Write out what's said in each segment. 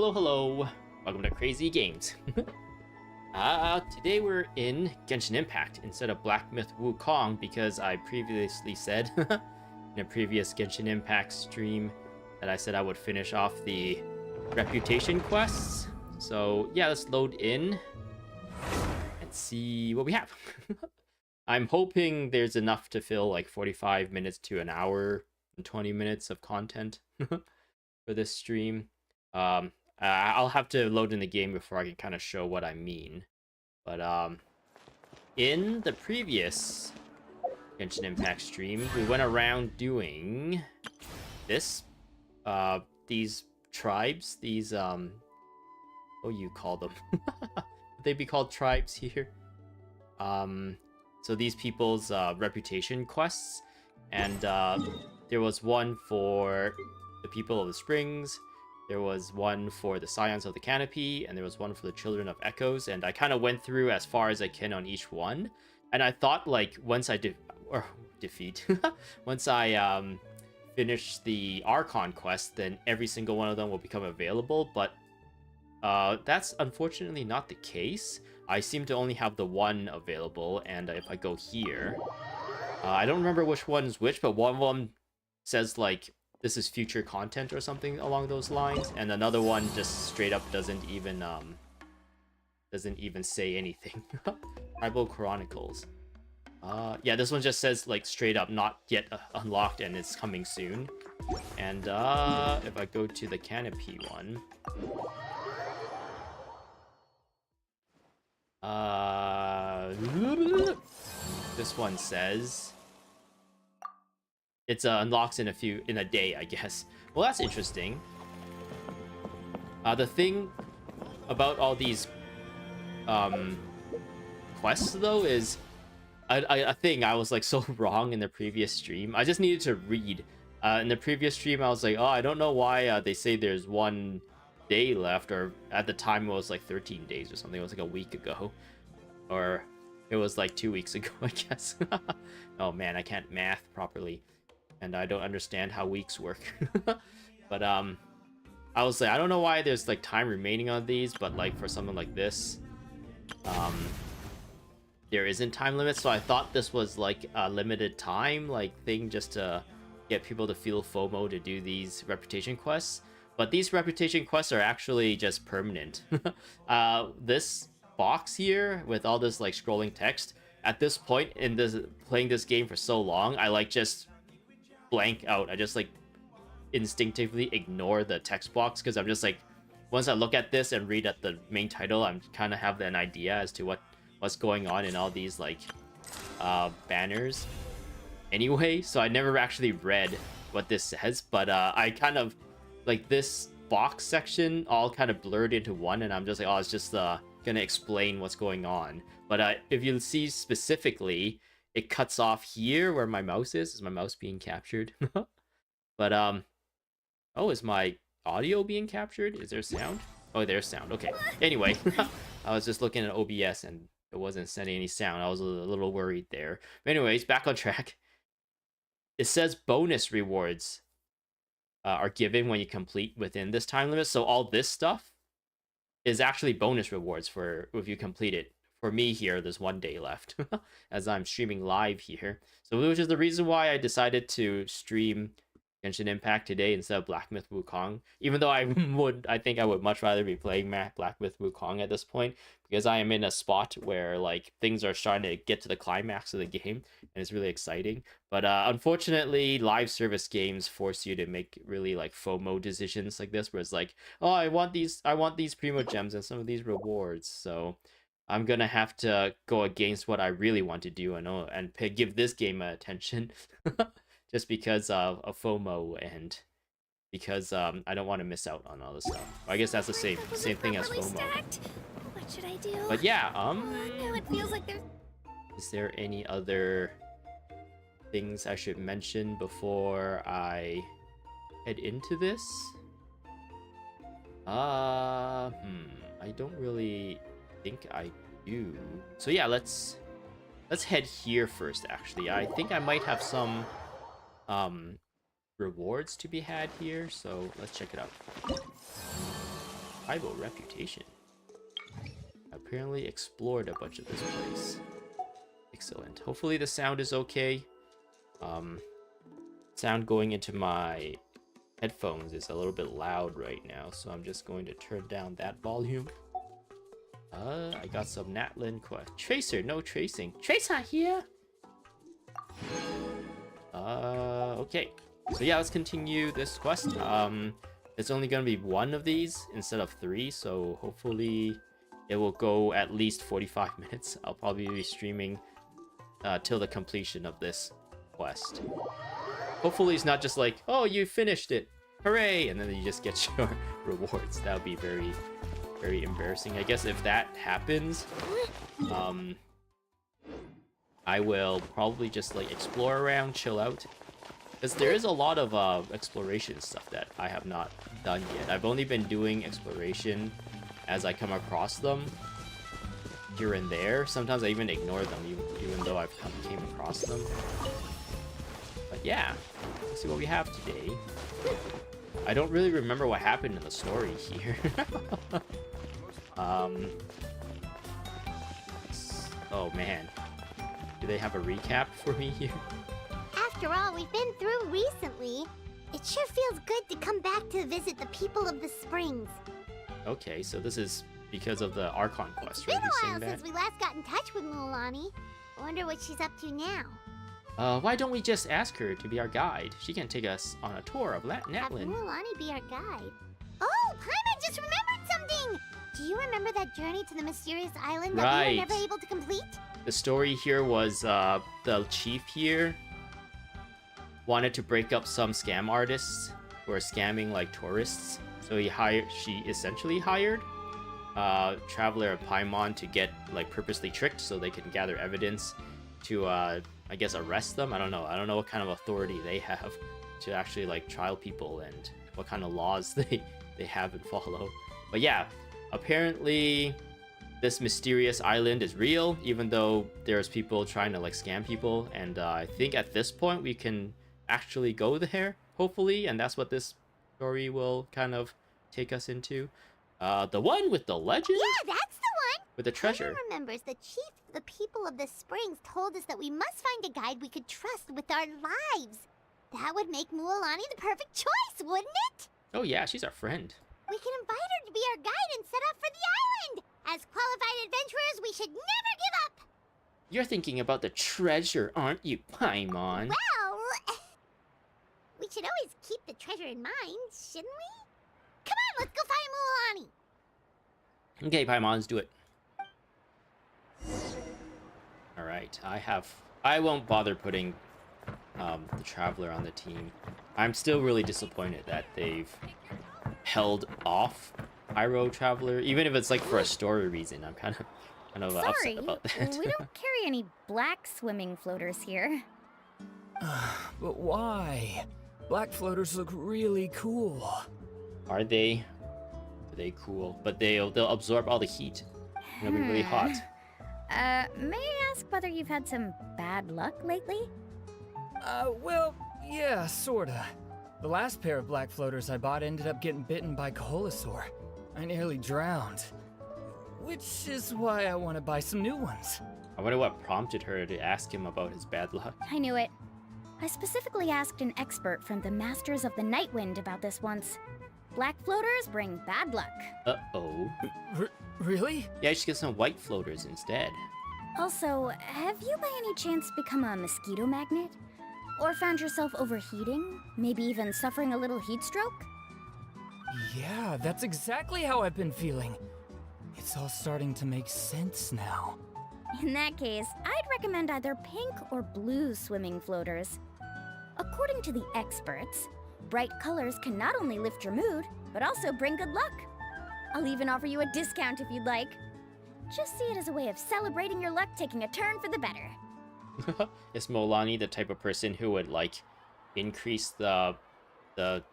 Hello, hello. Welcome to Crazy Games. Today we're in Genshin Impact instead of Black Myth Wukong because I previously said in a previous Genshin Impact stream that I said I would finish off the reputation quests. So yeah, let's load in and see what we have. I'm hoping there's enough to fill like 45 minutes to an hour and 20 minutes of content for this stream. I'll have to load in the game before I can kind of show what I mean. But in the previous Genshin Impact stream, we went around doing this. These tribes, these what do you call them? Would they be called tribes here? So these people's reputation quests, and there was one for the people of the springs. There was one for the Scions of the Canopy, and there was one for the Children of Echoes, and I kind of went through as far as I can on each one. And I thought, like, once I once I finish the Archon quest, then every single one of them will become available, but that's unfortunately not the case. I seem to only have the one available, and if I go here, I don't remember which one is which, but one of them says, like, this is future content or something along those lines, and another one just straight up doesn't even say anything. Tribal Chronicles. Yeah, this one just says like straight up not yet unlocked and it's coming soon. And if I go to the Canopy one, this one says it's unlocks in a day, I guess. Well, that's interesting. The thing about all these quests though is I think I was like so wrong in the previous stream. I just needed to read. In the previous stream, I was like, oh, I don't know why they say there's 1 day left, or at the time it was like 13 days or something. It was like a week ago, or it was like 2 weeks ago, I guess. Oh man, I can't math properly, and I don't understand how weeks work. But I was like, I don't know why there's like time remaining on these, but like for something like this, there isn't time limit. So I thought this was like a limited time like thing just to get people to feel FOMO to do these reputation quests. But these reputation quests are actually just permanent. This box here with all this like scrolling text, at this point in this playing this game for so long, I like just blank out. I just like instinctively ignore the text box because I'm just like, once I look at this and read at the main title, I'm kind of have an idea as to what's going on in all these like banners anyway. So I never actually read what this says, but I kind of like this box section all kind of blurred into one, and I'm just like, oh, it's just gonna explain what's going on. But if you see specifically, it cuts off here where my mouse is. Is my mouse being captured? But oh, is my audio being captured? Is there sound? Oh, there's sound. Okay. Anyway, I was just looking at OBS and it wasn't sending any sound. I was a little worried there. But anyways, back on track. It says bonus rewards are given when you complete within this time limit. So all this stuff is actually bonus rewards for if you complete it. For me here, there's 1 day left as I'm streaming live here. So which is the reason why I decided to stream Genshin Impact today instead of Black Myth Wukong. Even though I think I would much rather be playing Black Myth Wukong at this point, because I am in a spot where like things are starting to get to the climax of the game and it's really exciting. But unfortunately, live service games force you to make really like FOMO decisions like this, where it's like, oh, I want these Primo Gems and some of these rewards. So I'm gonna have to go against what I really want to do and give this game attention. Just because of FOMO and because I don't want to miss out on all this stuff. I guess that's the same thing as FOMO. What should I do? But yeah, No, it feels like there's... Is there any other things I should mention before I head into this? I don't really think I do. So yeah, let's head here first. Actually, I think I might have some rewards to be had here, so let's check it out. Tribal reputation. Apparently explored a bunch of this place. Excellent. Hopefully the sound is okay. Sound going into my headphones is a little bit loud right now, so I'm just going to turn down that volume. I got some Natlin quest. Tracer, no tracing. Tracer here! Okay. So yeah, let's continue this quest. It's only gonna be one of these instead of 3, so hopefully it will go at least 45 minutes. I'll probably be streaming till the completion of this quest. Hopefully it's not just like, oh, you finished it, hooray, and then you just get your rewards. That would be very, very embarrassing. I guess if that happens, I will probably just like explore around, chill out. Because there is a lot of exploration stuff that I have not done yet. I've only been doing exploration as I come across them here and there. Sometimes I even ignore them, even though I've came across them. But yeah, let's see what we have today. I don't really remember what happened in the story here. Oh man, do they have a recap for me here? After all we've been through recently, it sure feels good to come back to visit the people of the springs. Okay, so this is because of the Archon quest, It's been right? a while since we last got in touch with Mualani. I wonder what she's up to now. Why don't we just ask her to be our guide? She can take us on a tour of Have Natlin. Mualani be our guide. Oh, Paimon just remembered something! Do you remember that journey to the mysterious island that we Right. were never able to complete? The story here was the chief here wanted to break up some scam artists who are scamming like tourists. So she essentially hired Traveler and Paimon to get like purposely tricked so they can gather evidence to I guess arrest them. I don't know what kind of authority they have to actually like trial people and what kind of laws they have and follow. But yeah, apparently this mysterious island is real, even though there's people trying to like scam people, and I think at this point we can actually go there, hopefully, and that's what this story will kind of take us into. The one with the legend? Yeah, that's the one! With the treasure. Paimon remembers the chief of the people of the springs told us that we must find a guide we could trust with our lives. That would make Mualani the perfect choice, wouldn't it? Oh yeah, she's our friend. We can invite her to be our guide and set off for the island! As qualified adventurers, we should never give up! You're thinking about the treasure, aren't you, Paimon? Well, we should always keep the treasure in mind, shouldn't we? Come on, let's go find Mualani! Okay, Paimon, let's do it. Alright, I won't bother putting the Traveler on the team. I'm still really disappointed that they've held off Pyro Traveler, even if it's like for a story reason. I'm kind of Sorry, upset about that. we don't carry any black swimming floaters here. But why? Black floaters look really cool. Are they? Are they cool? But they'll absorb all the heat. And it'll be really hot. May I ask whether you've had some bad luck lately? Well, yeah, sorta. The last pair of black floaters I bought ended up getting bitten by Koholosaur. I nearly drowned. Which is why I want to buy some new ones. I wonder what prompted her to ask him about his bad luck. I knew it. I specifically asked an expert from the Masters of the Night Wind about this once. Black floaters bring bad luck. Uh-oh. Really? Yeah, you should get some white floaters instead. Also, have you by any chance become a mosquito magnet? Or found yourself overheating? Maybe even suffering a little heat stroke? Yeah, that's exactly how I've been feeling. It's all starting to make sense now. In that case, I'd recommend either pink or blue swimming floaters. According to the experts, bright colors can not only lift your mood, but also bring good luck. I'll even offer you a discount if you'd like. Just see it as a way of celebrating your luck taking a turn for the better. Is Mualani the type of person who would like increase the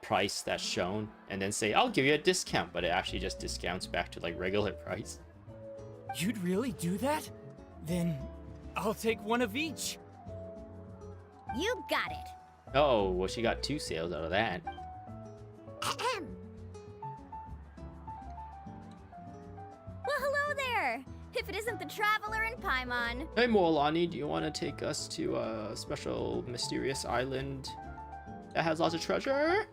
price that's shown and then say, I'll give you a discount, but it actually just discounts back to like regular price? You'd really do that? Then I'll take one of each. You got it. Oh, well, she got 2 sales out of that. Ahem. if it isn't the Traveler and Paimon. Hey Mualani, do you want to take us to a special mysterious island that has lots of treasure?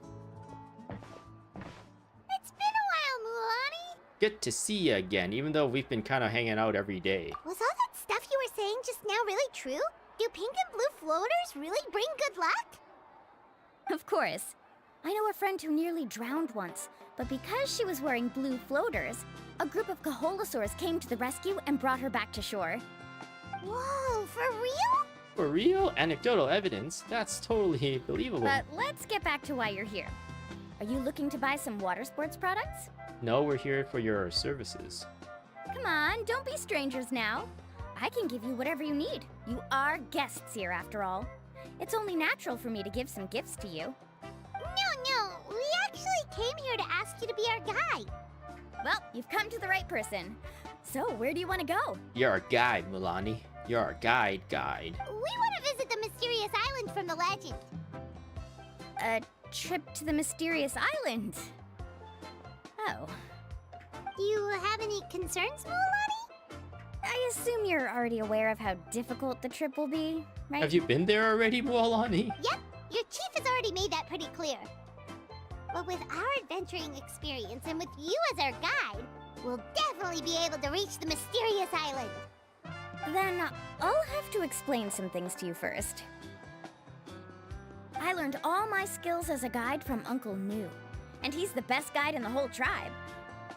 It's been a while, Mualani. Good to see you again, even though we've been kind of hanging out every day. Was all that stuff you were saying just now really true? Do pink and blue floaters really bring good luck? Of course. I know a friend who nearly drowned once, but because she was wearing blue floaters, a group of Kaholosaurs came to the rescue and brought her back to shore. Whoa, for real? For real? Anecdotal evidence? That's totally believable. But let's get back to why you're here. Are you looking to buy some water sports products? No, we're here for your services. Come on, don't be strangers now. I can give you whatever you need. You are guests here, after all. It's only natural for me to give some gifts to you. No, we actually came here to ask you to be our guide. Well, you've come to the right person. So, where do you want to go? You're our guide, Mualani. You're our guide. We want to visit the mysterious island from the legend. A trip to the mysterious island. Oh, Do you have any concerns, Mualani? I assume you're already aware of how difficult the trip will be, right? Have you been there already, Mualani? Yep, your chief has already made that pretty clear. But with our adventuring experience and with you as our guide, we'll definitely be able to reach the mysterious island. Then I'll have to explain some things to you first. I learned all my skills as a guide from Uncle New, and he's the best guide in the whole tribe.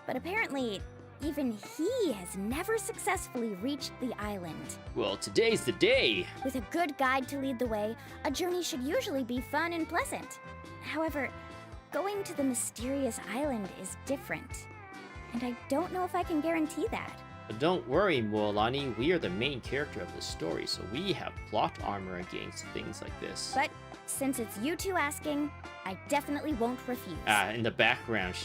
But apparently, even he has never successfully reached the island. Well, today's the day. With a good guide to lead the way, a journey should usually be fun and pleasant. However, going to the mysterious island is different, and I don't know if I can guarantee that. But don't worry, Mualani. We are the main character of the story, so we have plot armor against things like this. But since it's you two asking, I definitely won't refuse. In the background,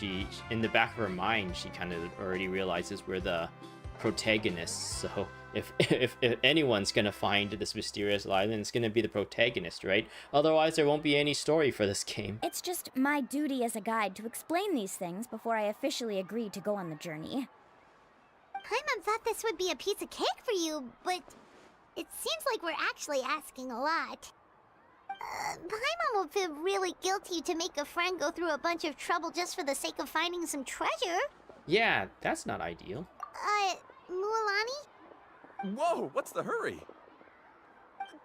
in the back of her mind, she kind of already realizes we're the protagonists. So if anyone's gonna find this mysterious island, it's gonna be the protagonist, right? Otherwise, there won't be any story for this game. It's just my duty as a guide to explain these things before I officially agree to go on the journey. Paimon thought this would be a piece of cake for you, but it seems like we're actually asking a lot. Paimon will feel really guilty to make a friend go through a bunch of trouble just for the sake of finding some treasure. Yeah, that's not ideal. Mualani? Whoa, what's the hurry?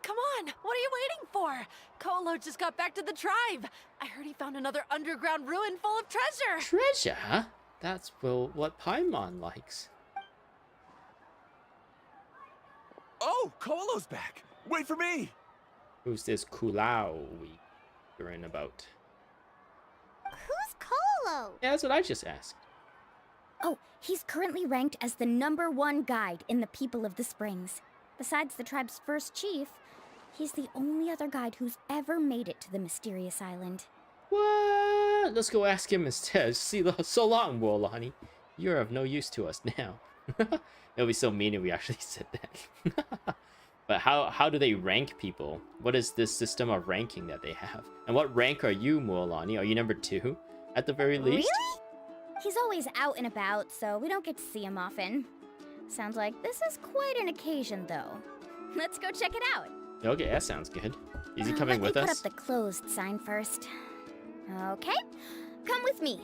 Come on, what are you waiting for? Kolo just got back to the tribe. I heard he found another underground ruin full of treasure. Treasure? That's, well, what Paimon likes. Oh, Kolo's back. Wait for me. Who's this Kulao we hearing about? Who's Kolo? Yeah, that's what I just asked. Oh, he's currently ranked as the #1 guide in the People of the Springs. Besides the tribe's first chief, he's the only other guide who's ever made it to the mysterious island. What? Let's go ask him instead. See, so long, Mualani. You're of no use to us now. It'll be so mean if we actually said that. But how do they rank people? What is this system of ranking that they have? And what rank are you, Mualani? Are you number 2 at the very least? Really? He's always out and about, so we don't get to see him often. Sounds like this is quite an occasion, though. Let's go check it out. Okay, that sounds good. Is he coming with Let me us? put up the closed sign first. Okay, come with me.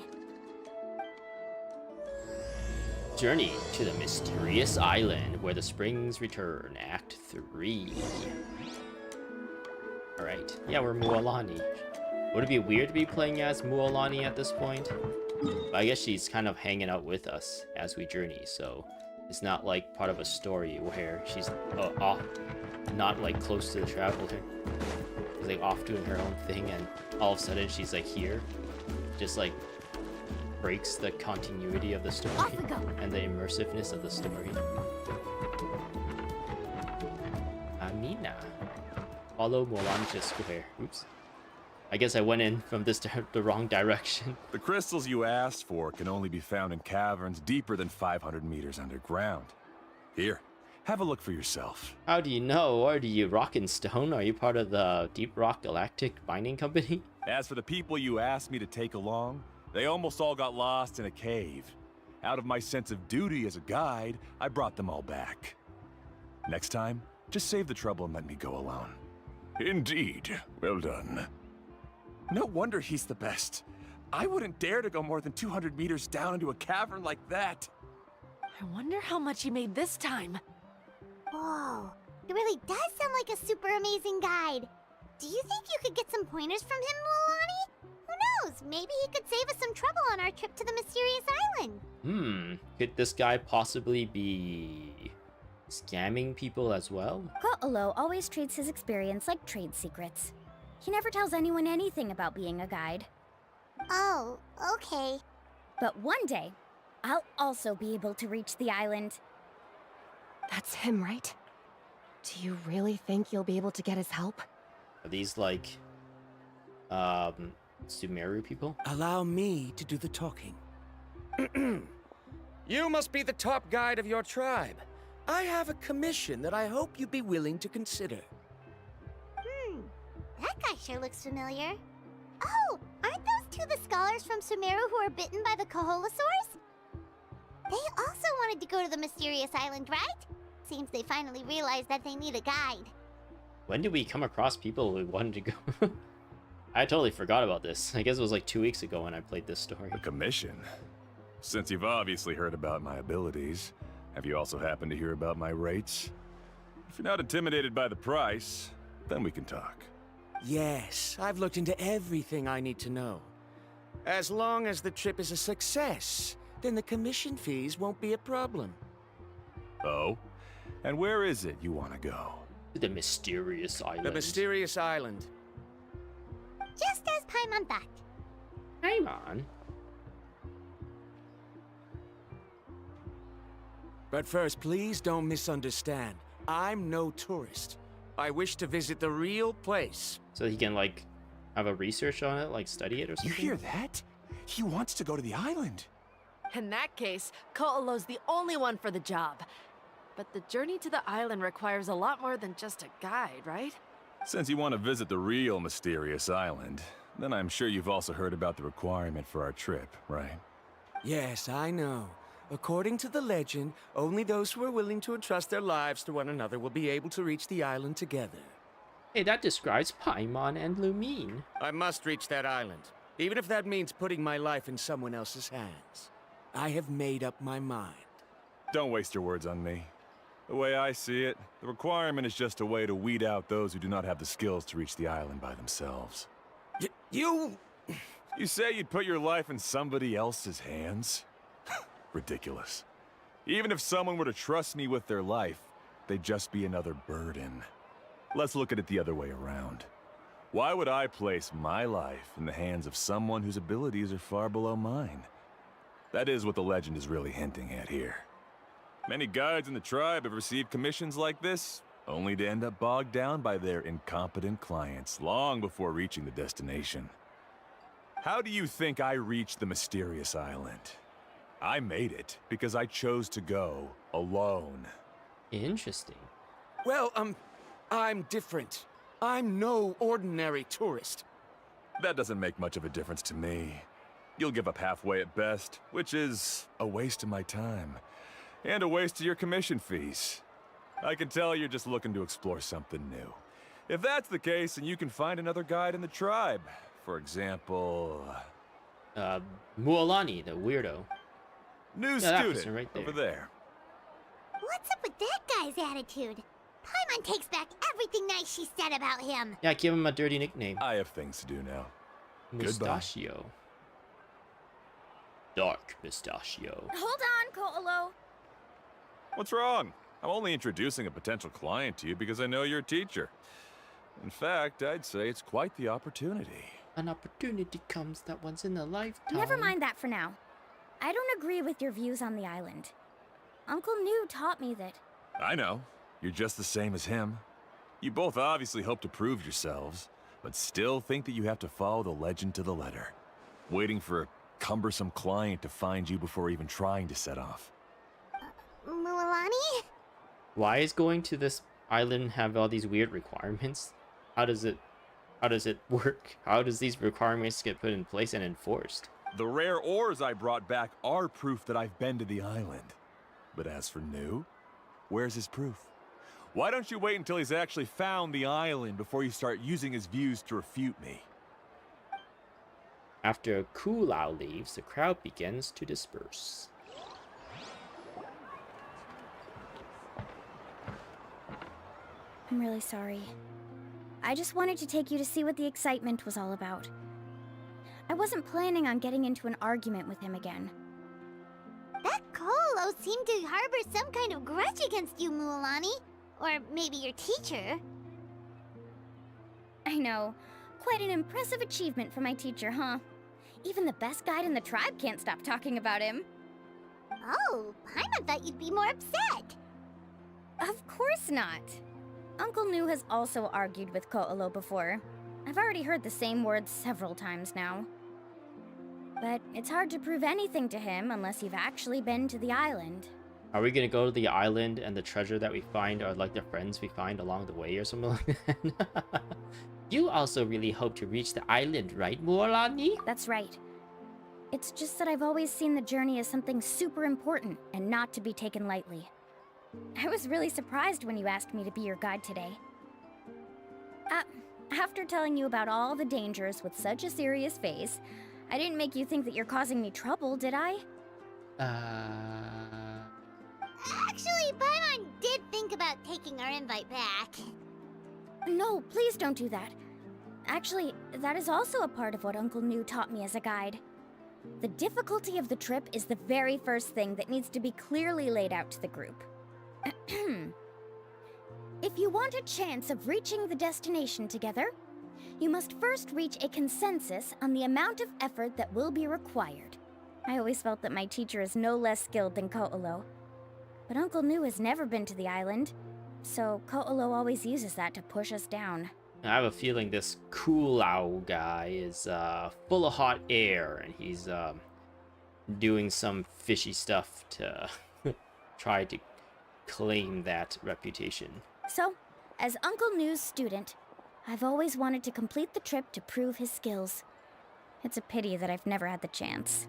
Journey to the mysterious island where the springs return, Act 3. Alright, yeah, we're Mualani. Would it be weird to be playing as Mualani at this point? But I guess she's kind of hanging out with us as we journey, so it's not like part of a story where she's off, not like close to the traveler. She's like off doing her own thing, and all of a sudden she's like here, just like breaks the continuity of the story Off we go. and the immersiveness of the story. Amina. Follow Mulan to square. Oops. I guess I went in from the wrong direction. The crystals you asked for can only be found in caverns deeper than 500 meters underground. Here, have a look for yourself. How do you know? Or do you rock and stone? Are you part of the Deep Rock Galactic Mining Company? As for the people you asked me to take along, they almost all got lost in a cave. Out of my sense of duty as a guide, I brought them all back. Next time, just save the trouble and let me go alone. Indeed. Well done. No wonder he's the best. I wouldn't dare to go more than 200 meters down into a cavern like that. I wonder how much he made this time. Whoa, it really does sound like a super amazing guide. Do you think you could get some pointers from him, Mualani? Who knows? Maybe he could save us some trouble on our trip to the mysterious island. Could this guy possibly be scamming people as well? Ko'olo always treats his experience like trade secrets. He never tells anyone anything about being a guide. Oh, okay. But one day, I'll also be able to reach the island. That's him, right? Do you really think you'll be able to get his help? Are these like Sumeru people? Allow me to do the talking. You must be the top guide of your tribe. I have a commission that I hope you'd be willing to consider. That guy sure looks familiar. Oh, aren't those two the scholars from Sumeru who are bitten by the Koholosaurs? They also wanted to go to the mysterious island, right? Seems they finally realized that they need a guide. When did we come across people who wanted to go? I totally forgot about this. I guess it was like 2 weeks ago when I played this story. A commission? Since you've obviously heard about my abilities, have you also happened to hear about my rates? If you're not intimidated by the price, then we can talk. Yes, I've looked into everything I need to know. As long as the trip is a success, then the commission fees won't be a problem. Oh? And where is it you want to go? The mysterious island. The mysterious island. Just as Paimon thought. Paimon? But first, please don't misunderstand. I'm no tourist. I wish to visit the real place. So he can like have a research on it, like study it or You something? hear that? He wants to go to the island. In that case, Ko'olo's the only one for the job. But the journey to the island requires a lot more than just a guide, right? Since you want to visit the real mysterious island, then I'm sure you've also heard about the requirement for our trip, right? Yes, I know. According to the legend, only those who are willing to entrust their lives to one another will be able to reach the island together. Hey, that describes Paimon and Lumine. I must reach that island, even if that means putting my life in someone else's hands. I have made up my mind. Don't waste your words on me. The way I see it, the requirement is just a way to weed out those who do not have the skills to reach the island by themselves. You... You say you'd put your life in somebody else's hands? Ridiculous. Even if someone were to trust me with their life, they'd just be another burden. Let's look at it the other way around. Why would I place my life in the hands of someone whose abilities are far below mine? That is what the legend is really hinting at here. Many guides in the tribe have received commissions like this, only to end up bogged down by their incompetent clients long before reaching the destination. How do you think I reached the mysterious island? I made it because I chose to go alone. Interesting. Well, I'm different. I'm no ordinary tourist. That doesn't make much of a difference to me. You'll give up halfway at best, which is a waste of my time. And a waste of your commission fees. I can tell you're just looking to explore something new. If that's the case, then you can find another guide in the tribe. For example... Mualani, the weirdo. New Yeah, that student, person right there. over there. What's up with that guy's attitude? Paimon takes back everything nice she said about him. Yeah, give him a dirty nickname. I have things to do now. Goodbye. Mustachio. Dark Mustachio. Hold on, Ko'olo. What's wrong? I'm only introducing a potential client to you because I know you're a teacher. In fact, I'd say it's quite the opportunity. An opportunity comes that once in a lifetime. Never mind that for now. I don't agree with your views on the island. Uncle New taught me that. I know. You're just the same as him. You both obviously hope to prove yourselves, but still think that you have to follow the legend to the letter. Waiting for a cumbersome client to find you before even trying to set off. Mualani? Why is going to this island have all these weird requirements? How does it work? How does these requirements get put in place and enforced? The rare ores I brought back are proof that I've been to the island. But as for New, where's his proof? Why don't you wait until he's actually found the island before you start using his views to refute me? After Kulao leaves, the crowd begins to disperse. I'm really sorry. I just wanted to take you to see what the excitement was all about. I wasn't planning on getting into an argument with him again. That Colo seemed to harbor some kind of grudge against you, Mualani. Or maybe your teacher. I know. Quite an impressive achievement for my teacher, huh? Even the best guide in the tribe can't stop talking about him. Oh, Paimon thought you'd be more upset. Of course not. Uncle Nu has also argued with Ko'olo before. I've already heard the same words several times now. But it's hard to prove anything to him unless you've actually been to the island. Are we gonna go to the island and the treasure that we find are like the friends we find along the way or something like that? You also really hope to reach the island, right, Mualani? That's right. It's just that I've always seen the journey as something super important and not to be taken lightly. I was really surprised when you asked me to be your guide today. After telling you about all the dangers with such a serious face, I didn't make you think that you're causing me trouble, did I? Actually, Paimon did think about taking our invite back. No, please don't do that. Actually, that is also a part of what Uncle Nu taught me as a guide. The difficulty of the trip is the very first thing that needs to be clearly laid out to the group. If you want a chance of reaching the destination together, you must first reach a consensus on the amount of effort that will be required. I always felt that my teacher is no less skilled than Ko'olo. But Uncle Nu has never been to the island, so Ko'olo always uses that to push us down. I have a feeling this Kulao guy is full of hot air, and he's doing some fishy stuff to try to claim that reputation. So, as Uncle Nu's student, I've always wanted to complete the trip to prove his skills. It's a pity that I've never had the chance.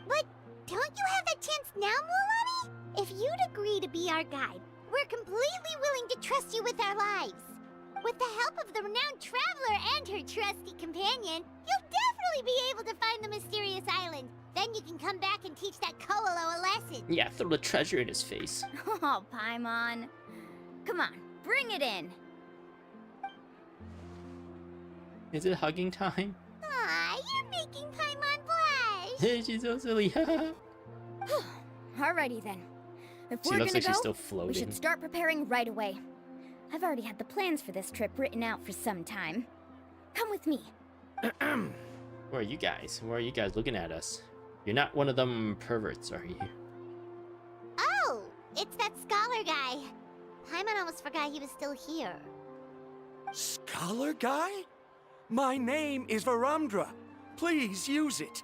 But don't you have that chance now, Mualani? If you'd agree to be our guide, we're completely willing to trust you with our lives. With the help of the renowned traveler and her trusty companion, you'll definitely be able to find the mysterious island. Then you can come back and teach that Ko'olo a lesson. Yeah, throw the treasure in his face. Oh, Paimon. Come on, bring it in. Is it hugging time? Aw, you're making Paimon blush. She's so silly. Alrighty then. If She we're looks gonna like she's go, still we floating. should start preparing right away. I've already had the plans for this trip written out for some time. Come with me. Where are you guys? Where are you guys looking at us? You're not one of them perverts, are you? Oh, it's that scholar guy. Paimon almost forgot he was still here. Scholar guy? My name is Varamdra. Please use it.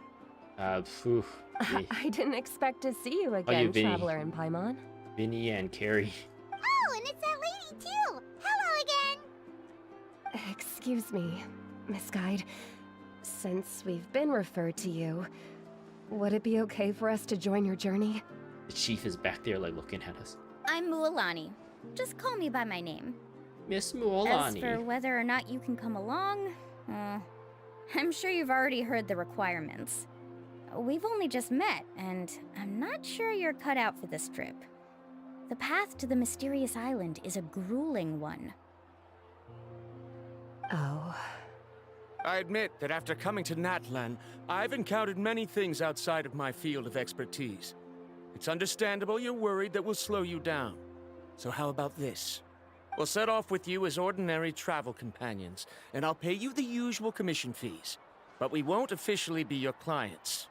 Phew. I didn't expect to see you you, again, Vinny. Traveler and Paimon. Vinny and Carrie. Oh, and it's that lady too. Hello again. Excuse me, Miss Guide. Since we've been referred to you, would it be okay for us to join your journey? The chief is back there, like, looking at us. I'm Mualani. Just call me by my name. Miss As Mualani. for whether or not you can come along, I'm sure you've already heard the requirements. We've only just met, and I'm not sure you're cut out for this trip. The path to the mysterious island is a grueling one. Oh. I admit that after coming to Natlan, I've encountered many things outside of my field of expertise. It's understandable you're worried that we'll slow you down. So how about this? We'll set off with you as ordinary travel companions, and I'll pay you the usual commission fees. But we won't officially be your clients.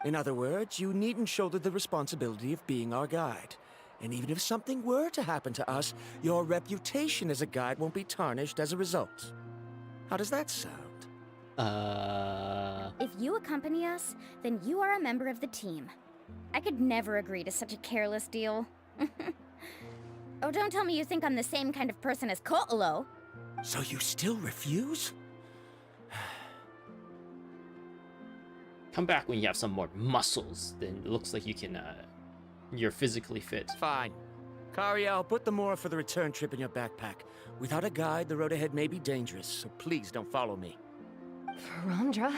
In other words, you needn't shoulder the responsibility of being our guide. And even if something were to happen to us, your reputation as a guide won't be tarnished as a result. How does that sound? If you accompany us, then you are a member of the team. I could never agree to such a careless deal. Oh, don't tell me you think I'm the same kind of person as Ko'olo. So you still refuse? Come back when you have some more muscles. Then it looks like you can, you're physically fit. Fine. Kariel, put the more for the return trip in your backpack. Without a guide, the road ahead may be dangerous, so please don't follow me. Verandra?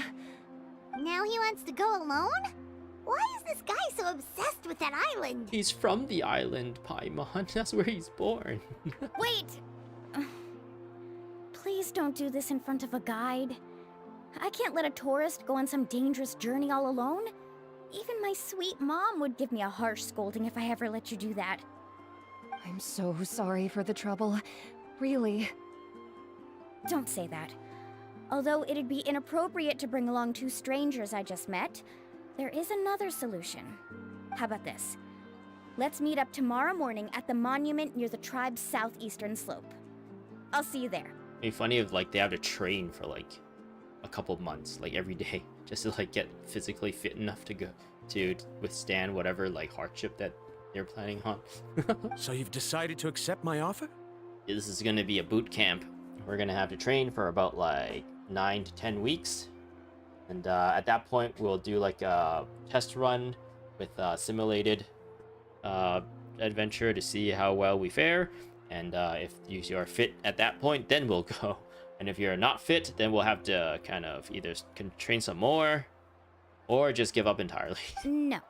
Now he wants to go alone? Why is this guy so obsessed with that island? He's from the island, Paimon. That's where he's born. Wait! Please don't do this in front of a guide. I can't let a tourist go on some dangerous journey all alone. Even my sweet mom would give me a harsh scolding if I ever let you do that. I'm so sorry for the trouble. Really. Don't say that. Although it'd be inappropriate to bring along two strangers I just met, there is another solution. How about this? Let's meet up tomorrow morning at the monument near the tribe's southeastern slope. I'll see you there. It'd be funny if like they have to train for like a couple months, like every day, just to like get physically fit enough to go to withstand whatever like hardship that they're planning on. So you've decided to accept my offer? This is gonna be a boot camp. We're gonna have to train for about like 9 to 10 weeks. And at that point, we'll do like a test run with simulated adventure to see how well we fare. And if you are fit at that point, then we'll go. And if you're not fit, then we'll have to kind of either train some more or just give up entirely. No.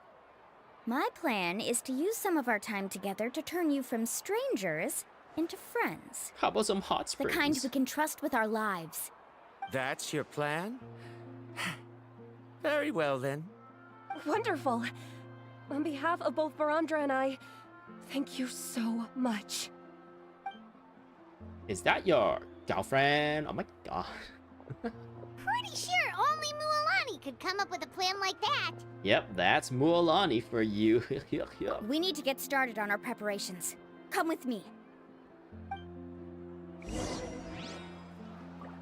My plan is to use some of our time together to turn you from strangers into friends. How about some hot The springs? kind we can trust with our lives. That's your plan? Very well, then. Wonderful. On behalf of both Verandra and I, thank you so much. Is that your girlfriend? Oh my god. Pretty sure only Mualani could come up with a plan like that. Yep, that's Mualani for you. We need to get started on our preparations. Come with me.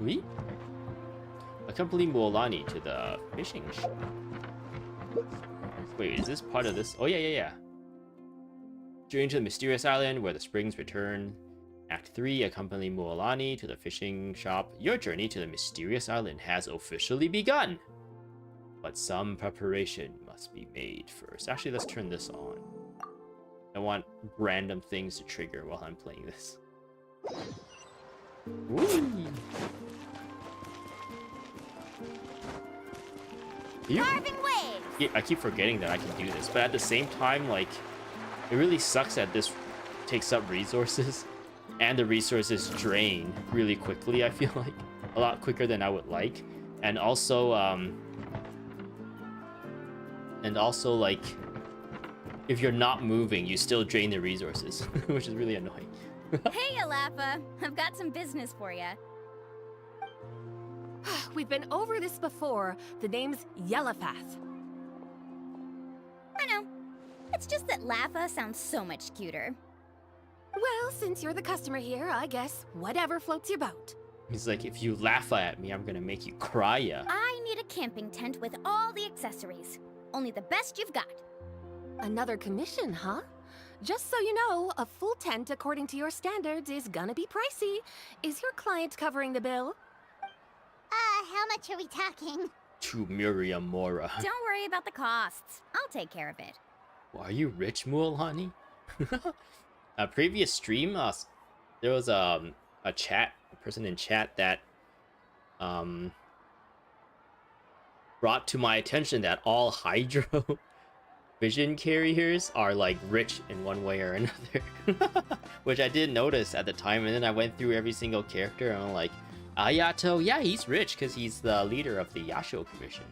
We accompany Mualani to the fishing shop. Wait, is this part of this? Oh yeah. Journey to the mysterious island where the springs return. Act 3, accompany Mualani to the fishing shop. Your journey to the mysterious island has officially begun. But some preparation must be made first. Actually, let's turn this on. I want random things to trigger while I'm playing this. Whee! Carving waves! Yeah, I keep forgetting that I can do this, but at the same time, like, it really sucks that this takes up resources, and the resources drain really quickly, I feel like. A lot quicker than I would like. And also, like, if you're not moving, you still drain the resources, which is really annoying. Hey, Alafa. I've got some business for you. We've been over this before. The name's Yellowfath. I know. It's just that Lafa sounds so much cuter. Well, since you're the customer here, I guess whatever floats your boat. He's like, if you laugh at me, I'm gonna make you cry ya. I need a camping tent with all the accessories. Only the best you've got. Another commission, huh? Just so you know, a full tent according to your standards is gonna be pricey. Is your client covering the bill? How much are we talking? To Miriam Mora. Don't worry about the costs. I'll take care of it. Well, are you rich, Mualani? A previous stream, there was a person in chat that brought to my attention that all Hydro vision carriers are like rich in one way or another, which I didn't notice at the time. And then I went through every single character, and I'm like, Ayato, yeah, he's rich because he's the leader of the Yasho Commission.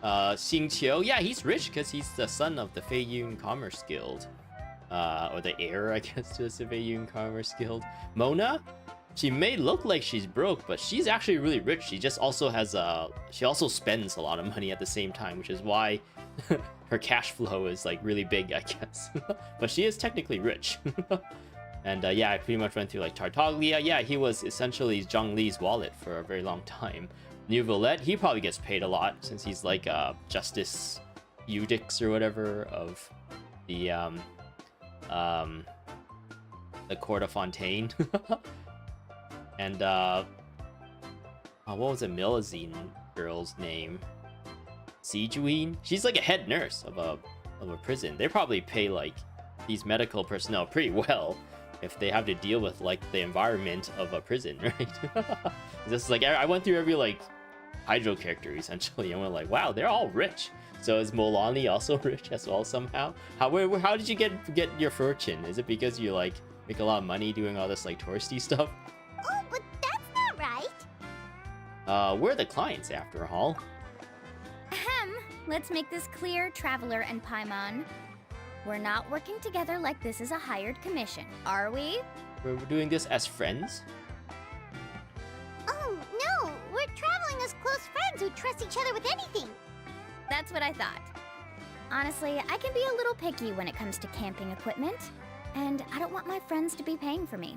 Xingqiu, yeah, he's rich because he's the son of the Feiyun Commerce Guild. Or the heir, I guess, to the Feiyun Commerce Guild. Mona, she may look like she's broke, but she's actually really rich. She just also has she also spends a lot of money at the same time, which is why her cash flow is like really big, I guess. But she is technically rich. And yeah, I pretty much went through like Tartaglia. Yeah, he was essentially Zhang Li's wallet for a very long time. New Villette, he probably gets paid a lot since he's like Justice Eudix or whatever of the Court of Fontaine. And what was the Milazine girl's name? Sijuin. She's like a head nurse of a prison. They probably pay like these medical personnel pretty well if they have to deal with like the environment of a prison, right? This is like I went through every like Hydro character essentially, and we're like, wow, they're all rich. So is Molani also rich as well somehow? How did you get your fortune? Is it because you like make a lot of money doing all this like touristy stuff? Oh, but that's not right. We're the clients after all. Ahem. Let's make this clear, Traveler and Paimon. We're not working together like this is a hired commission, are we? We're doing this as friends. Oh, no. We're traveling as close friends who trust each other with anything. That's what I thought. Honestly, I can be a little picky when it comes to camping equipment, and I don't want my friends to be paying for me.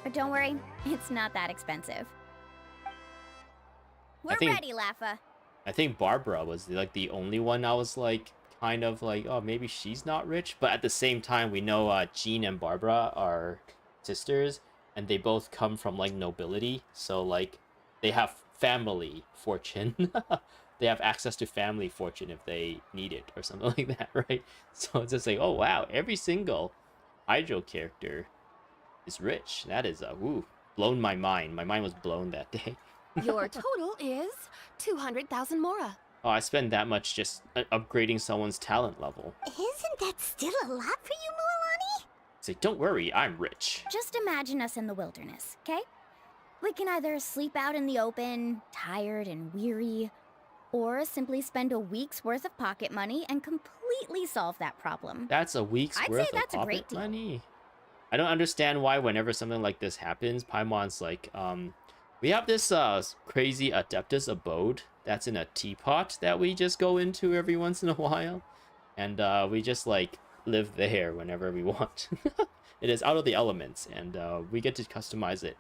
But don't worry, it's not that expensive. We're ready, Laffa. I think Barbara was like the only one I was like kind of like, oh, maybe she's not rich. But at the same time, we know Jean and Barbara are sisters, and they both come from like nobility. So like they have family fortune. They have access to family fortune if they need it or something like that, right? So it's just like, oh wow, every single Hydro character is rich. That is blown my mind. My mind was blown that day. Your total is 200,000 mora. Oh, I spend that much just upgrading someone's talent level. Isn't that still a lot for you, Mualani? Say, don't worry, I'm rich. Just imagine us in the wilderness, okay? We can either sleep out in the open, tired and weary, or simply spend a week's worth of pocket money and completely solve that problem. That's a week's I'd worth say that's of a great pocket deal. money. I don't understand why whenever something like this happens, Paimon's like, we have this crazy Adeptus abode that's in a teapot that we just go into every once in a while. And we just like live there whenever we want. It is out of the elements, and we get to customize it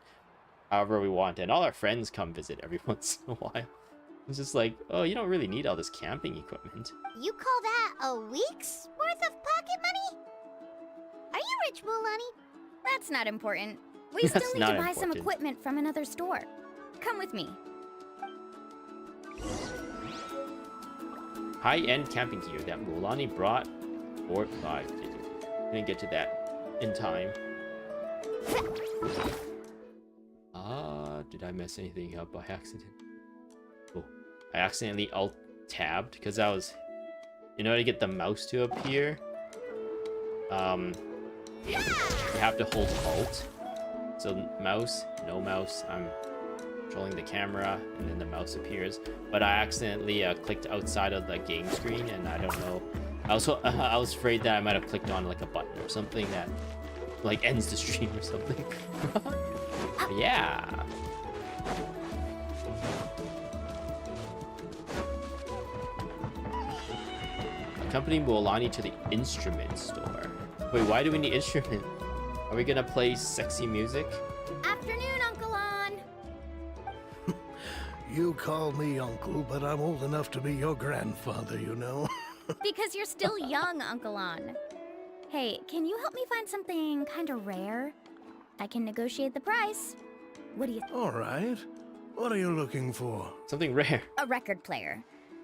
however we want. And all our friends come visit every once in a while. It's just like, oh, you don't really need all this camping equipment. You call that a week's worth of pocket money? Are you rich, Mualani? That's not important. We still That's need not to buy some important. equipment from another store. Come with me. High-end camping gear that Mulani brought. Didn't get to that in time. Did I mess anything up by accident? Oh, I accidentally alt-tabbed because I was, in order to get the mouse to appear, you have to hold alt. So mouse, no mouse, I'm controlling the camera, and then the mouse appears. But I accidentally clicked outside of the game screen, and I don't know. I was afraid that I might have clicked on like a button or something that like ends the stream or something. Yeah. Accompany Mualani to the instrument store. Wait, why do we need instrument? Are we gonna play sexy music? Afternoon, Uncle On. You call me uncle, but I'm old enough to be your grandfather, you know. Because you're still young, Uncle On. Hey, can you help me find something kind of rare? I can negotiate the price. What do you think? All right. What are you looking for? Something rare. A record player.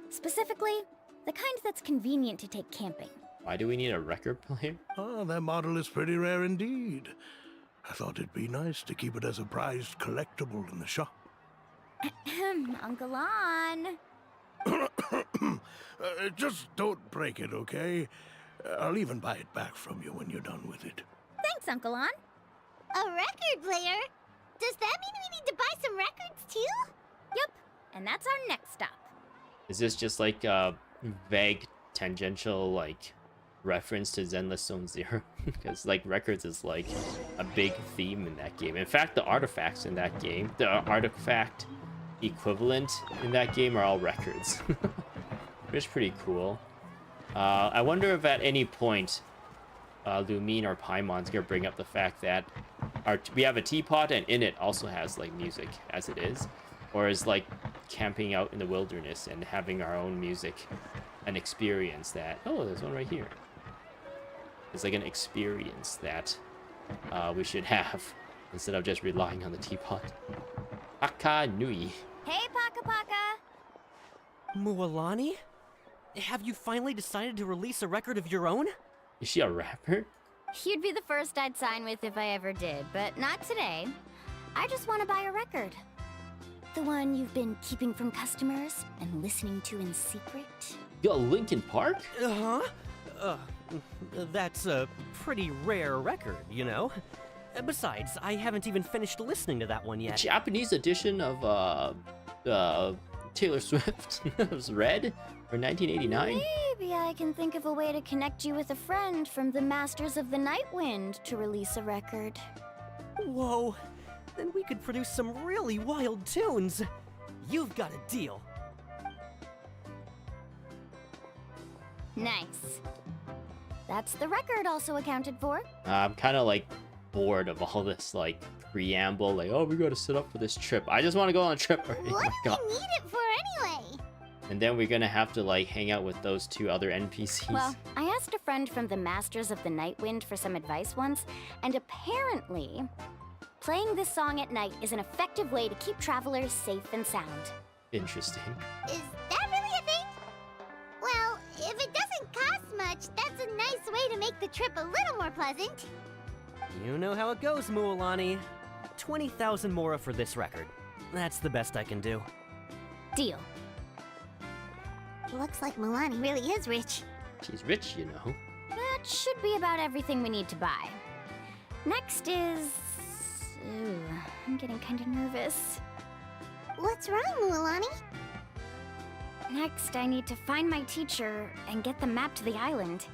Specifically, the kind that's convenient to take camping. Why do we need a record player? Oh, that model is pretty rare indeed. I thought it'd be nice to keep it as a prized collectible in the shop. Uncle On. Just don't break it, okay? I'll even buy it back from you when you're done with it. Thanks, Uncle On. A record player? Does that mean we need to buy some records too? Yep, and that's our next stop. Is this just like a vague tangential like reference to Zenless Zone Zero? Because like records is like a big theme in that game. In fact, the artifacts in that game, the artifact equivalent in that game are all records. Which is pretty cool. I wonder if at any point Lumine or Paimon's gonna bring up the fact that we have a teapot and in it also has like music as it is, or is like camping out in the wilderness and having our own music, an experience that there's one right here. It's like an experience that we should have instead of just relying on the teapot. Paka Nui. Hey, Paka Paka. Mualani? have you finally decided to release a record of your own? Is she a rapper? You'd be the first I'd sign with if I ever did, but not today. I just want to buy a record. The one you've been keeping from customers and listening to in secret. You got Linkin Park? Uh-huh. That's a pretty rare record, you know? Besides, I haven't even finished listening to that one yet. Japanese edition of Taylor Swift. It was Red for 1989. Maybe I can think of a way to connect you with a friend from the Masters of the Night Wind to release a record. Whoa, then we could produce some really wild tunes. You've got a deal. Nice. That's the record also accounted for. I'm kind of like bored of all this like preamble, like, oh, we gotta set up for this trip. I just want to go on a trip already. What Oh do my God. we need it for anyway? And then we're gonna have to like hang out with those two other NPCs. Well, I asked a friend from the Masters of the Night Wind for some advice once, and apparently, playing this song at night is an effective way to keep travelers safe and sound. Interesting. Is that really a thing? Well, if it doesn't cost much, that's a nice way to make the trip a little more pleasant. You know how it goes, Mualani. 20,000 mora for this record. That's the best I can do. Deal. Looks like Milani really is rich. She's rich, you know. That should be about everything we need to buy. Next is... Ooh, I'm getting kind of nervous. What's wrong, Mualani? Next, I need to find my teacher and get the map to the island.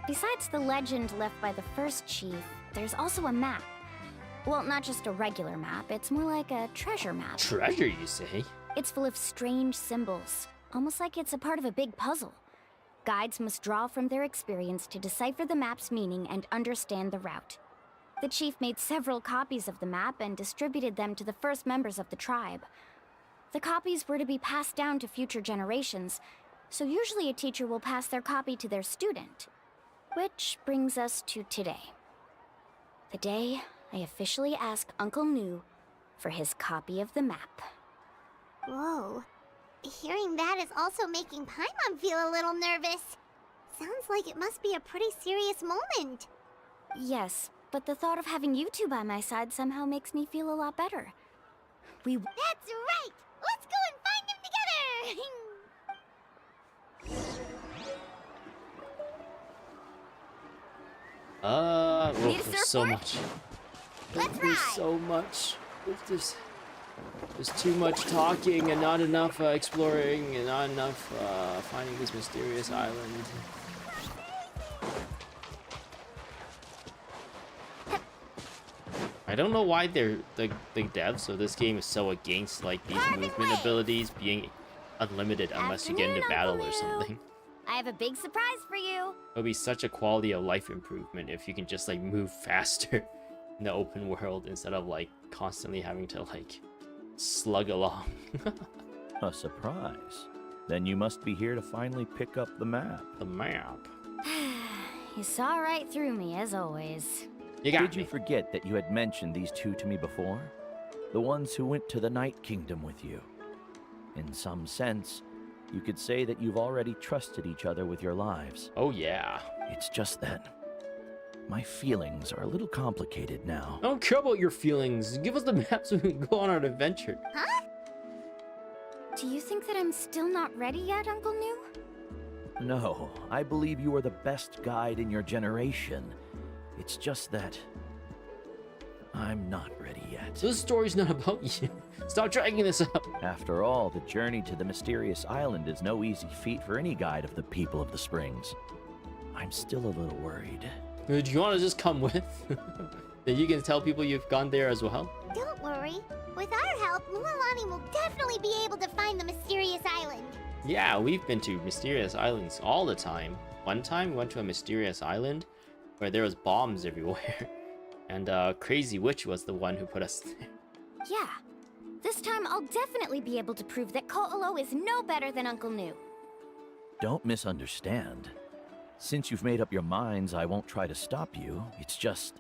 Besides the legend left by the first chief, there's also a map. Well, not just a regular map, it's more like a treasure map. Treasure, you say? It's full of strange symbols, almost like it's a part of a big puzzle. Guides must draw from their experience to decipher the map's meaning and understand the route. The chief made several copies of the map and distributed them to the first members of the tribe. The copies were to be passed down to future generations, so usually a teacher will pass their copy to their student. Which brings us to today. The day I officially ask Uncle Nu for his copy of the map. Whoa. Hearing that is also making Paimon feel a little nervous. Sounds like it must be a pretty serious moment. Yes, but the thought of having you two by my side somehow makes me feel a lot better. That's right! Let's go and find them together! Need a There's so surfboard? much. Let's There's ride! so much. There's too much talking and not enough exploring and not enough finding this mysterious island. I don't know why the devs of this game is so against like these movement abilities being unlimited unless you get into Afternoon, battle Uncle or Lou. something. I have a big surprise for you. It would be such a quality of life improvement if you can just like move faster in the open world instead of like constantly having to like slug along. A surprise. Then you must be here to finally pick up the map. The map. You saw right through me, as always. You got Did me. you forget that you had mentioned these two to me before? The ones who went to the Night Kingdom with you. In some sense, you could say that you've already trusted each other with your lives. Oh yeah. It's just that my feelings are a little complicated now. I don't care about your feelings. Give us the map so we can go on our adventure. Huh? Do you think that I'm still not ready yet, Uncle Nu? No, I believe you are the best guide in your generation. It's just that I'm not ready yet. So this story's not about you. Stop dragging this up. After all, the journey to the mysterious island is no easy feat for any guide of the people of the springs. I'm still a little worried. Do you want to just come with? Then you can tell people you've gone there as well. Don't worry. With our help, Mualani will definitely be able to find the mysterious island. Yeah, we've been to mysterious islands all the time. One time we went to a mysterious island where there was bombs everywhere. And Crazy Witch was the one who put us there. Yeah. This time I'll definitely be able to prove that Ko'olo is no better than Uncle Nu. Don't misunderstand. Since you've made up your minds, I won't try to stop you. It's just...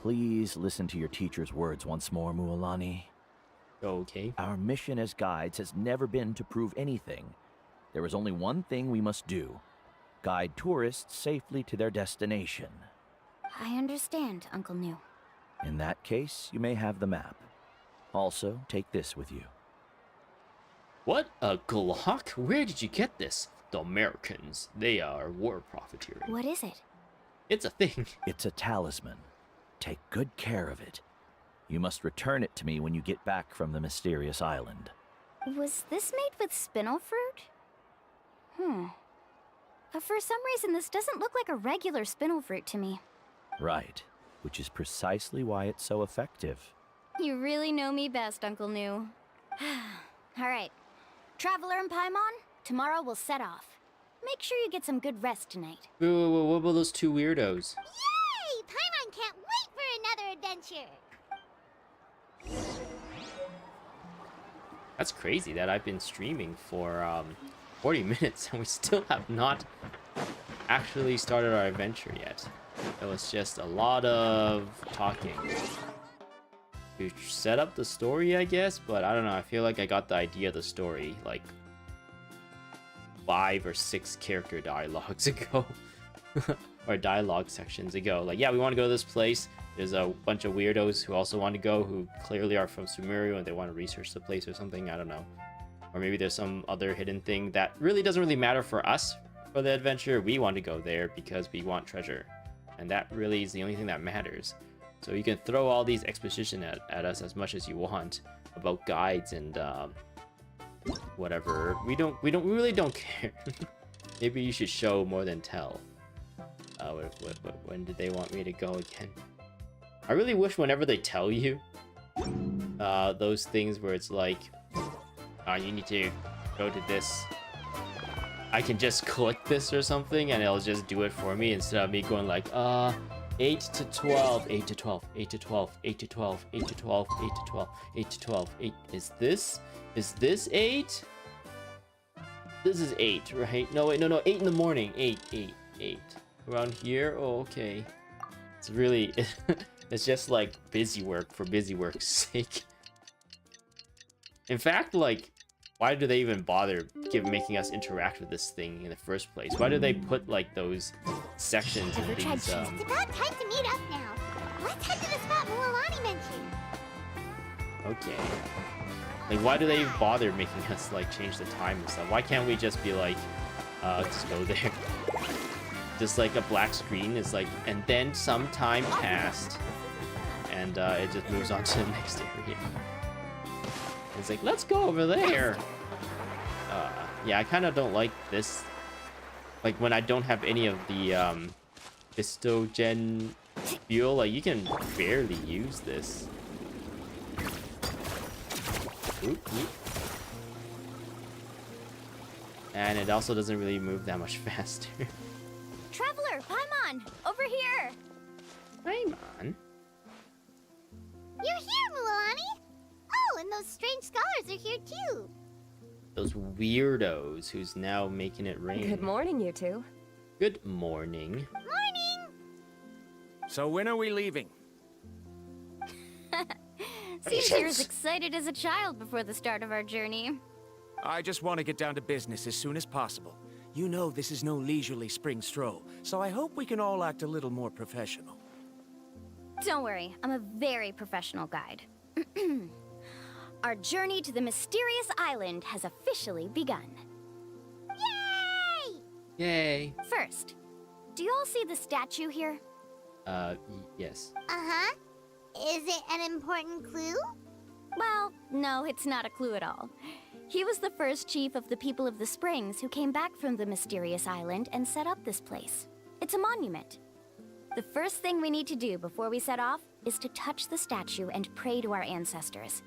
Please listen to your teacher's words once more, Mualani. Okay. Our mission as guides has never been to prove anything. There is only one thing we must do. Guide tourists safely to their destination. I understand, Uncle New. In that case, you may have the map. Also, take this with you. What a Glock? Where did you get this? The Americans, they are war profiteering. What is it? It's a thing. It's a talisman. Take good care of it. You must return it to me when you get back from the mysterious island. Was this made with spinel fruit? For some reason, this doesn't look like a regular spinel fruit to me. Right, which is precisely why it's so effective. You really know me best, Uncle New. All right. Traveler and Paimon, tomorrow we'll set off. Make sure you get some good rest tonight. Whoa, what about those two weirdos? Yay! Paimon can't wait for another adventure! That's crazy that I've been streaming for 40 minutes and we still have not actually started our adventure yet. It was just a lot of talking. To set up the story, I guess, but I don't know. I feel like I got the idea of the story like 5 or 6 character dialogues ago. Or dialogue sections ago. Like, yeah, we want to go to this place. There's a bunch of weirdos who also want to go, who clearly are from Sumeru and they want to research the place or something. I don't know. Or maybe there's some other hidden thing that really doesn't really matter for us for the adventure. We want to go there because we want treasure. And that really is the only thing that matters. So you can throw all these exposition at us as much as you want about guides and whatever. We really don't care. Maybe you should show more than tell. When did they want me to go again? I really wish whenever they tell you those things where it's like, you need to go to this, I can just click this or something and it'll just do it for me instead of me going like 8 to 12, 8 to 12, 8 to 12, 8 to 12, 8 to 12, 8 to 12, 8 to 12, 8. Is this 8? This is 8, right? No, wait, no, 8 in the morning. 8. Around here? Oh, okay. It's really, it's just like busy work for busy work's sake. In fact, like, why do they even bother making us interact with this thing in the first place? Why do they put like those sections in these? It's about time to meet up now. Let's head to the spot Mualani mentioned. Okay. Like, why do they even bother making us like change the time and stuff? Why can't we just be like, just go there? Just like a black screen is like, and then some time passed, and it just moves on to the next area. It's like, let's go over there. Yeah, I kind of don't like this. Like when I don't have any of the Vistogen fuel, like you can barely use this. Oop. And it also doesn't really move that much faster. Traveler, Paimon, over here. Paimon? You're here, Mualani. Oh, and those strange scholars are here too. Those weirdos who's now making it rain. Good morning, you two. Good morning. Morning. So when are we leaving? Seems you're as excited as a child before the start of our journey. I just want to get down to business as soon as possible. You know this is no leisurely spring stroll, so I hope we can all act a little more professional. Don't worry, I'm a very professional guide. Our journey to the mysterious island has officially begun. Yay! Yay. First, do you all see the statue here? Yes. Uh-huh. Is it an important clue? Well, no, it's not a clue at all. He was the first chief of the people of the Springs who came back from the mysterious island and set up this place. It's a monument. The first thing we need to do before we set off is to touch the statue and pray to our ancestors.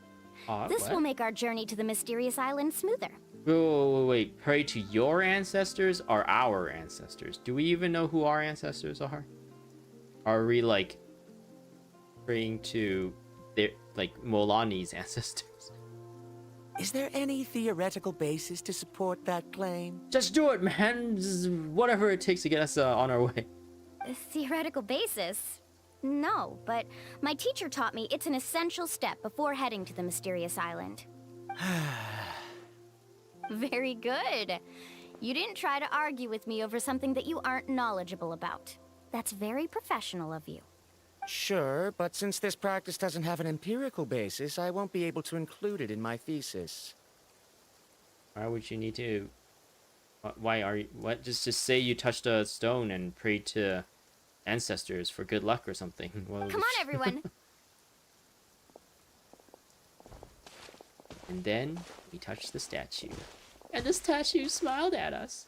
This will make our journey to the mysterious island smoother. Wait. Pray to your ancestors or our ancestors? Do we even know who our ancestors are? Are we like praying to their like Mualani's ancestors? Is there any theoretical basis to support that claim? Just do it, man. Just whatever it takes to get us on our way. A theoretical basis? No, but my teacher taught me it's an essential step before heading to the mysterious island. Very good. You didn't try to argue with me over something that you aren't knowledgeable about. That's very professional of you. Sure, but since this practice doesn't have an empirical basis, I won't be able to include it in my thesis. Why would you need to? Why are you? What? Just say you touched a stone and prayed to ancestors for good luck or something. Well, Come on, everyone. And then we touched the statue, and the statue smiled at us.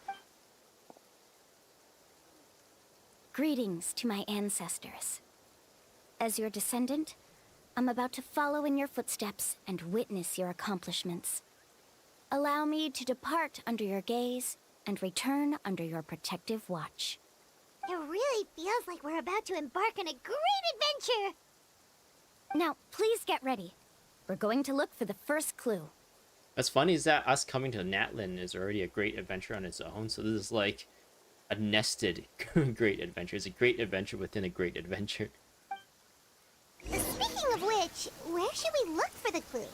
Greetings to my ancestors. As your descendant, I'm about to follow in your footsteps and witness your accomplishments. Allow me to depart under your gaze and return under your protective watch. It really feels like we're about to embark on a great adventure! Now, please get ready. We're going to look for the first clue. What's funny is that us coming to Natlan is already a great adventure on its own, so this is like a nested great adventure. It's a great adventure within a great adventure. Speaking of which, where should we look for the clue?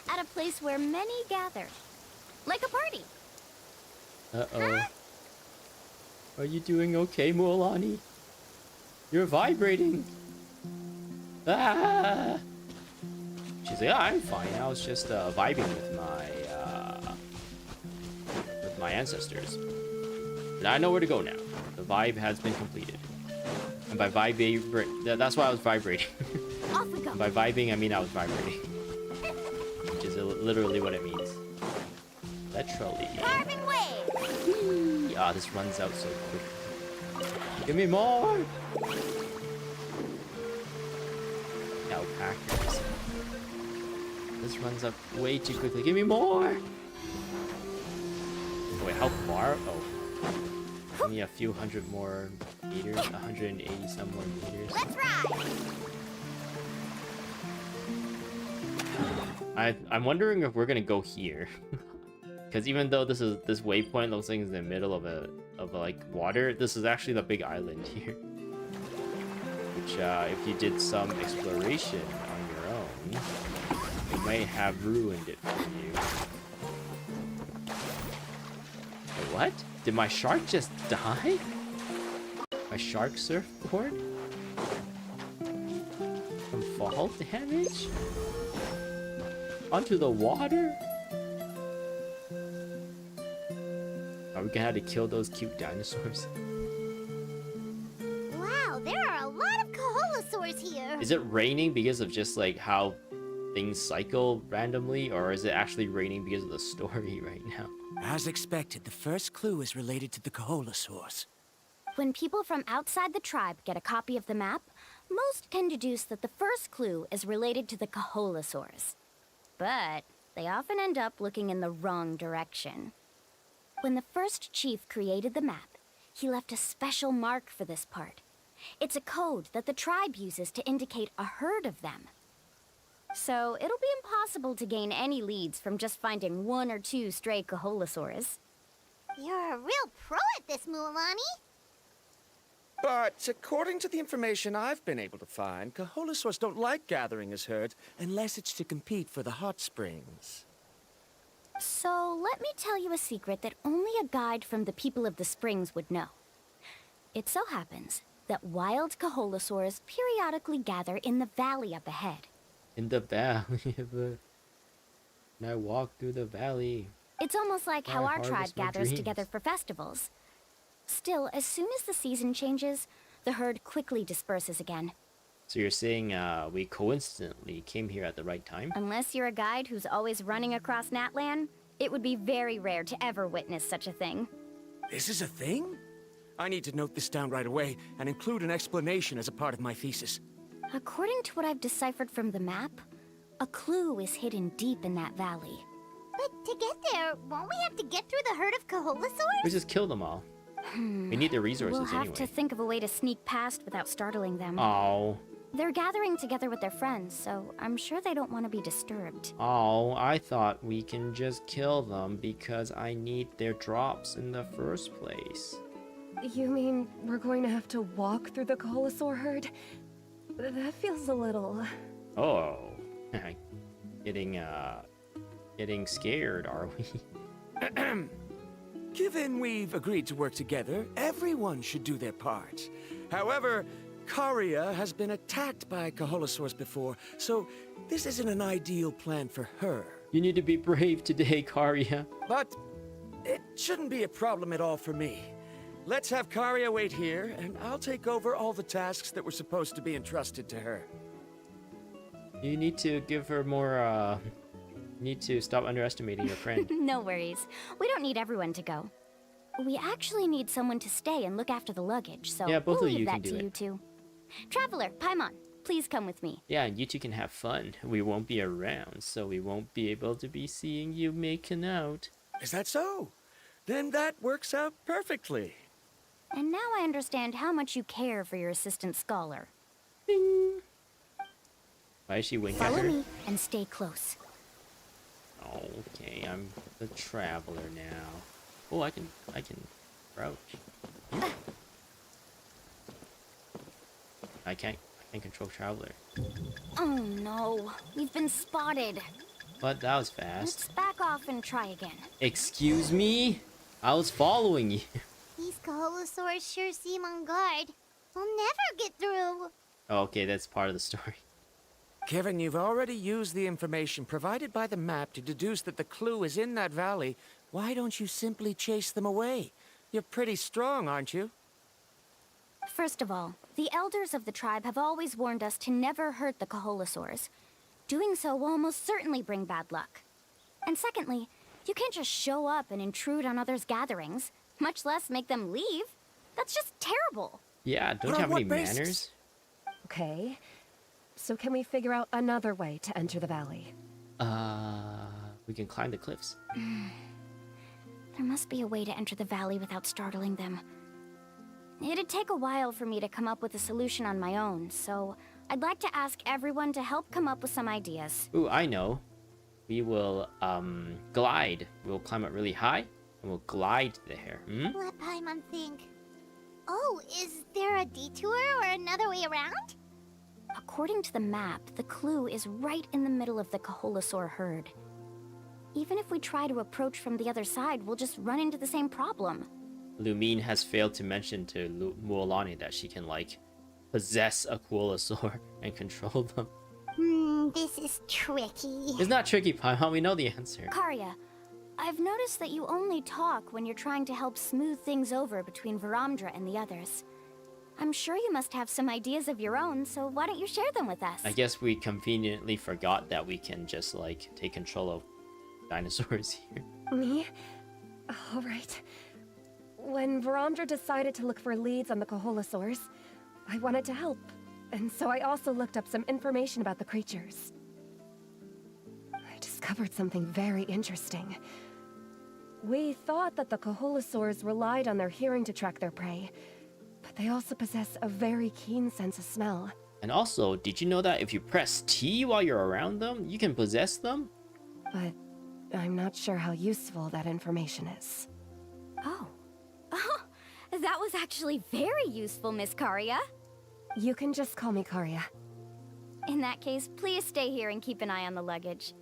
At a place where many gather. Like a party. Uh-oh. Huh? Are you doing okay, Mualani? You're vibrating. Ah! She's like, I'm fine. I was just vibing with my ancestors. And I know where to go now. The vibe has been completed. And by vibrating, that's why I was vibrating. Off we go. And by vibing, I mean I was vibrating. Which is literally what it means. Literally. Carving way. Ah, this runs out so quick. Give me more. Alpacas. This runs up way too quickly. Give me more. Wait, how far? Oh. Give me a few hundred more meters. 180 some more meters. Let's ride! I'm wondering if we're gonna go here. Because even though this waypoint looks like it's in the middle of like water, this is actually the big island here. Which if you did some exploration on your own, it might have ruined it for you. Wait, what? Did my shark just die? My shark surfboard? From fall damage? Onto the water? Are we gonna have to kill those cute dinosaurs? Wow, there are a lot of Kaholosaurs here! Is it raining because of just like how things cycle randomly, or is it actually raining because of the story right now? As expected, the first clue is related to the Kaholosaurs. When people from outside the tribe get a copy of the map, most can deduce that the first clue is related to the Kaholosaurs. But they often end up looking in the wrong direction. When the first chief created the map, he left a special mark for this part. It's a code that the tribe uses to indicate a herd of them. So it'll be impossible to gain any leads from just finding one or two stray Kaholosaurs. You're a real pro at this, Mualani! But according to the information I've been able to find, Kaholosaurs don't like gathering as herds unless it's to compete for the hot springs. So let me tell you a secret that only a guide from the people of the springs would know. It so happens that wild Kaholosaurs periodically gather in the valley up ahead. In the valley of the... And I walk through the valley. It's almost like how our tribe harvest my gathers dreams. together for festivals. Still, as soon as the season changes, the herd quickly disperses again. So you're saying we coincidentally came here at the right time? Unless you're a guide who's always running across Natlan, it would be very rare to ever witness such a thing. This is a thing? I need to note this down right away and include an explanation as a part of my thesis. According to what I've deciphered from the map, a clue is hidden deep in that valley. But to get there, won't we have to get through the herd of Kaholosaurs? We just kill them all. We need the resources We'll have anyway. to think of a way to sneak past without startling them. Oh. They're gathering together with their friends, so I'm sure they don't want to be disturbed. Oh, I thought we can just kill them because I need their drops in the first place. You mean we're going to have to walk through the Kaholosaur herd? That feels a little... Oh. Getting scared, are we? Given we've agreed to work together, everyone should do their part. However, Karia has been attacked by Kaholosaurs before, so this isn't an ideal plan for her. You need to be brave today, Karia. But it shouldn't be a problem at all for me. Let's have Karia wait here, and I'll take over all the tasks that were supposed to be entrusted to her. You need to give her more, you need to stop underestimating your friend. No worries. We don't need everyone to go. We actually need someone to stay and look after the luggage, so Yeah, both we'll of you leave can that do to it. you two. Traveler, Paimon, please come with me. Yeah, and you two can have fun. We won't be around, so we won't be able to be seeing you making out. Is that so? Then that works out perfectly. And now I understand how much you care for your assistant scholar. Bing. Why is she winking at Follow her? me and stay close. Okay, I'm the traveler now. Oh, I can crouch. I can't control traveler. Oh no, we've been spotted. But that was fast. Let's back off and try again. Excuse me? I was following you. These Kaholosaurs sure seem on guard. We'll never get through. Oh, okay, that's part of the story. Given you've already used the information provided by the map to deduce that the clue is in that valley, why don't you simply chase them away? You're pretty strong, aren't you? First of all, the elders of the tribe have always warned us to never hurt the Kaholosaurs. Doing so will almost certainly bring bad luck. And secondly, you can't just show up and intrude on others' gatherings, much less make them leave. That's just terrible. Yeah, don't you have any manners? Okay. So can we figure out another way to enter the valley? We can climb the cliffs. There must be a way to enter the valley without startling them. It'd take a while for me to come up with a solution on my own, so I'd like to ask everyone to help come up with some ideas. Ooh, I know. We will, glide. We'll climb up really high, and we'll glide there. Hmm? Let Paimon think. Oh, is there a detour or another way around? According to the map, the clue is right in the middle of the Kaholosaur herd. Even if we try to approach from the other side, we'll just run into the same problem. Lumine has failed to mention to Mualani that she can, like, possess a Koalasaur and control them. This is tricky. It's not tricky, Paimon. We know the answer. Karia, I've noticed that you only talk when you're trying to help smooth things over between Varamdra and the others. I'm sure you must have some ideas of your own, so why don't you share them with us? I guess we conveniently forgot that we can just, like, take control of dinosaurs here. Me? All right. When Varamdra decided to look for leads on the Kaholosaurs, I wanted to help, and so I also looked up some information about the creatures. I discovered something very interesting. We thought that the Kaholosaurs relied on their hearing to track their prey, but they also possess a very keen sense of smell. And also, did you know that if you press T while you're around them, you can possess them? But I'm not sure how useful that information is. Oh. Oh, that was actually very useful, Miss Karia. You can just call me Karia. In that case, please stay here and keep an eye on the luggage.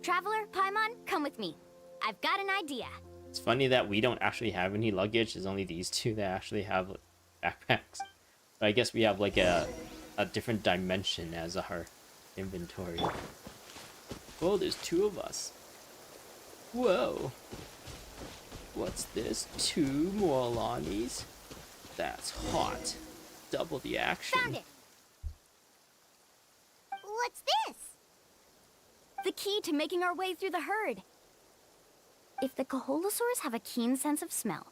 Traveler, Paimon, come with me. I've got an idea. It's funny that we don't actually have any luggage. There's only these two that actually have backpacks. But I guess we have like a different dimension as our inventory. Oh, there's two of us. Whoa. What's this? Two Moalanis? That's hot. Double the action. Found it. What's this? The key to making our way through the herd. If the Kaholosaurs have a keen sense of smell,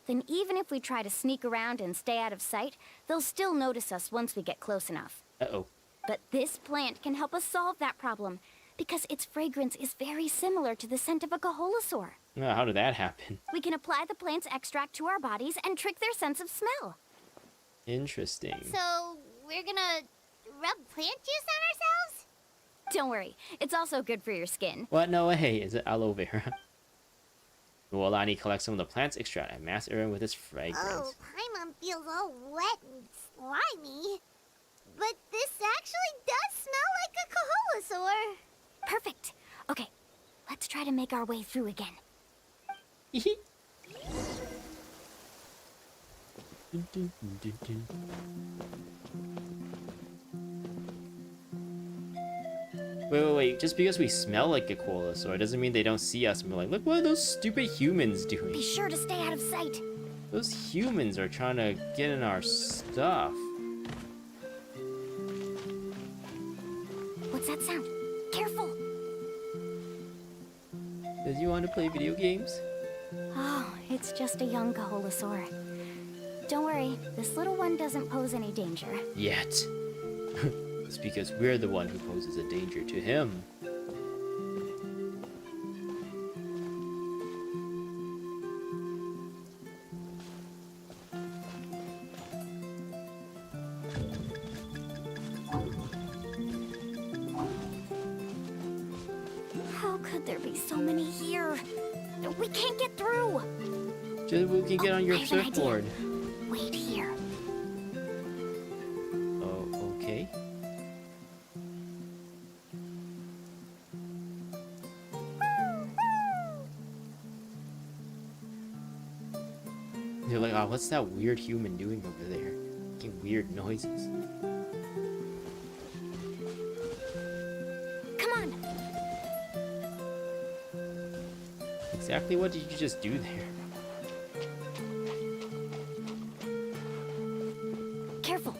then even if we try to sneak around and stay out of sight, they'll still notice us once we get close enough. Uh-oh. But this plant can help us solve that problem, because its fragrance is very similar to the scent of a Kaholosaur. How did that happen? We can apply the plant's extract to our bodies and trick their sense of smell. Interesting. So, we're gonna rub plant juice on ourselves? Don't worry, it's also good for your skin. What? No way. Is it aloe vera? Moalani collects some of the plant's extract and masks everyone with its fragrance. Oh, Paimon feels all wet and slimy. But this actually does smell like a Kaholosaur. Perfect. Okay, let's try to make our way through again. Wait. Just because we smell like a Coalosaur doesn't mean they don't see us and we're like, look what are those stupid humans doing? Be sure to stay out of sight. Those humans are trying to get in our stuff. What's that sound? Careful. Does you want to play video games? Oh, it's just a young Coalosaur. Don't worry, this little one doesn't pose any danger. Yet. It's because we're the one who poses a danger to him. How could there be so many here? We can't get through. Just we can get on your I have an idea. surfboard. Wait here. Oh, okay. They're like, oh, what's that weird human doing over there? Making weird noises. Come on. Exactly what did you just do there? Careful.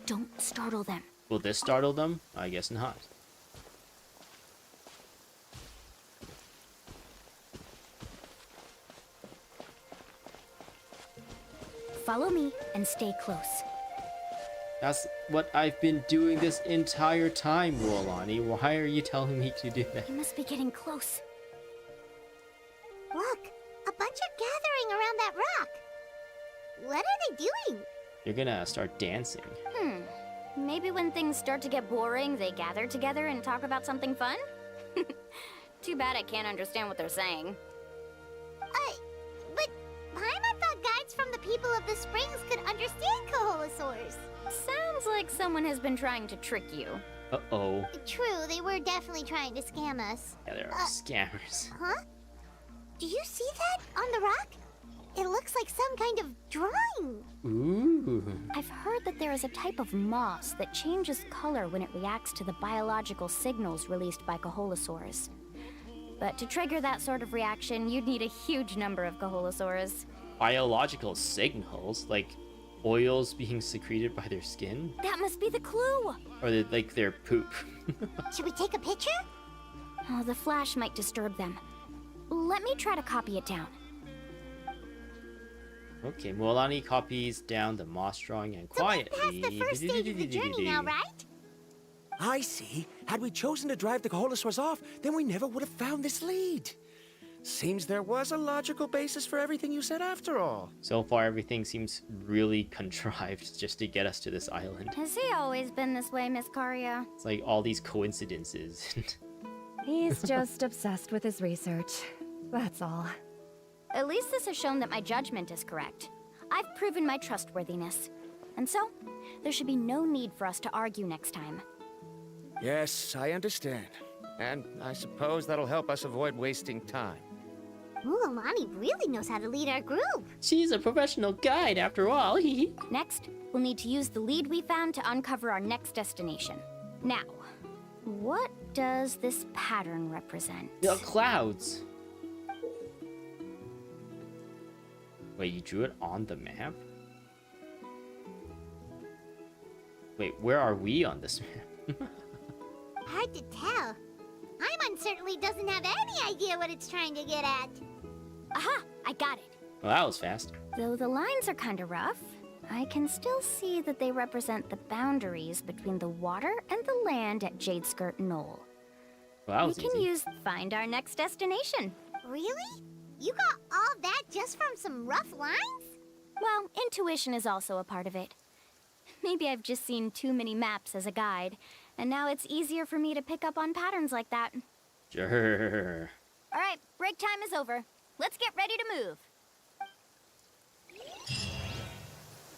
Don't startle them. Will this startle them? I guess not. Follow me and stay close. That's what I've been doing this entire time, Woolani. Why are you telling me to do that? You must be getting close. Look, a bunch are gathering around that rock. What are they doing? You're gonna start dancing. Maybe when things start to get boring, they gather together and talk about something fun? Too bad I can't understand what they're saying. But Paimon thought guides from the people of the springs could understand Coholosaurs. Sounds like someone has been trying to trick you. Uh-oh. True, they were definitely trying to scam us. Yeah, there are scammers. Huh? Do you see that on the rock? It looks like some kind of drawing. Ooh. I've heard that there is a type of moss that changes color when it reacts to the biological signals released by Coholosaurs. But to trigger that sort of reaction, you'd need a huge number of Coholosaurs. Biological signals? Like oils being secreted by their skin? That must be the clue! Or like their poop? Should we take a picture? Oh, the flash might disturb them. Let me try to copy it down. Okay, Mualani copies down the moss drawing and So quietly... we're past the first stage of the journey now, right? I see. Had we chosen to drive the Coholosaurs off, then we never would have found this lead. Seems there was a logical basis for everything you said after all. So far, everything seems really contrived just to get us to this island. Has he always been this way, Miss Karia? It's like all these coincidences. He's just obsessed with his research. That's all. At least this has shown that my judgment is correct. I've proven my trustworthiness. And so, there should be no need for us to argue next time. Yes, I understand. And I suppose that'll help us avoid wasting time. Mualani really knows how to lead our group. She's a professional guide after all. Next, we'll need to use the lead we found to uncover our next destination. Now, what does this pattern represent? The clouds. Wait, you drew it on the map? Wait, where are we on this map? Hard to tell. Paimon certainly doesn't have any idea what it's trying to get at. Aha! I got it. Well, that was fast. Though the lines are kind of rough, I can still see that they represent the boundaries between the water and the land at Jadeskirt Knoll. Well, that We was can easy. use Find Our Next Destination. Really? You got all that just from some rough lines? Well, intuition is also a part of it. Maybe I've just seen too many maps as a guide, and now it's easier for me to pick up on patterns like that. Sure. All right, break time is over. Let's get ready to move.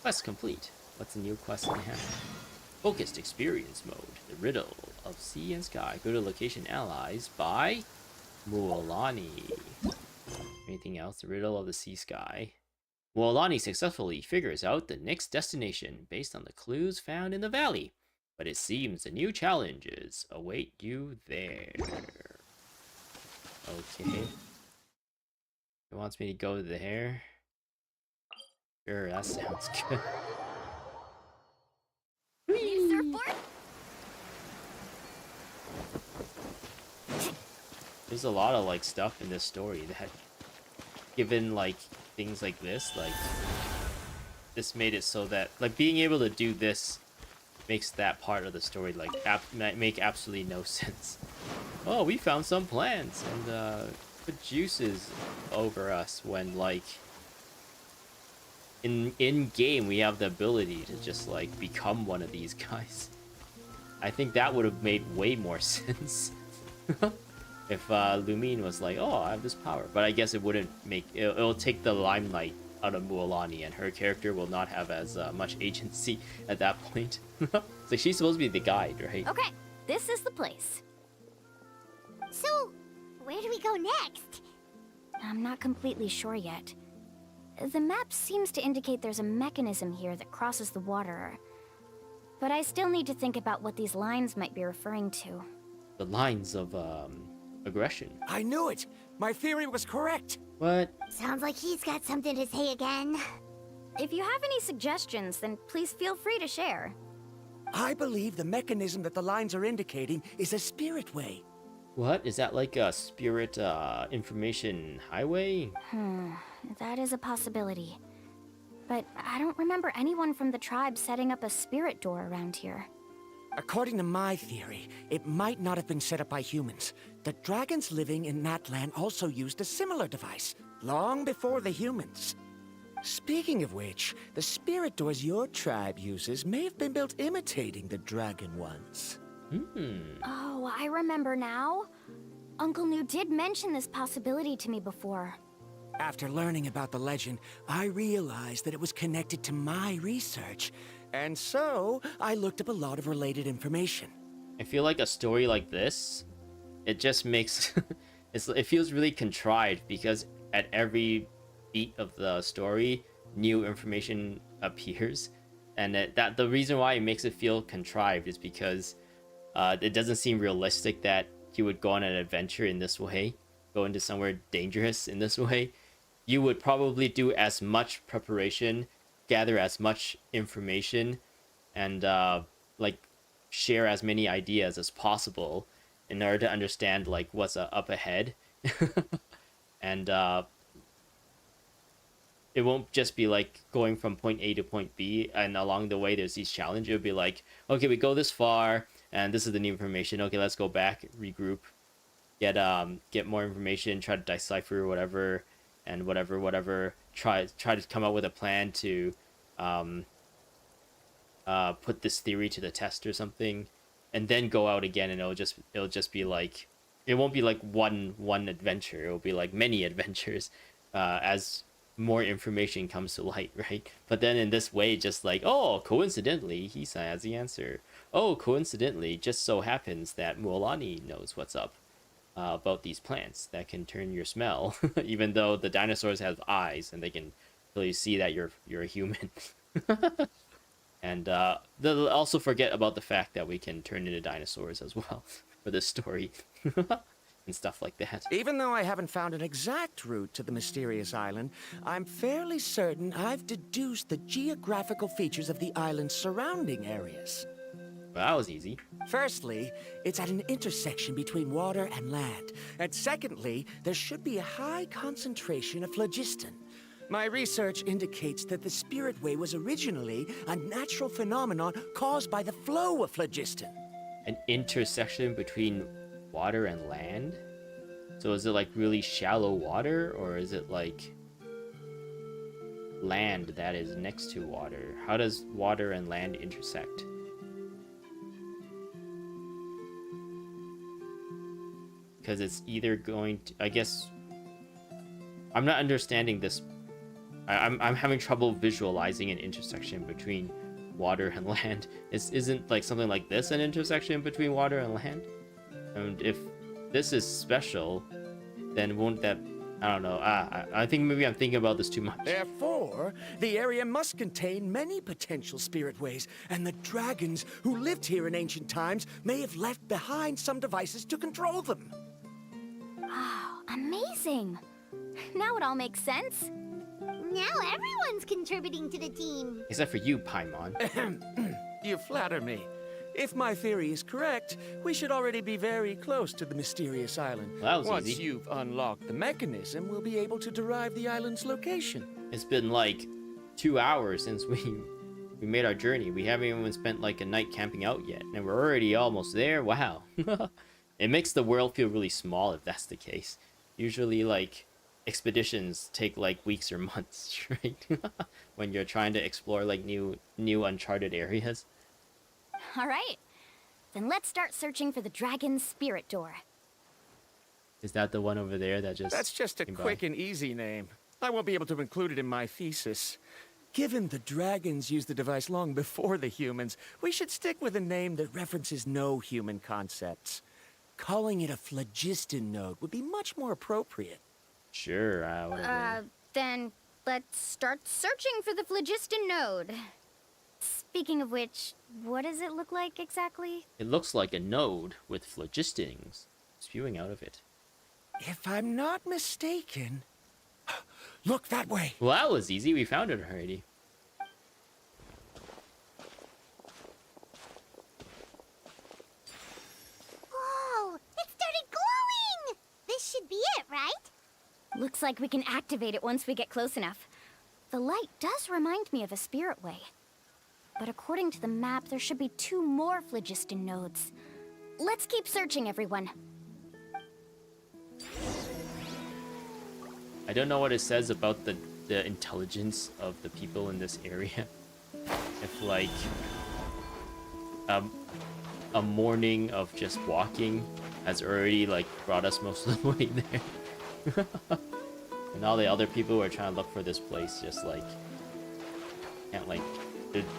Quest complete. What's the new quest we have? Focused experience mode. The riddle of sea and sky. Go to location allies by Mualani. Anything else? The riddle of the sea sky. Mualani successfully figures out the next destination based on the clues found in the valley. But it seems the new challenges await you there. Okay. It wants me to go there. Sure, that sounds good. New surfboard? There's a lot of like stuff in this story that, given like things like this, like this made it so that like being able to do this makes that part of the story like make absolutely no sense. Oh, we found some plants and put juices over us when like in game we have the ability to just like become one of these guys. I think that would have made way more sense if Lumine was like, oh, I have this power. But I guess it wouldn't make it'll take the limelight out of Mualani, and her character will not have as much agency at that point. So she's supposed to be the guide, right? Okay, this is the place. So, where do we go next? I'm not completely sure yet. The map seems to indicate there's a mechanism here that crosses the water. But I still need to think about what these lines might be referring to. The lines of aggression. I knew it! My theory was correct! What? Sounds like he's got something to say again. If you have any suggestions, then please feel free to share. I believe the mechanism that the lines are indicating is a spirit way. What? Is that like a spirit information highway? That is a possibility. But I don't remember anyone from the tribe setting up a spirit door around here. According to my theory, it might not have been set up by humans. The dragons living in Natlan also used a similar device, long before the humans. Speaking of which, the spirit doors your tribe uses may have been built imitating the dragon ones. Oh, I remember now. Uncle New did mention this possibility to me before. After learning about the legend, I realized that it was connected to my research, and so I looked up a lot of related information. I feel like a story like this, it just makes it feels really contrived, because at every beat of the story, new information appears, and that the reason why it makes it feel contrived is because it doesn't seem realistic that you would go on an adventure in this way, go into somewhere dangerous in this way. You would probably do as much preparation, gather as much information, and like share as many ideas as possible in order to understand like what's up ahead. And it won't just be like going from point A to point B and along the way there's these challenges. It'll be like, okay, we go this far and this is the new information. Okay, let's go back, regroup, get more information, try to decipher whatever, and whatever. Try to come up with a plan to put this theory to the test or something, and then go out again, and it'll just be like, it won't be like one adventure. It'll be like many adventures as more information comes to light, right? But then in this way, just like, oh, coincidentally, he has the answer. Oh, coincidentally, just so happens that Mualani knows what's up about these plants that can turn your smell, even though the dinosaurs have eyes and they can really see that you're a human. And they'll also forget about the fact that we can turn into dinosaurs as well for this story. And stuff like that. Even though I haven't found an exact route to the mysterious island, I'm fairly certain I've deduced the geographical features of the island's surrounding areas. Well, that was easy. Firstly, it's at an intersection between water and land. And secondly, there should be a high concentration of phlogiston. My research indicates that the Spirit Way was originally a natural phenomenon caused by the flow of phlogiston. An intersection between water and land? So is it like really shallow water, or is it like land that is next to water? How does water and land intersect? Because it's either going to, I guess, I'm not understanding this. I'm having trouble visualizing an intersection between water and land. Isn't like something like this an intersection between water and land? And if this is special, then won't that I don't know. I think maybe I'm thinking about this too much. Therefore, the area must contain many potential spirit ways, and the dragons who lived here in ancient times may have left behind some devices to control them. Oh, amazing! Now it all makes sense. Now everyone's contributing to the team. Except for you, Paimon. You flatter me. If my theory is correct, we should already be very close to the mysterious island. Well, that was Once easy. you've unlocked the mechanism, we'll be able to derive the island's location. It's been like 2 hours since we made our journey. We haven't even spent like a night camping out yet, and we're already almost there. Wow. It makes the world feel really small if that's the case. Usually, like, expeditions take like weeks or months, right? When you're trying to explore like new uncharted areas. All right, then let's start searching for the dragon's spirit door. Is that the one over there that just... That's just a came by? quick and easy name. I won't be able to include it in my thesis. Given the dragons used the device long before the humans, we should stick with a name that references no human concepts. Calling it a phlogiston node would be much more appropriate. Sure, whatever. Then let's start searching for the phlogiston node. Speaking of which, what does it look like exactly? It looks like a node with phlogistons spewing out of it. If I'm not mistaken... Look that way! Well, that was easy. We found it already. Whoa! It started glowing! This should be it, right? Looks like we can activate it once we get close enough. The light does remind me of a spirit way. But according to the map, there should be 2 more phlogiston nodes. Let's keep searching, everyone. I don't know what it says about the intelligence of the people in this area. If like a morning of just walking has already like brought us most of the way there. And all the other people who are trying to look for this place just like can't like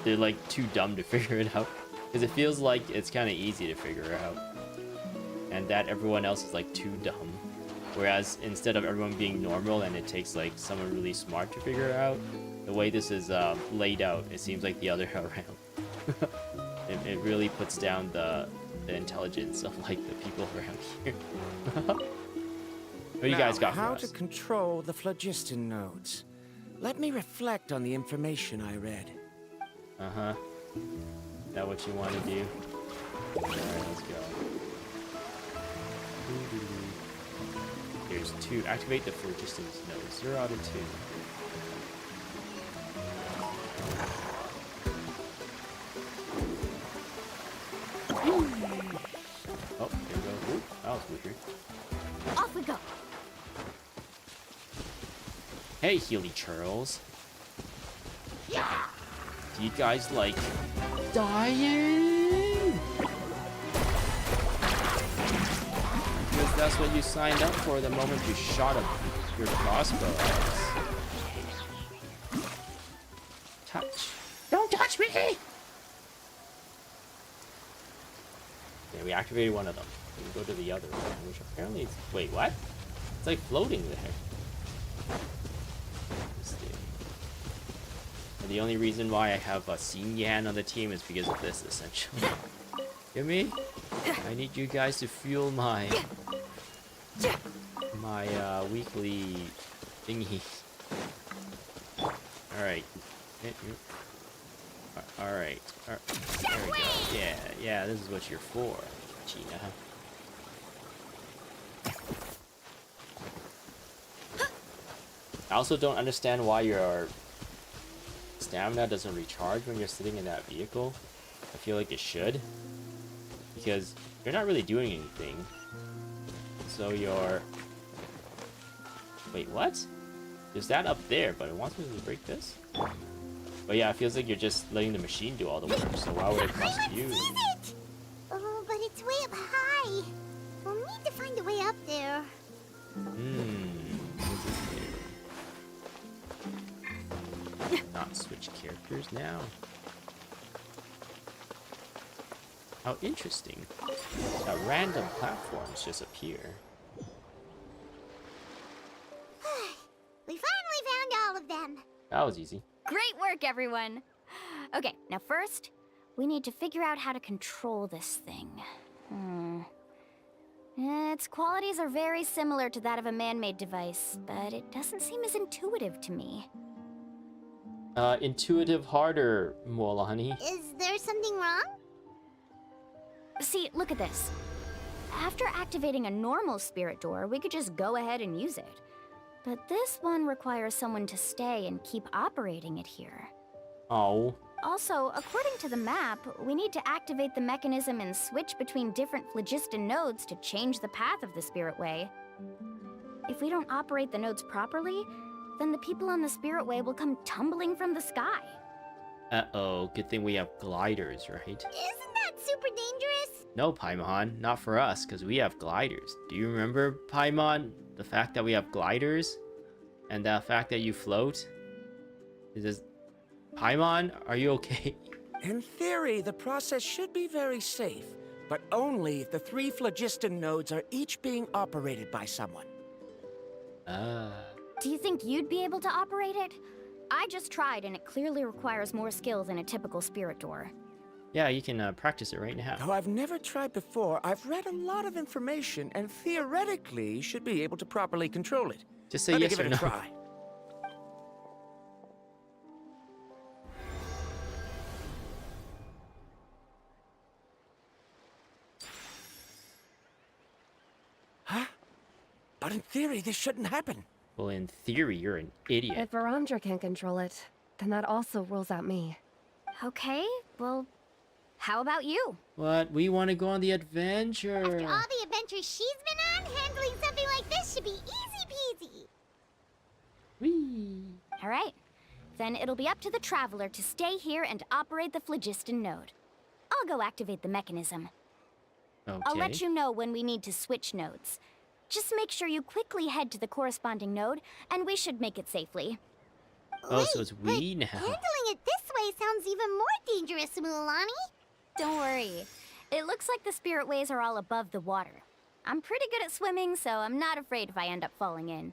they're like too dumb to figure it out. Because it feels like it's kind of easy to figure it out. And that everyone else is like too dumb. Whereas instead of everyone being normal and it takes like someone really smart to figure it out, the way this is laid out, it seems like the other way around. it really puts down the intelligence of like the people around here. What do you guys got for how us? to control the phlogiston nodes. Let me reflect on the information I read. Uh-huh. Is that what you want to do? Alright, let's go. There's 2. Activate the phlogiston node. 0 out of 2. Oh, there we go. Ooh, that was weird. Off we go. Hey, Healy Churls. Do you guys like dying? Because that's what you signed up for the moment you shot your crossbow at us. Touch. Don't touch me! Okay, we activated one of them. We go to the other one, which apparently is... Wait, what? It's like floating there. And the only reason why I have a Xing Yan on the team is because of this, essentially. Get me? I need you guys to fuel my weekly thingy. Alright. Alright. There we go. Yeah, this is what you're for, Gina. I also don't understand why your stamina doesn't recharge when you're sitting in that vehicle. I feel like it should. Because you're not really doing anything. So you're... Wait, what? There's that up there, but it wants me to break this? But yeah, it feels like you're just letting the machine do all the work, so why would it cost you? It! Oh, but it's way up high. We'll need to find a way up there. Not switch characters now. How interesting. Random platforms just appear. That was easy. Great work, everyone! Okay, now first, we need to figure out how to control this thing. Its qualities are very similar to that of a man-made device, but it doesn't seem as intuitive to me. Intuitive harder, Mualani. Is there something wrong? See, look at this. After activating a normal spirit door, we could just go ahead and use it. But this one requires someone to stay and keep operating it here. Oh. Also, according to the map, we need to activate the mechanism and switch between different phlogiston nodes to change the path of the Spirit Way. If we don't operate the nodes properly, then the people on the Spirit Way will come tumbling from the sky. Uh-oh, good thing we have gliders, right? Isn't that super dangerous? No, Paimon, not for us, because we have gliders. Do you remember, Paimon, the fact that we have gliders? And the fact that you float? Is this... Paimon, are you okay? In theory, the process should be very safe, but only if the 3 phlogiston nodes are each being operated by someone. Do you think you'd be able to operate it? I just tried, and it clearly requires more skill than a typical spirit door. Yeah, you can practice it right now. Though I've never tried before, I've read a lot of information and theoretically should be able to properly control it. Just say Let me yes give or it no. a try. Huh? But in theory, this shouldn't happen. Well, in theory, you're an idiot. If Verandra can't control it, then that also rules out me. Okay, well, how about you? What? We want to go on the adventure. After all the adventures she's been on, handling something like this should be easy peasy. Whee! All right, then it'll be up to the Traveler to stay here and operate the phlogiston node. I'll go activate the mechanism. Okay. I'll let you know when we need to switch nodes. Just make sure you quickly head to the corresponding node, and we should make it safely. Oh, Wait, so it's but we now. handling it this way sounds even more dangerous, Mualani. Don't worry. It looks like the spirit ways are all above the water. I'm pretty good at swimming, so I'm not afraid if I end up falling in.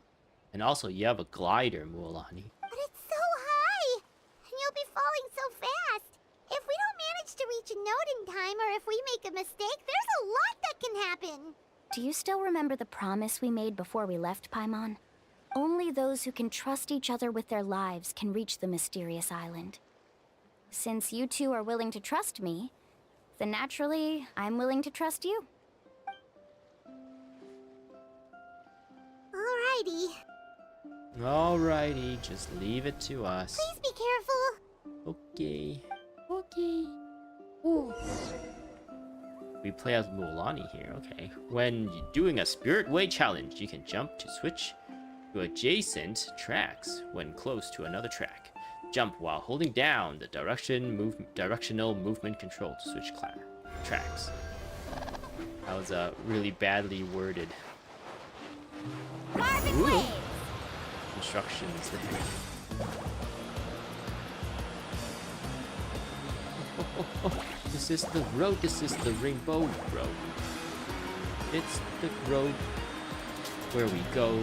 And also, you have a glider, Mualani. But it's so high, and you'll be falling so fast. If we don't manage to reach a node in time, or if we make a mistake, there's a lot that can happen. Do you still remember the promise we made before we left, Paimon? Only those who can trust each other with their lives can reach the mysterious island. Since you two are willing to trust me, then naturally, I'm willing to trust you. Alrighty. Alrighty, just leave it to us. Please be careful. Okay. Okay. Ooh. We play as Mualani here, okay. When doing a Spirit Way challenge, you can jump to switch to adjacent tracks when close to another track. Jump while holding down the directional movement control to switch tracks. That was really badly worded. Ooh. Instructions there. This is the road, this is the rainbow road. It's the road where we go.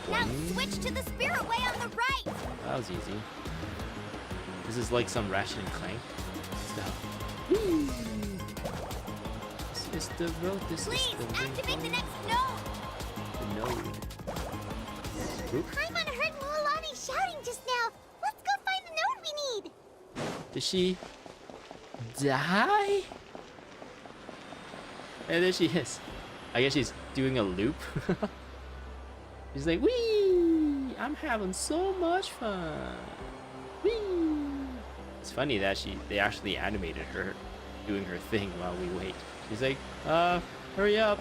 Now switch to the spirit way on the right! That was easy. This is like some Ratchet and Clank stuff. Whee! This is the road, this Please, is the activate the rainbow. next node! The node. Oop. Paimon heard Mualani shouting just now. Let's go find the node we need. Did she die? And there she is. I guess she's doing a loop. She's like, wee! I'm having so much fun. Wee! It's funny that they actually animated her doing her thing while we wait. She's like, hurry up.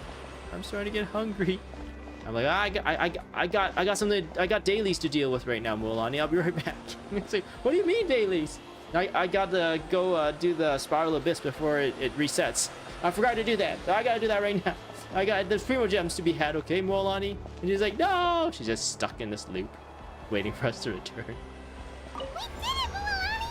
I'm starting to get hungry. I'm like, I got dailies to deal with right now, Mualani. I'll be right back. It's like, what do you mean dailies? I got to go do the Spiral Abyss before it resets. I forgot to do that. I gotta do that right now. There's Primo Gems to be had, okay, Mualani? And she's like, no! She's just stuck in this loop, waiting for us to return. We did it, Mualani!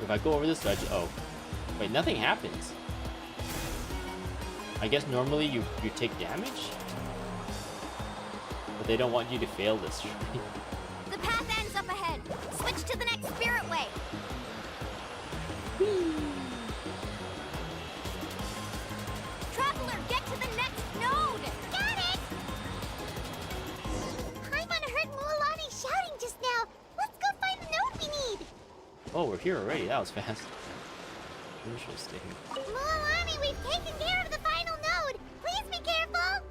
If I go over this ledge, oh, wait, nothing happens. I guess normally you take damage, but they don't want you to fail this. The path ends up ahead. Switch to the next spirit way. Traveler, get to the next node. Got it! Paimon heard Mualani shouting just now. Let's go find the node we need. Oh, we're here already. That was fast. Interesting. Mualani, we've taken care of the final node. Please be careful.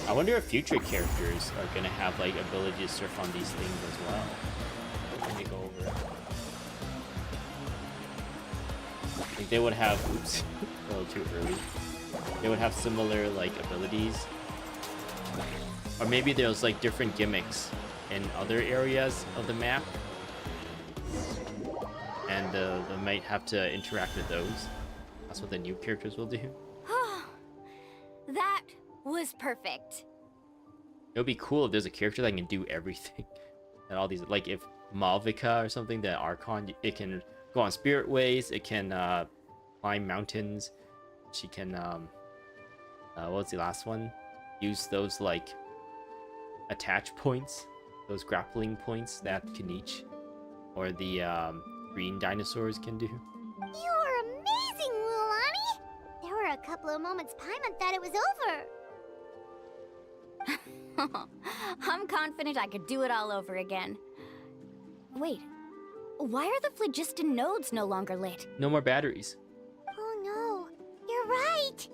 I wonder if future characters are gonna have like ability to surf on these things as well. Let me go over it. I think they would have. Oops, a little too early. They would have similar like abilities, or maybe there's like different gimmicks in other areas of the map, and they might have to interact with those. That's what the new characters will do. That was perfect. It would be cool if there's a character that can do everything. And all these, like if Malvika or something, the Archon, it can go on spirit ways, it can climb mountains, she can, what's the last one? Use those like attach points, those grappling points that Kenichi or the green dinosaurs can do. You're amazing, Mualani. There were a couple of moments Paimon thought it was over. I'm confident I could do it all over again. Wait, why are the phlogiston nodes no longer lit? No more batteries. Oh no, you're right.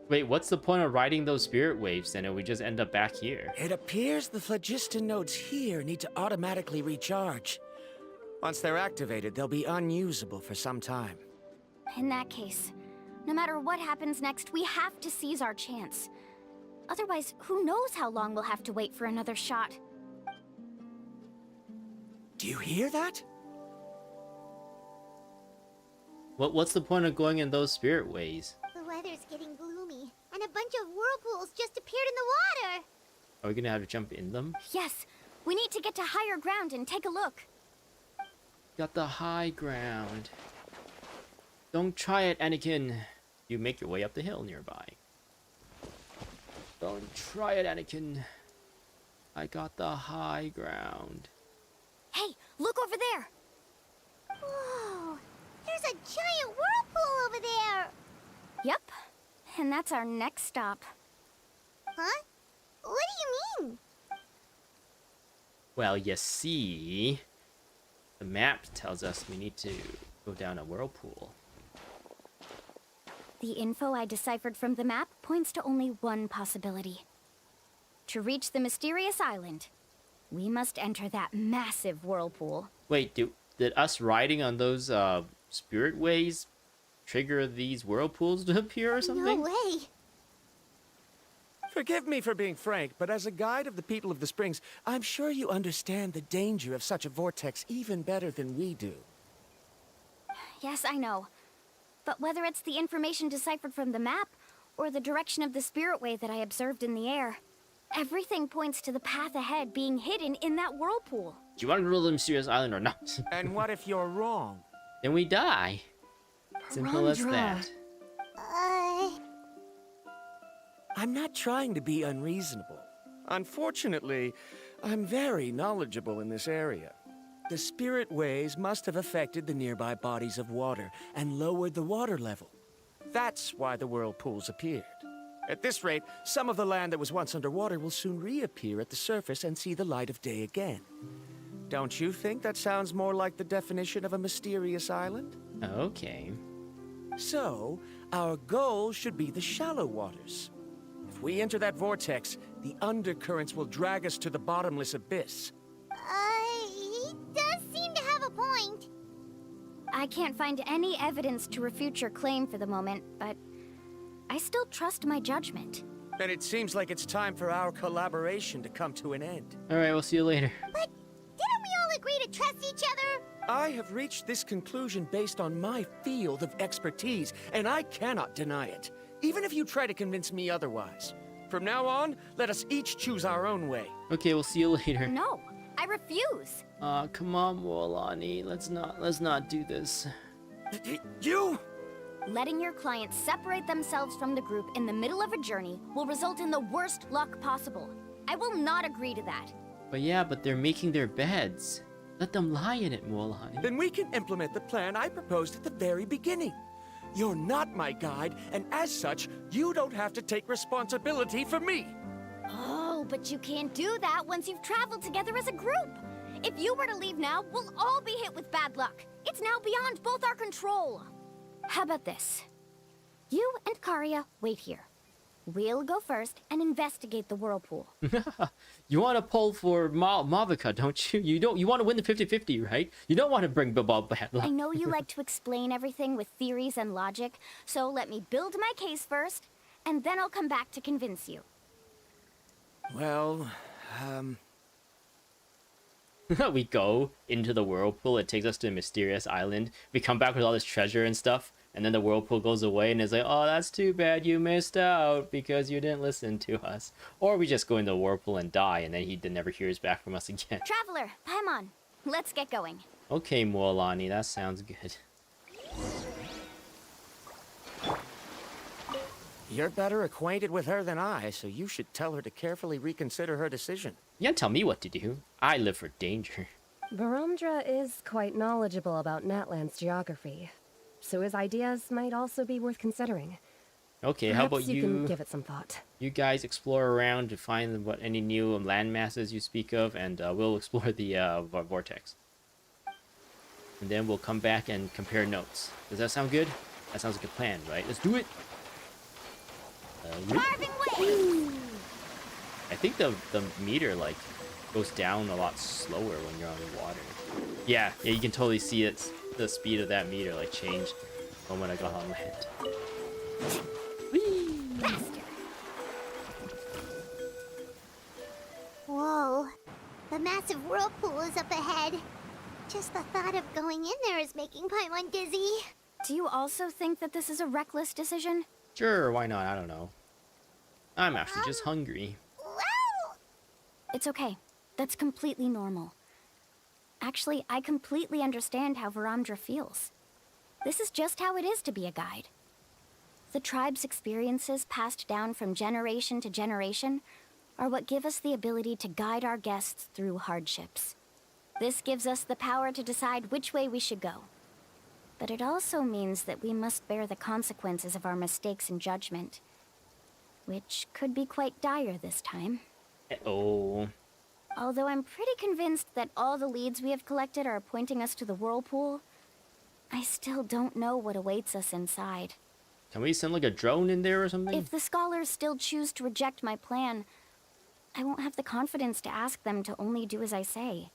Wait, what's the point of riding those spirit waves then if we just end up back here? It appears the phlogiston nodes here need to automatically recharge. Once they're activated, they'll be unusable for some time. In that case, no matter what happens next, we have to seize our chance. Otherwise, who knows how long we'll have to wait for another shot. Do you hear that? What's the point of going in those spirit ways? The weather's getting gloomy, and a bunch of whirlpools just appeared in the water. Are we gonna have to jump in them? Yes, we need to get to higher ground and take a look. Got the high ground. Don't try it, Anakin. You make your way up the hill nearby. Don't try it, Anakin. I got the high ground. Hey, look over there! Whoa, there's a giant whirlpool over there. Yep, and that's our next stop. Huh? What do you mean? Well, you see, the map tells us we need to go down a whirlpool. The info I deciphered from the map points to only one possibility. To reach the mysterious island, we must enter that massive whirlpool. Wait, did us riding on those spirit ways trigger these whirlpools to appear or something? No way. Forgive me for being frank, but as a guide of the people of the Springs, I'm sure you understand the danger of such a vortex even better than we do. Yes, I know. But whether it's the information deciphered from the map, or the direction of the spirit way that I observed in the air, everything points to the path ahead being hidden in that whirlpool. Do you want to rule the mysterious island or not? And what if you're wrong? Then we die. Simple as that. I'm not trying to be unreasonable. Unfortunately, I'm very knowledgeable in this area. The spirit ways must have affected the nearby bodies of water and lowered the water level. That's why the whirlpools appeared. At this rate, some of the land that was once underwater will soon reappear at the surface and see the light of day again. Don't you think that sounds more like the definition of a mysterious island? Okay. So, our goal should be the shallow waters. If we enter that vortex, the undercurrents will drag us to the bottomless abyss. He does seem to have a point. I can't find any evidence to refute your claim for the moment, but I still trust my judgment. Then it seems like it's time for our collaboration to come to an end. Alright, we'll see you later. But didn't we all agree to trust each other? I have reached this conclusion based on my field of expertise, and I cannot deny it, even if you try to convince me otherwise. From now on, let us each choose our own way. Okay, we'll see you later. No, I refuse. Come on, Mualani. Let's not do this. You? Letting your clients separate themselves from the group in the middle of a journey will result in the worst luck possible. I will not agree to that. But they're making their beds. Let them lie in it, Mualani. Then we can implement the plan I proposed at the very beginning. You're not my guide, and as such, you don't have to take responsibility for me. Oh, but you can't do that once you've traveled together as a group. If you were to leave now, we'll all be hit with bad luck. It's now beyond both our control. How about this? You and Karia wait here. We'll go first and investigate the whirlpool. You want to pull for Mavica, don't you? You want to win the 50-50, right? You don't want to bring Bob bad luck. I know you like to explain everything with theories and logic, so let me build my case first, and then I'll come back to convince you. Well, We go into the whirlpool. It takes us to a mysterious island. We come back with all this treasure and stuff. And then the whirlpool goes away and it's like, oh, that's too bad. You missed out because you didn't listen to us. Or we just go into the whirlpool and die. And then he never hears back from us again. Traveler, Paimon, let's get going. Okay, Mualani, that sounds good. you're better acquainted with her than I, so you should tell her to carefully reconsider her decision. You can't tell me what to do. I live for danger. Baramdra is quite knowledgeable about Natland's geography, so his ideas might also be worth considering. Okay, Perhaps how about you can give it some thought. You guys explore around to find what any new land masses you speak of, and we'll explore the vortex. And then we'll come back and compare notes. Does that sound good? That sounds like a plan, right? Let's do it! I think the meter, like, goes down a lot slower when you're on the water. Yeah, you can totally see it, the speed of that meter, like, change from when I got on land. Whoa. The massive whirlpool is up ahead. Just the thought of going in there is making Paimon dizzy. Do you also think that this is a reckless decision? Sure, why not? I don't know. I'm actually just hungry. Well... It's okay. That's completely normal. Actually, I completely understand how Varamdra feels. This is just how it is to be a guide. The tribe's experiences passed down from generation to generation are what give us the ability to guide our guests through hardships. This gives us the power to decide which way we should go. But it also means that we must bear the consequences of our mistakes and judgment, which could be quite dire this time. Oh. Although I'm pretty convinced that all the leads we have collected are pointing us to the whirlpool, I still don't know what awaits us inside. Can we send like a drone in there or something? If the scholars still choose to reject my plan, I won't have the confidence to ask them to only do as I say.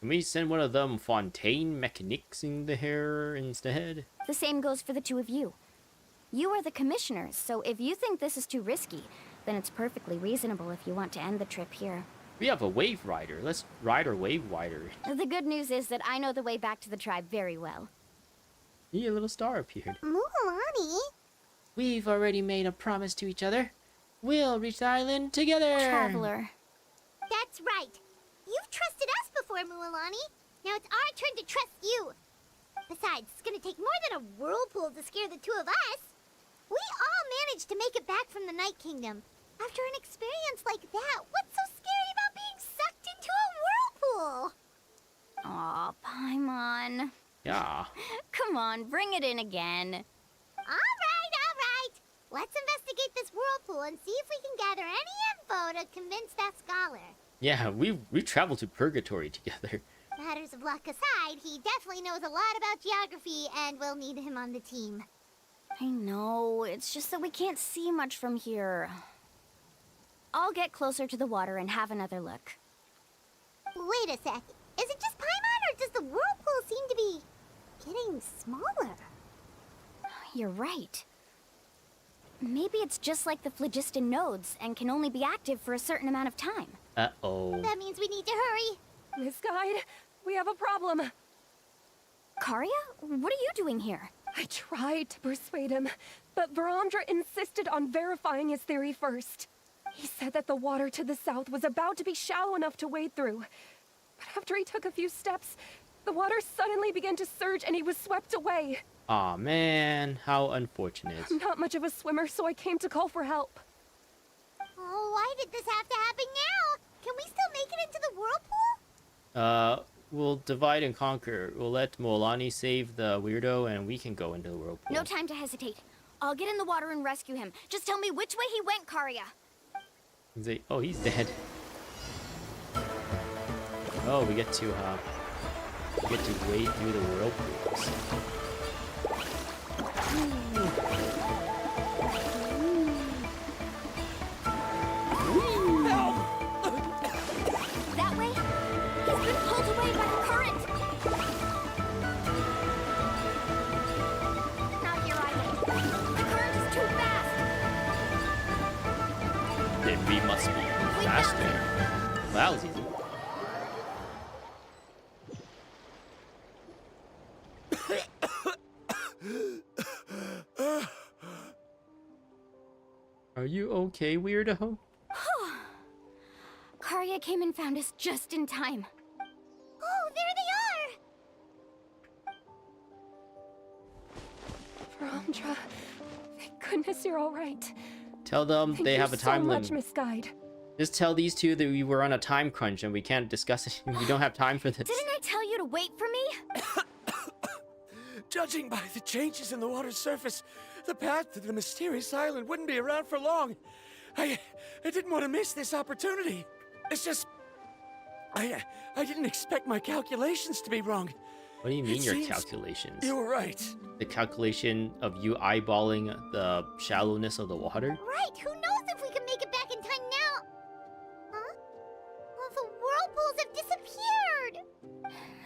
Can we send one of them Fontaine mechanics in the hair instead? The same goes for the two of you. You are the commissioners, so if you think this is too risky, then it's perfectly reasonable if you want to end the trip here. We have a wave rider. Let's ride our wave rider. The good news is that I know the way back to the tribe very well. Yeah, a little star appeared. Mualani? We've already made a promise to each other. We'll reach the island together. Traveler. That's right. You've trusted us before, Mualani. Now it's our turn to trust you. Besides, it's gonna take more than a whirlpool to scare the two of us. We all managed to make it back from the Night Kingdom. After an experience like that, what's so scary about being sucked into a whirlpool? Aw, Paimon. Yeah. Come on, bring it in again. All right. Let's investigate this whirlpool and see if we can gather any info to convince that scholar. Yeah, we traveled to Purgatory together. Matters of luck aside, he definitely knows a lot about geography, and we'll need him on the team. I know, it's just that we can't see much from here. I'll get closer to the water and have another look. Wait a sec. Is it just Paimon, or does the whirlpool seem to be getting smaller? You're right. Maybe it's just like the phlogiston nodes and can only be active for a certain amount of time. Uh-oh. That means we need to hurry. Miss Guide, we have a problem. Karia? What are you doing here? I tried to persuade him, but Varamdra insisted on verifying his theory first. He said that the water to the south was about to be shallow enough to wade through. But after he took a few steps, the water suddenly began to surge and he was swept away. Aw, man, how unfortunate. I'm not much of a swimmer, so I came to call for help. Oh, why did this have to happen now? Can we still make it into the whirlpool? We'll divide and conquer. We'll let Molani save the weirdo, and we can go into the whirlpool. No time to hesitate. I'll get in the water and rescue him. Just tell me which way he went, Karya. Oh, he's dead. Oh, we get to wade through the whirlpools. That way? He's been pulled away by the current. Not here either. The current is too fast. Then we must be faster. Well, that was easy. Are you okay, weirdo? Karya came and found us just in time. Oh, there they are! Verandra, thank goodness you're all right. Tell them Thank they you have a time so limit. much, Miss Guide. Just tell these two that we were on a time crunch and we can't discuss it. We don't have time for this. Didn't I tell you to wait for me? Judging by the changes in the water's surface, the path to the mysterious island wouldn't be around for long. I didn't want to miss this opportunity. It's just... I didn't expect my calculations to be wrong. What do you mean It your seems calculations? You were right. The calculation of you eyeballing the shallowness of the water? Right, who knows if we can make it back in time now? Huh? Well, the whirlpools have disappeared!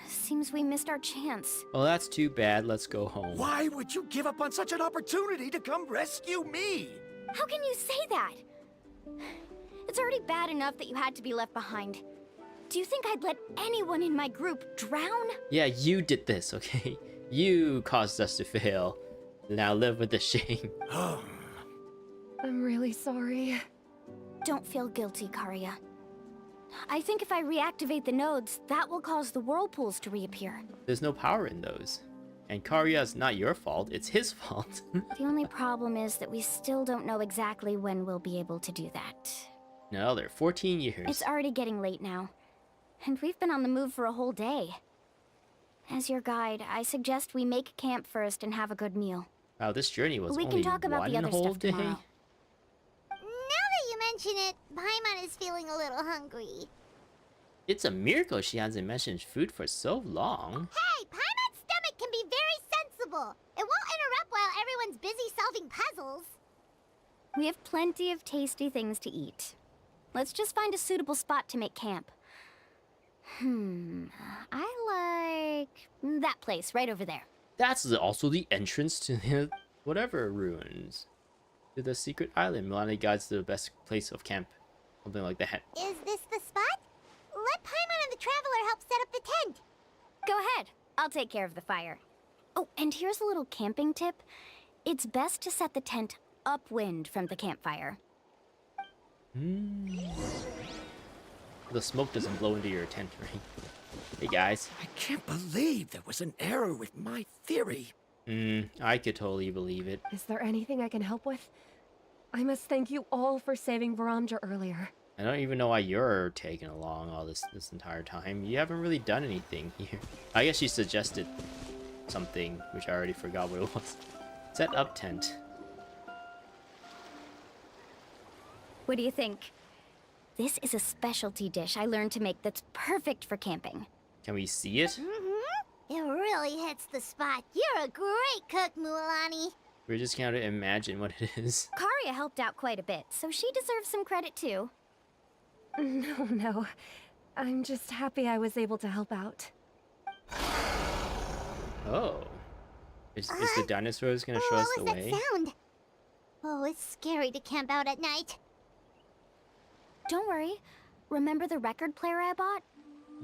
Seems we missed our chance. Well, that's too bad. Let's go home. Why would you give up on such an opportunity to come rescue me? How can you say that? It's already bad enough that you had to be left behind. Do you think I'd let anyone in my group drown? Yeah, you did this, okay? You caused us to fail. Now live with the shame. I'm really sorry. Don't feel guilty, Karya. I think if I reactivate the nodes, that will cause the whirlpools to reappear. There's no power in those. And Karya's not your fault, it's his fault. The only problem is that we still don't know exactly when we'll be able to do that. No, they're 14 years. It's already getting late now, and we've been on the move for a whole day. As your guide, I suggest we make camp first and have a good meal. Wow, this journey was We only can talk about one the other whole stuff day. tomorrow. Now that you mention it, Paimon is feeling a little hungry. It's a miracle she hasn't mentioned food for so long. Hey, Paimon's stomach can be very sensible. It won't interrupt while everyone's busy solving puzzles. We have plenty of tasty things to eat. Let's just find a suitable spot to make camp. I like that place right over there. That's also the entrance to the whatever ruins. To the secret island. Milani guides to the best place of camp. Something like that. Is this the spot? Let Paimon and the Traveler help set up the tent. Go ahead. I'll take care of the fire. Oh, and here's a little camping tip. It's best to set the tent upwind from the campfire. The smoke doesn't blow into your tent, right? Hey guys. I can't believe there was an error with my theory. I could totally believe it. Is there anything I can help with? I must thank you all for saving Verandra earlier. I don't even know why you're taking along all this entire time. You haven't really done anything here. I guess you suggested something, which I already forgot what it was. Set up tent. What do you think? This is a specialty dish I learned to make that's perfect for camping. Can we see it? It really hits the spot. You're a great cook, Mualani. We're just gonna imagine what it is. Karya helped out quite a bit, so she deserves some credit too. No. I'm just happy I was able to help out. Oh. Is the dinosaurs gonna show us the What was way? that sound? Oh, it's scary to camp out at night. Don't worry. Remember the record player I bought?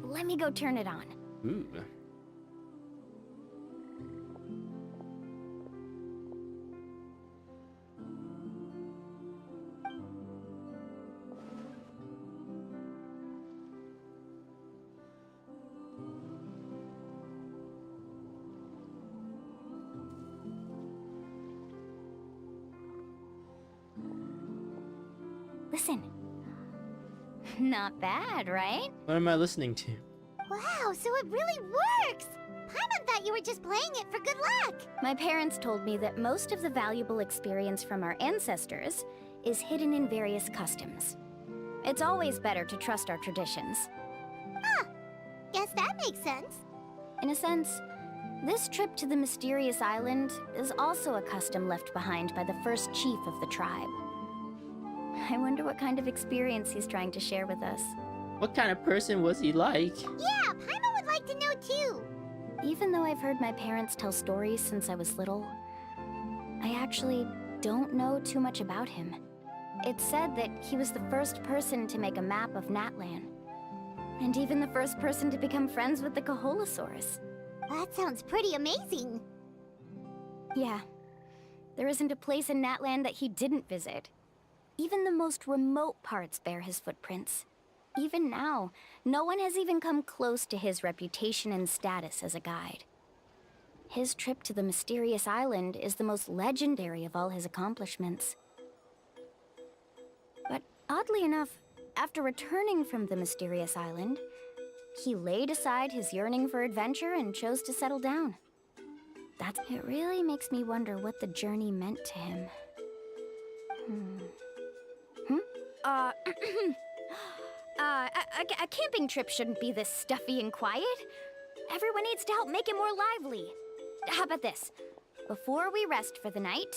Let me go turn it on. Ooh. Listen. Not bad, right? What am I listening to? Wow, so it really works! Paimon thought you were just playing it for good luck! My parents told me that most of the valuable experience from our ancestors is hidden in various customs. It's always better to trust our traditions. Huh. Guess that makes sense. In a sense, this trip to the mysterious island is also a custom left behind by the first chief of the tribe. I wonder what kind of experience he's trying to share with us. What kind of person was he like? Yeah, Paimon would like to know too. Even though I've heard my parents tell stories since I was little, I actually don't know too much about him. It's said that he was the first person to make a map of Natlan, and even the first person to become friends with the Koholosaurs. That sounds pretty amazing. Yeah, there isn't a place in Natlan that he didn't visit. Even the most remote parts bear his footprints. Even now, no one has even come close to his reputation and status as a guide. His trip to the mysterious island is the most legendary of all his accomplishments. But oddly enough, after returning from the mysterious island, he laid aside his yearning for adventure and chose to settle down. It really makes me wonder what the journey meant to him. A camping trip shouldn't be this stuffy and quiet. Everyone needs to help make it more lively. How about this? Before we rest for the night,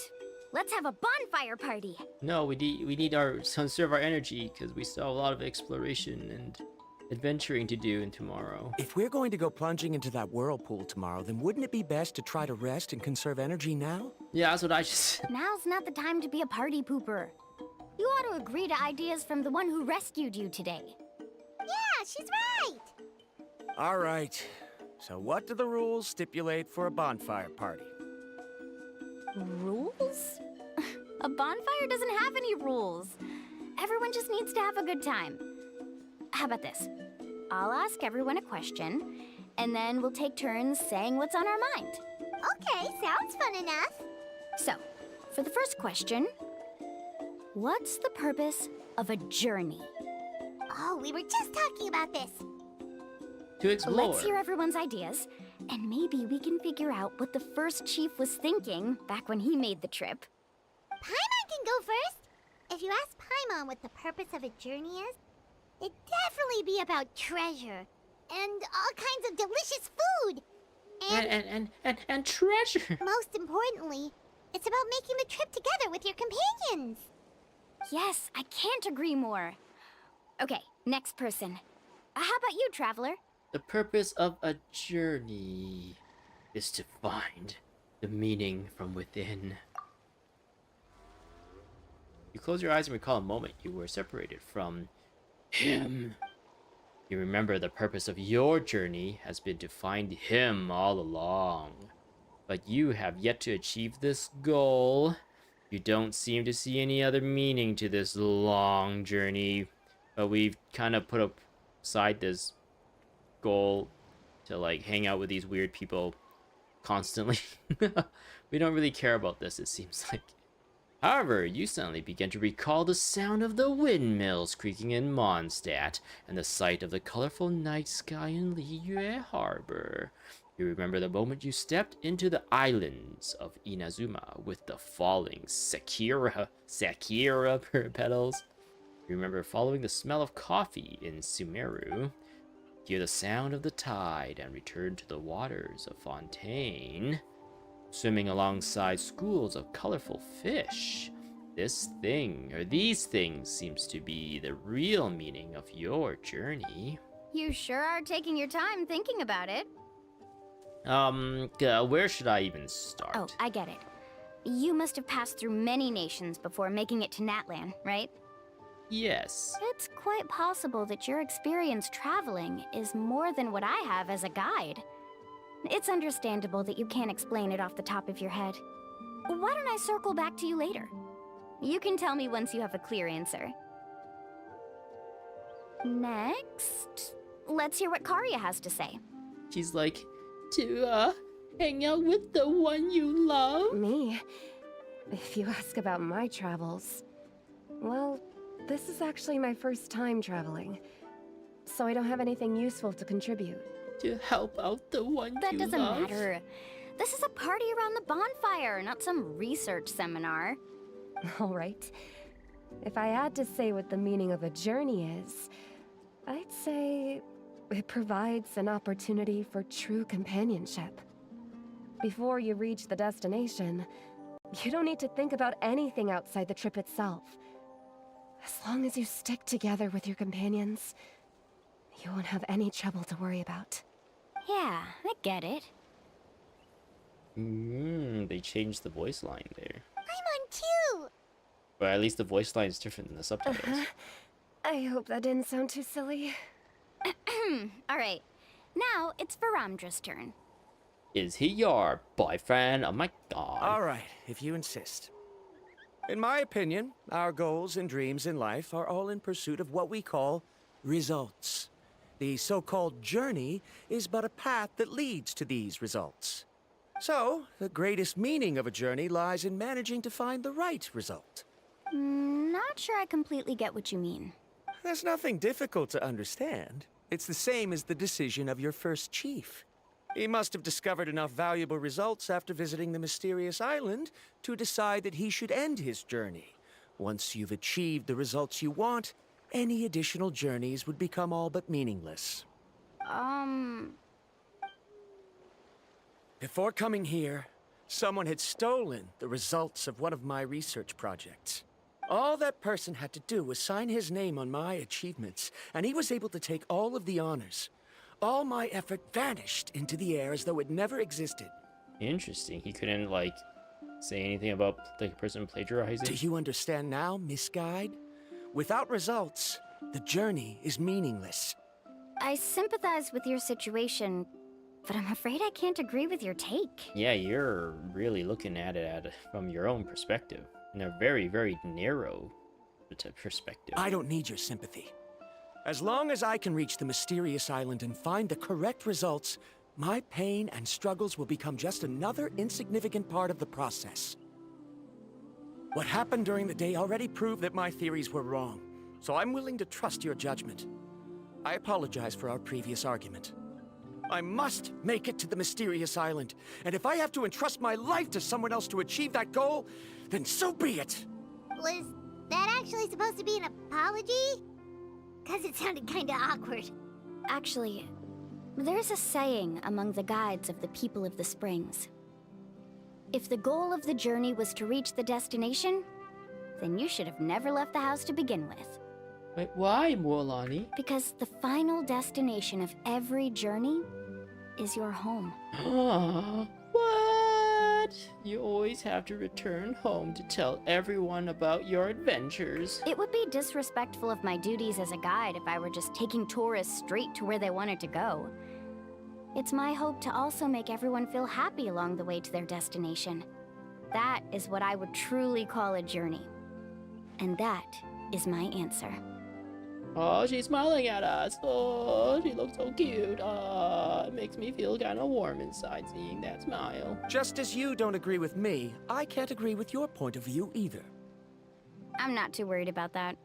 let's have a bonfire party. No, we need to conserve our energy because we still have a lot of exploration and adventuring to do in tomorrow. If we're going to go plunging into that whirlpool tomorrow, then wouldn't it be best to try to rest and conserve energy now? Yeah, that's what I just... Now's not the time to be a party pooper. You ought to agree to ideas from the one who rescued you today. Yeah, she's right! All right. So what do the rules stipulate for a bonfire party? Rules? A bonfire doesn't have any rules. Everyone just needs to have a good time. How about this? I'll ask everyone a question, and then we'll take turns saying what's on our mind. Okay, sounds fun enough. So, for the first question, what's the purpose of a journey? Oh, we were just talking about this. To explore. Let's hear everyone's ideas, and maybe we can figure out what the first chief was thinking back when he made the trip. Paimon can go first. If you ask Paimon what the purpose of a journey is, it'd definitely be about treasure and all kinds of delicious food. And treasure. Most importantly, it's about making the trip together with your companions. Yes, I can't agree more. Okay, next person. How about you, Traveler? The purpose of a journey is to find the meaning from within. You close your eyes and recall a moment you were separated from him. You remember the purpose of your journey has been to find him all along. But you have yet to achieve this goal. You don't seem to see any other meaning to this long journey. But we've kind of put aside this goal to like hang out with these weird people constantly. We don't really care about this, it seems like. However, you suddenly begin to recall the sound of the windmills creaking in Mondstadt and the sight of the colorful night sky in Liyue Harbor. You remember the moment you stepped into the islands of Inazuma with the falling Sakura petals. You remember following the smell of coffee in Sumeru, hear the sound of the tide, and return to the waters of Fontaine, swimming alongside schools of colorful fish. This thing, or these things, seems to be the real meaning of your journey. You sure are taking your time thinking about it. Where should I even start? Oh, I get it. You must have passed through many nations before making it to Natlan, right? Yes. It's quite possible that your experience traveling is more than what I have as a guide. It's understandable that you can't explain it off the top of your head. Why don't I circle back to you later? You can tell me once you have a clear answer. Next, let's hear what Karya has to say. She's like, to, hang out with the one you love? Me? If you ask about my travels, well, This is actually my first time traveling, so I don't have anything useful to contribute. To help out the one That you doesn't love. matter. This is a party around the bonfire, not some research seminar. All right. If I had to say what the meaning of a journey is, I'd say it provides an opportunity for true companionship. Before you reach the destination, you don't need to think about anything outside the trip itself. As long as you stick together with your companions, you won't have any trouble to worry about. Yeah, I get it. They changed the voice line there. Paimon too! But at least the voice line is different than the subtitles. I hope that didn't sound too silly. Alright, now it's Varamdra's turn. Is he your boyfriend? Oh my god. All right, if you insist. In my opinion, our goals and dreams in life are all in pursuit of what we call results. The so-called journey is but a path that leads to these results. So, the greatest meaning of a journey lies in managing to find the right result. Not sure I completely get what you mean. There's nothing difficult to understand. It's the same as the decision of your first chief. He must have discovered enough valuable results after visiting the mysterious island to decide that he should end his journey. Once you've achieved the results you want, any additional journeys would become all but meaningless. Before coming here, someone had stolen the results of one of my research projects. All that person had to do was sign his name on my achievements, and he was able to take all of the honors. All my effort vanished into the air as though it never existed. Interesting. He couldn't, like, say anything about the person plagiarizing? Do you understand now, Miss Guide? Without results, the journey is meaningless. I sympathize with your situation, but I'm afraid I can't agree with your take. Yeah, you're really looking at it from your own perspective. In a very, very narrow perspective. I don't need your sympathy. As long as I can reach the mysterious island and find the correct results, my pain and struggles will become just another insignificant part of the process. What happened during the day already proved that my theories were wrong, so I'm willing to trust your judgment. I apologize for our previous argument. I must make it to the mysterious island, and if I have to entrust my life to someone else to achieve that goal, then so be it! Was that actually supposed to be an apology? Because it sounded kinda awkward. Actually, there's a saying among the guides of the people of the springs. If the goal of the journey was to reach the destination, then you should have never left the house to begin with. Wait, why, Mualani? Because the final destination of every journey is your home. What? You always have to return home to tell everyone about your adventures. It would be disrespectful of my duties as a guide if I were just taking tourists straight to where they wanted to go. It's my hope to also make everyone feel happy along the way to their destination. That is what I would truly call a journey. And that is my answer. Oh, she's smiling at us. Oh, she looks so cute. It makes me feel kind of warm inside seeing that smile. Just as you don't agree with me, I can't agree with your point of view either. I'm not too worried about that.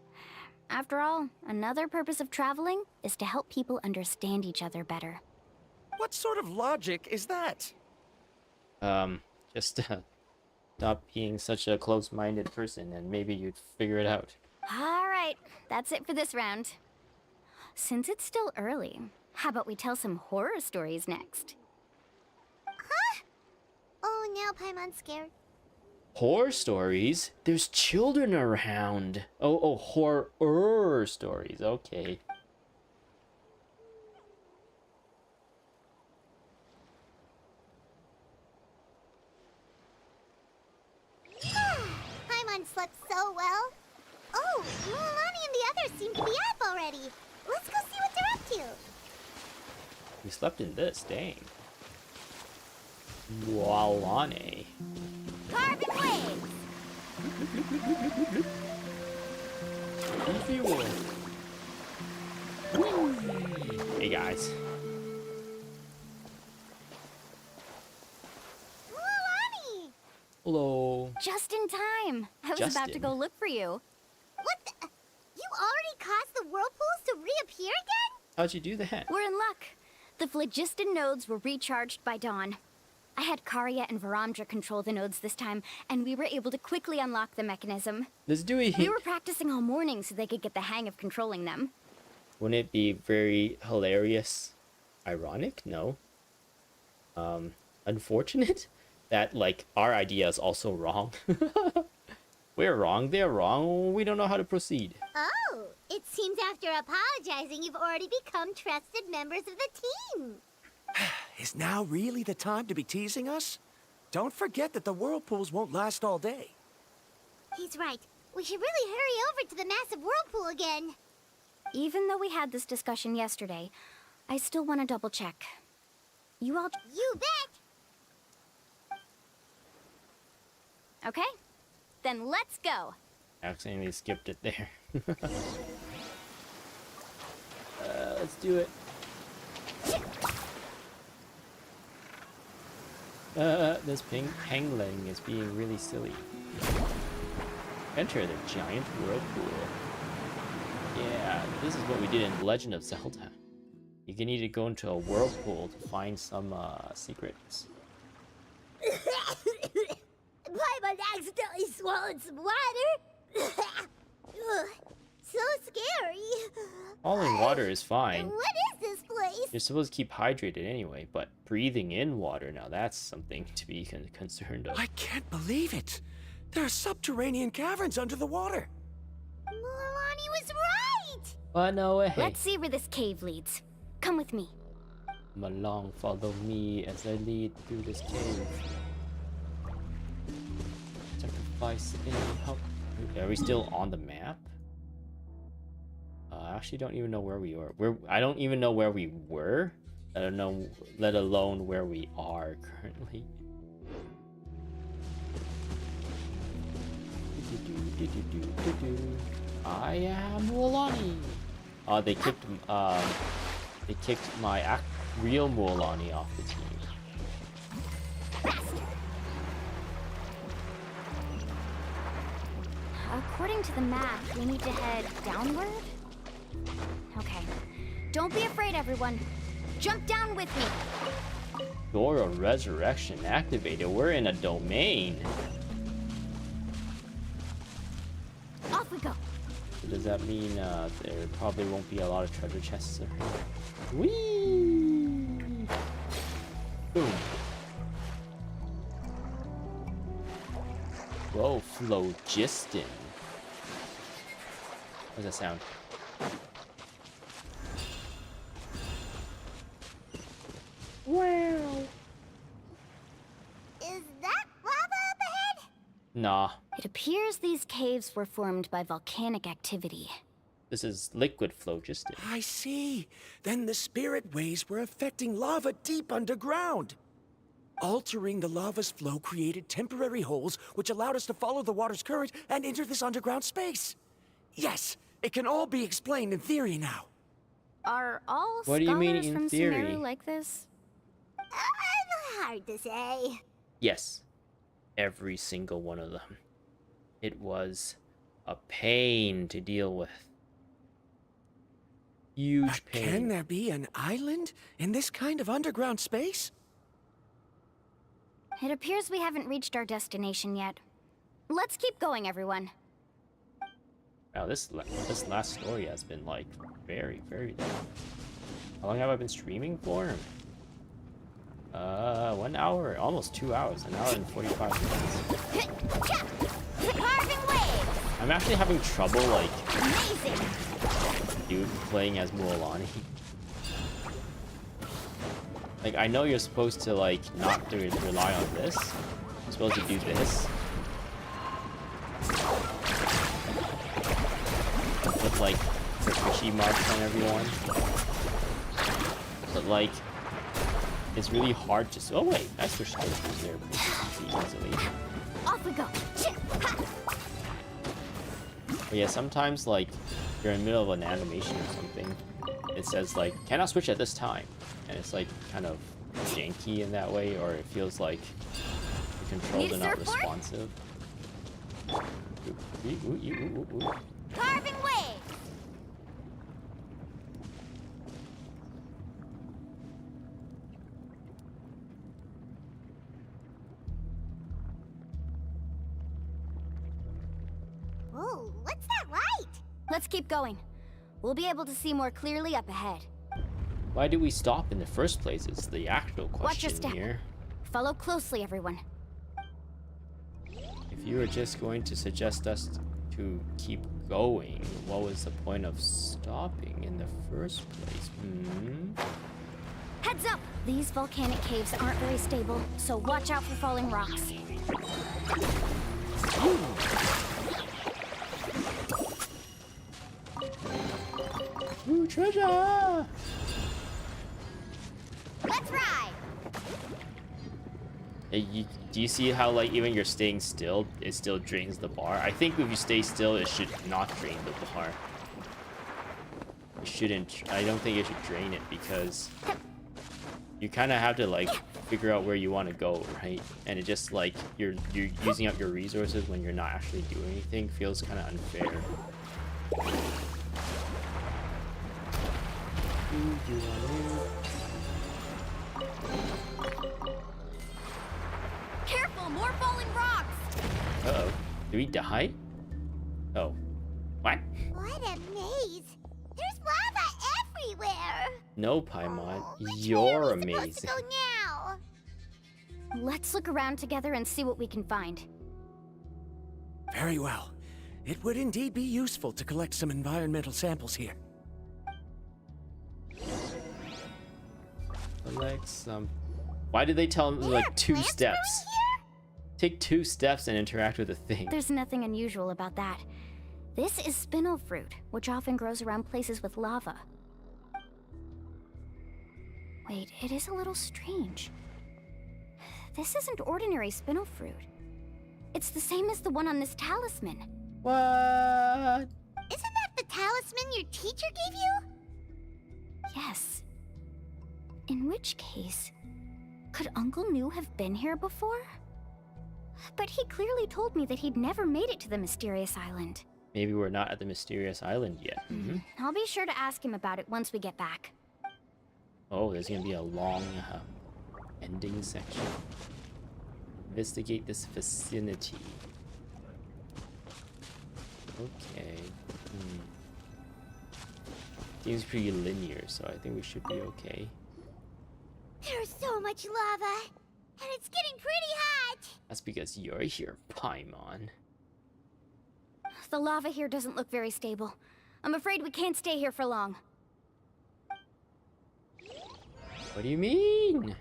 After all, another purpose of traveling is to help people understand each other better. What sort of logic is that? Just stop being such a close-minded person and maybe you'd figure it out. Alright, that's it for this round. Since it's still early, how about we tell some horror stories next? Huh? Oh, now Paimon's scared. Horror stories? There's children around. Oh, horror stories. Okay. Paimon slept so well. Oh, Mualani and the others seem to be up already. Let's go see what they're up to. We slept in this, dang. Mualani. Carbon waves! If you will. Hey guys. Mualani! Hello. Just in time! I was about to Justin. go look for you. What the? already caused the whirlpools to reappear again? How'd you do that? We're in luck. The phlogiston nodes were recharged by dawn. I had Karya and Varamdra control the nodes this time, and we were able to quickly unlock the mechanism. Let's do it. We were practicing all morning so they could get the hang of controlling them. Wouldn't it be very hilarious? Ironic? No. Unfortunate that, like, our idea is also wrong. We're wrong, they're wrong, we don't know how to proceed. Oh, it seems after apologizing, you've already become trusted members of the team. Is now really the time to be teasing us? Don't forget that the whirlpools won't last all day. He's right. We should really hurry over to the massive whirlpool again. Even though we had this discussion yesterday, I still want to double check. You all... You bet! Okay? Then let's go. Accidentally skipped it there. Let's do it. This pangling is being really silly. Enter the giant whirlpool. Yeah, this is what we did in Legend of Zelda. You can need to go into a whirlpool to find some secrets. Paimon accidentally swallowed some water. Ugh, so scary. Falling water is fine. What is this place? You're supposed to keep hydrated anyway, but breathing in water, now that's something to be concerned of. I can't believe it. There are subterranean caverns under the water. Milani was right. But no way. Let's see where this cave leads. Come with me. Come along, follow me as I lead through this cave. Sacrifice any help. Are we still on the map? I actually don't even know where we are. I don't even know where we were. I don't know, let alone where we are currently. I am Mualani. They kicked my real Mualani off the team. According to the map, we need to head downward? Okay. Don't be afraid, everyone. Jump down with me. Door of Resurrection activated. We're in a domain. Off we go. So does that mean there probably won't be a lot of treasure chests around? Whee! Boom. Whoa, phlogiston. What does that sound? Wow. Is that lava up ahead? Nah. It appears these caves were formed by volcanic activity. This is liquid phlogiston. I see. Then the spirit waves were affecting lava deep underground. Altering the lava's flow created temporary holes which allowed us to follow the water's current and enter this underground space. Yes, it can all be explained in theory now. Are all What do you mean scholars in from theory? Sumeru like this? Hard to say. Yes. Every single one of them. It was a pain to deal with. Huge pain. Can there be an island in this kind of underground space? It appears we haven't reached our destination yet. Let's keep going, everyone. Wow, this last story has been like very, very long. How long have I been streaming for? 1 hour, almost 2 hours, 1 hour and 45 minutes. Carving waves. I'm actually having trouble like Amazing. playing as Mualani. Like, I know you're supposed to like not rely on this. You're supposed to do this. With like the fishy marks on everyone. But like, it's really hard to. Oh wait, I switched characters there pretty easily. Off we go. But yeah, sometimes like you're in the middle of an animation or something, it says like cannot switch at this time, and it's like kind of janky in that way, or it feels like the controls are not responsive. Carving waves. Oh, what's that light? Let's keep going. We'll be able to see more clearly up ahead. Why do we stop in the first place is the actual Watch your question step. here. Follow closely, everyone. If you were just going to suggest us to keep going, what was the point of stopping in the first place? Heads up! These volcanic caves aren't very stable, so watch out for falling rocks. Ooh, treasure! Let's ride! Hey, do you see how, like, even you're staying still, it still drains the bar? I think if you stay still, it should not drain the bar. It shouldn't. I don't think it should drain it because you kind of have to, like, figure out where you want to go, right? And it just, like, you're using up your resources when you're not actually doing anything. Feels kind of unfair. Careful, more falling rocks! Uh-oh. Did we die? Oh. What? What a maze! There's lava everywhere! No, Paimon. Oh, which way You're are we supposed amazing. to go now? Let's look around together and see what we can find. Very well. It would indeed be useful to collect some environmental samples here. Collect some. Why did they tell him There like are 2 plants steps? growing here? Take 2 steps and interact with the thing. There's nothing unusual about that. This is spinel fruit, which often grows around places with lava. Wait, it is a little strange. This isn't ordinary spinel fruit. It's the same as the one on this talisman. What? Isn't that the talisman your teacher gave you? Yes. In which case, could Uncle New have been here before? But he clearly told me that he'd never made it to the mysterious island. Maybe we're not at the mysterious island yet. I'll be sure to ask him about it once we get back. Oh, there's gonna be a long ending section. Investigate this vicinity. Okay. Seems pretty linear, so I think we should be okay. There's so much lava, and it's getting pretty hot! That's because you're here, Paimon. The lava here doesn't look very stable. I'm afraid we can't stay here for long. What do you mean?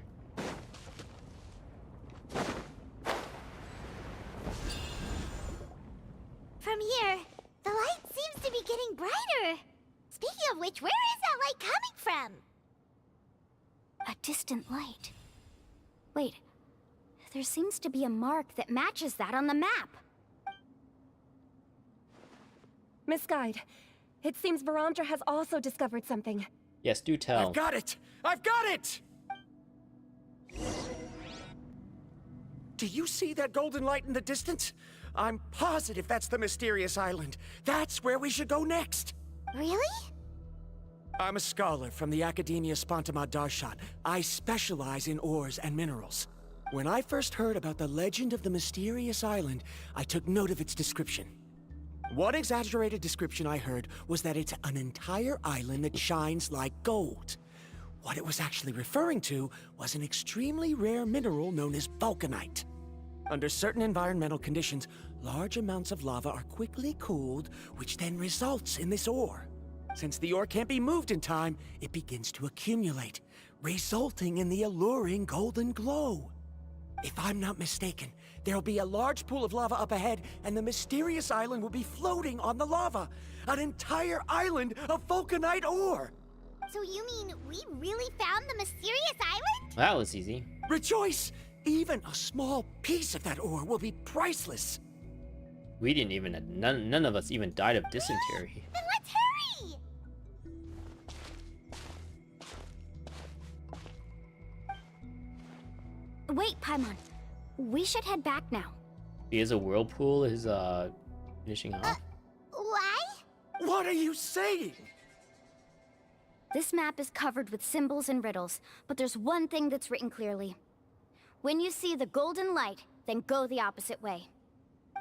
From here, the light seems to be getting brighter. Speaking of which, where is that light coming from? A distant light. Wait, there seems to be a mark that matches that on the map. Miss Guide, it seems Verandra has also discovered something. Yes, do tell. I've got it! I've got it! Do you see that golden light in the distance? I'm positive that's the mysterious island. That's where we should go next. Really? I'm a scholar from the Academia Spontamad Darshan. I specialize in ores and minerals. When I first heard about the legend of the mysterious island, I took note of its description. One exaggerated description I heard was that it's an entire island that shines like gold. What it was actually referring to was an extremely rare mineral known as vulcanite. Under certain environmental conditions, large amounts of lava are quickly cooled, which then results in this ore. Since the ore can't be moved in time, it begins to accumulate, resulting in the alluring golden glow. If I'm not mistaken, there'll be a large pool of lava up ahead, and the mysterious island will be floating on the lava. An entire island of vulcanite ore! So you mean we really found the mysterious island? That was easy. Rejoice! Even a small piece of that ore will be priceless. We didn't even, none of us even died of dysentery. Then let's hurry! Wait, Paimon. We should head back now. Because a whirlpool is finishing off. Why? What are you saying? This map is covered with symbols and riddles, but there's one thing that's written clearly. When you see the golden light, then go the opposite way.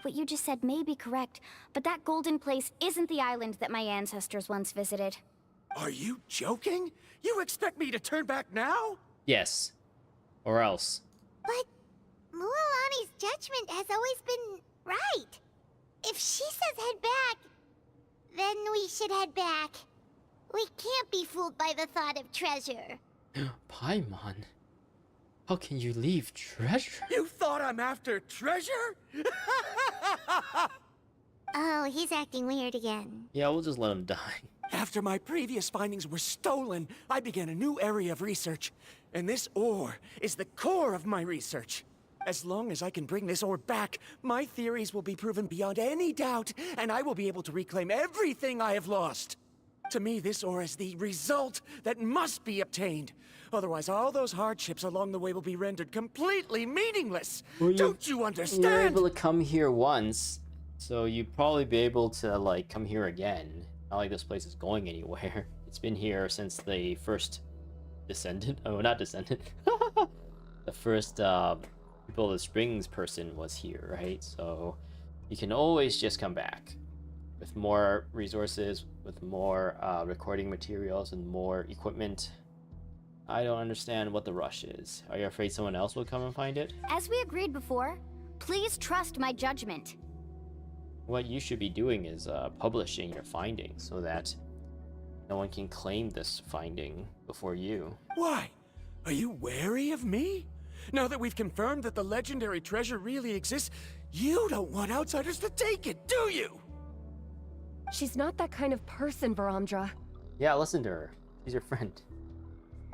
What you just said may be correct, but that golden place isn't the island that my ancestors once visited. Are you joking? You expect me to turn back now? Yes. Or else. But Mualani's judgment has always been right. If she says head back, then we should head back. We can't be fooled by the thought of treasure. Paimon, how can you leave treasure? You thought I'm after treasure? Oh, he's acting weird again. Yeah, we'll just let him die. After my previous findings were stolen, I began a new area of research. And this ore is the core of my research. As long as I can bring this ore back, my theories will be proven beyond any doubt, and I will be able to reclaim everything I have lost. To me, this ore is the result that must be obtained. Otherwise, all those hardships along the way will be rendered completely meaningless. Don't you understand? You were able to come here once, so you'd probably be able to, like, come here again. Not like this place is going anywhere. It's been here since the first descendant. Oh, not descendant. The first People of the Springs person was here, right? So you can always just come back with more resources, with more recording materials, and more equipment. I don't understand what the rush is. Are you afraid someone else will come and find it? As we agreed before, please trust my judgment. What you should be doing is publishing your findings so that no one can claim this finding before you. Why? Are you wary of me? Now that we've confirmed that the legendary treasure really exists, you don't want outsiders to take it, do you? She's not that kind of person, Varamdra. Yeah, listen to her. She's your friend.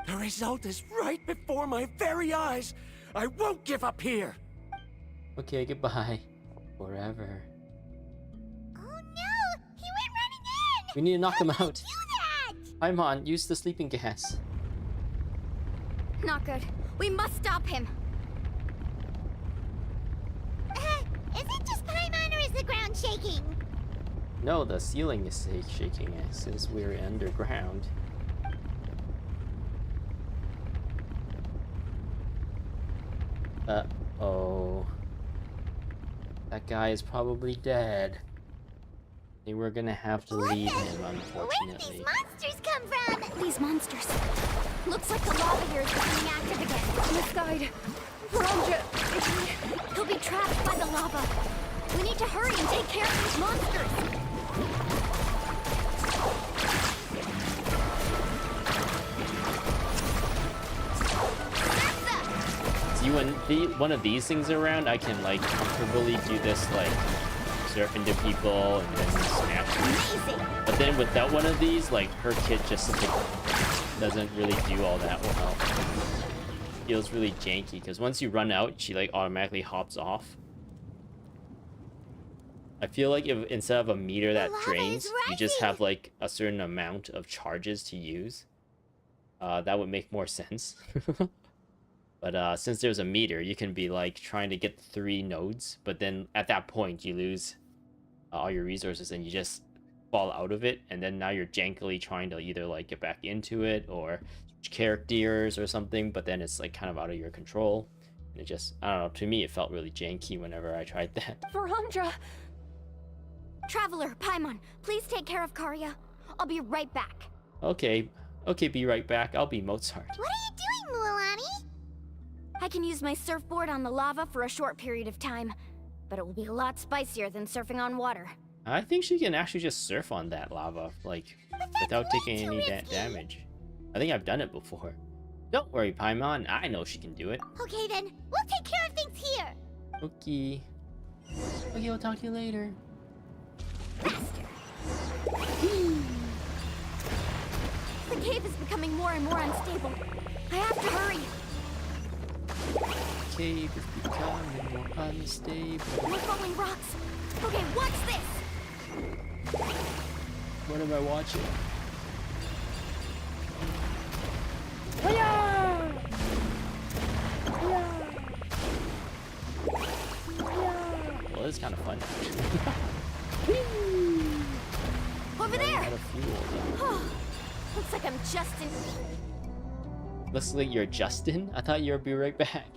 The result is right before my very eyes. I won't give up here. Okay, goodbye. Forever. Oh no! He went running in! We need to knock him How out. did you do that? Paimon, use the sleeping gas. Not good. We must stop him. Is it just Paimon or is the ground shaking? No, the ceiling is shaking since we're underground. Uh-oh. That guy is probably dead. I think we're gonna have to leave him, Where did unfortunately. these monsters come from? These monsters. Looks like the lava here is becoming active again. Misguide. Varamdra, He'll be trapped by the lava. We need to hurry and take care of these monsters. See, when one of these things are around, I can like comfortably do this, like surf into people and then smash them. But then without one of these, like her kit just like, doesn't really do all that well. Feels really janky because once you run out, she like automatically hops off. I feel like if instead of a meter that drains, you just have like a certain amount of charges to use. That would make more sense. But since there's a meter, you can be like trying to get 3 nodes, but then at that point you lose all your resources and you just fall out of it, and then now you're jankily trying to either like get back into it or switch characters or something, but then it's like kind of out of your control. And it just, I don't know, to me it felt really janky whenever I tried that. Varamdra. Traveler, Paimon, please take care of Karya. I'll be right back. Okay, be right back. I'll be Mozart. What are you doing, Mualani? I can use my surfboard on the lava for a short period of time, but it will be a lot spicier than surfing on water. I think she can actually just surf on that lava, like, without taking any damage. I think I've done it before. Don't worry, Paimon. I know she can do it. Okay then, we'll take care of things here. Okay. Okay, we'll talk to you later. The cave is becoming more and more unstable. I have to hurry. Cave is becoming more unstable. We're falling rocks. Okay, what's this? What am I watching? Well, it's kind of fun. Over there! Out of fuel. Looks like I'm Justin. Looks like you're Justin? I thought you would be right back.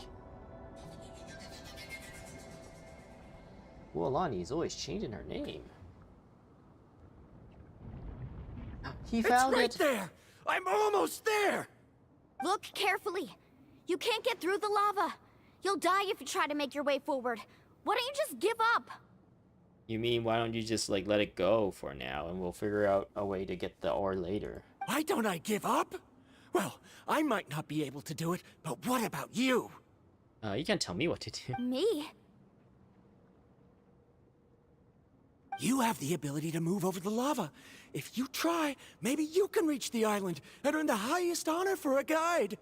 Mualani is always changing her name. He It's found right it! there! I'm almost there! Look carefully. You can't get through the lava. You'll die if you try to make your way forward. Why don't you just give up? You mean, why don't you just, like, let it go for now, and we'll figure out a way to get the ore later? Why don't I give up? Well, I might not be able to do it, but what about you? You can't tell me what to do. Me? You have the ability to move over the lava. If you try, maybe you can reach the island and earn the highest honor for a guide.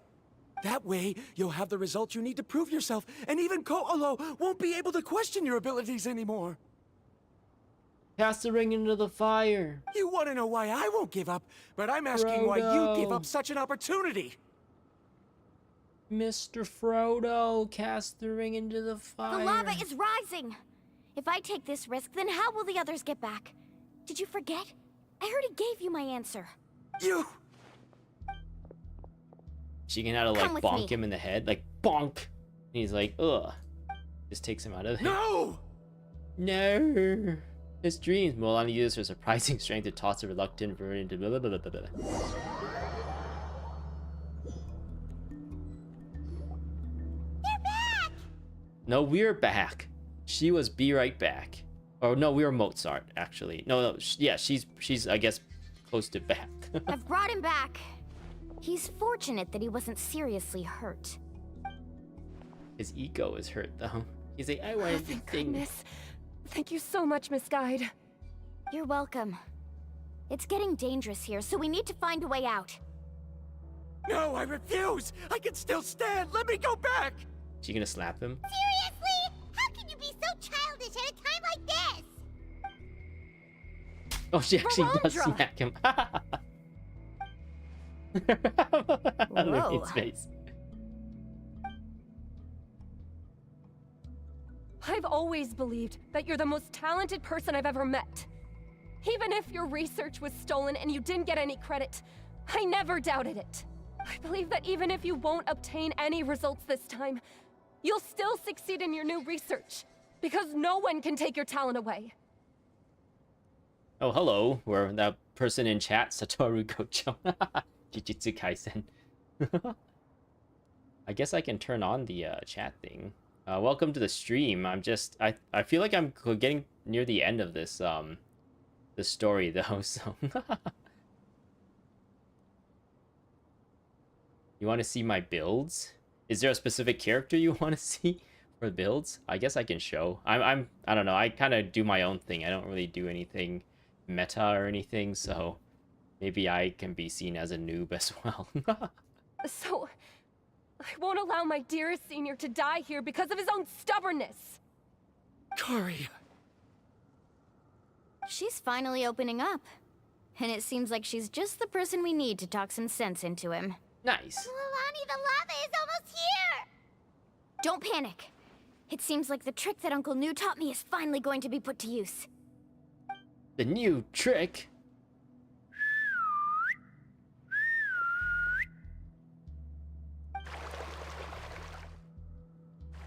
That way, you'll have the results you need to prove yourself, and even Ko'olo won't be able to question your abilities anymore. Cast the ring into the fire! You want to know why I won't give up, but I'm asking why you give up such an opportunity. Mr. Frodo, cast the ring into the fire. The lava is rising. If I take this risk, then how will the others get back? Did you forget? I already gave you my answer. You... She can have to, Come like, with bonk me. him in the head, like, bonk! And he's like, ugh. Just takes him out of there. No! No! His dreams. Mualani uses her surprising strength to toss a reluctant bird into blah blah blah blah blah. You're back! No, we're back. She was be right back. Oh no, we were Mozart actually. No, yeah, she's I guess close to back. I've brought him back. He's fortunate that he wasn't seriously hurt. His ego is hurt though. He's like, I want Thank everything. goodness. Thank you so much, Miss Guide. You're welcome. It's getting dangerous here, so we need to find a way out. No, I refuse! I can still stand! Let me go back! She gonna slap him? Seriously? How can you be so childish at a time like this? Oh, she actually does Verandra! smack him. Look Whoa. at his face. I've always believed that you're the most talented person I've ever met. Even if your research was stolen and you didn't get any credit, I never doubted it. I believe that even if you won't obtain any results this time, you'll still succeed in your new research, because no one can take your talent away. Oh, hello. We're that person in chat, Satoru Gocho. Jujutsu Kaisen. I guess I can turn on the chat thing. Welcome to the stream. I feel like I'm getting near the end of this the story though, so you want to see my builds? Is there a specific character you want to see for builds? I guess I can show. I don't know. I kind of do my own thing. I don't really do anything meta or anything, so maybe I can be seen as a noob as well. So, I won't allow my dearest senior to die here because of his own stubbornness. Kari. She's finally opening up. And it seems like she's just the person we need to talk some sense into him. Nice. Mualani, the lava is almost here! Don't panic. It seems like the trick that Uncle New taught me is finally going to be put to use. The new trick.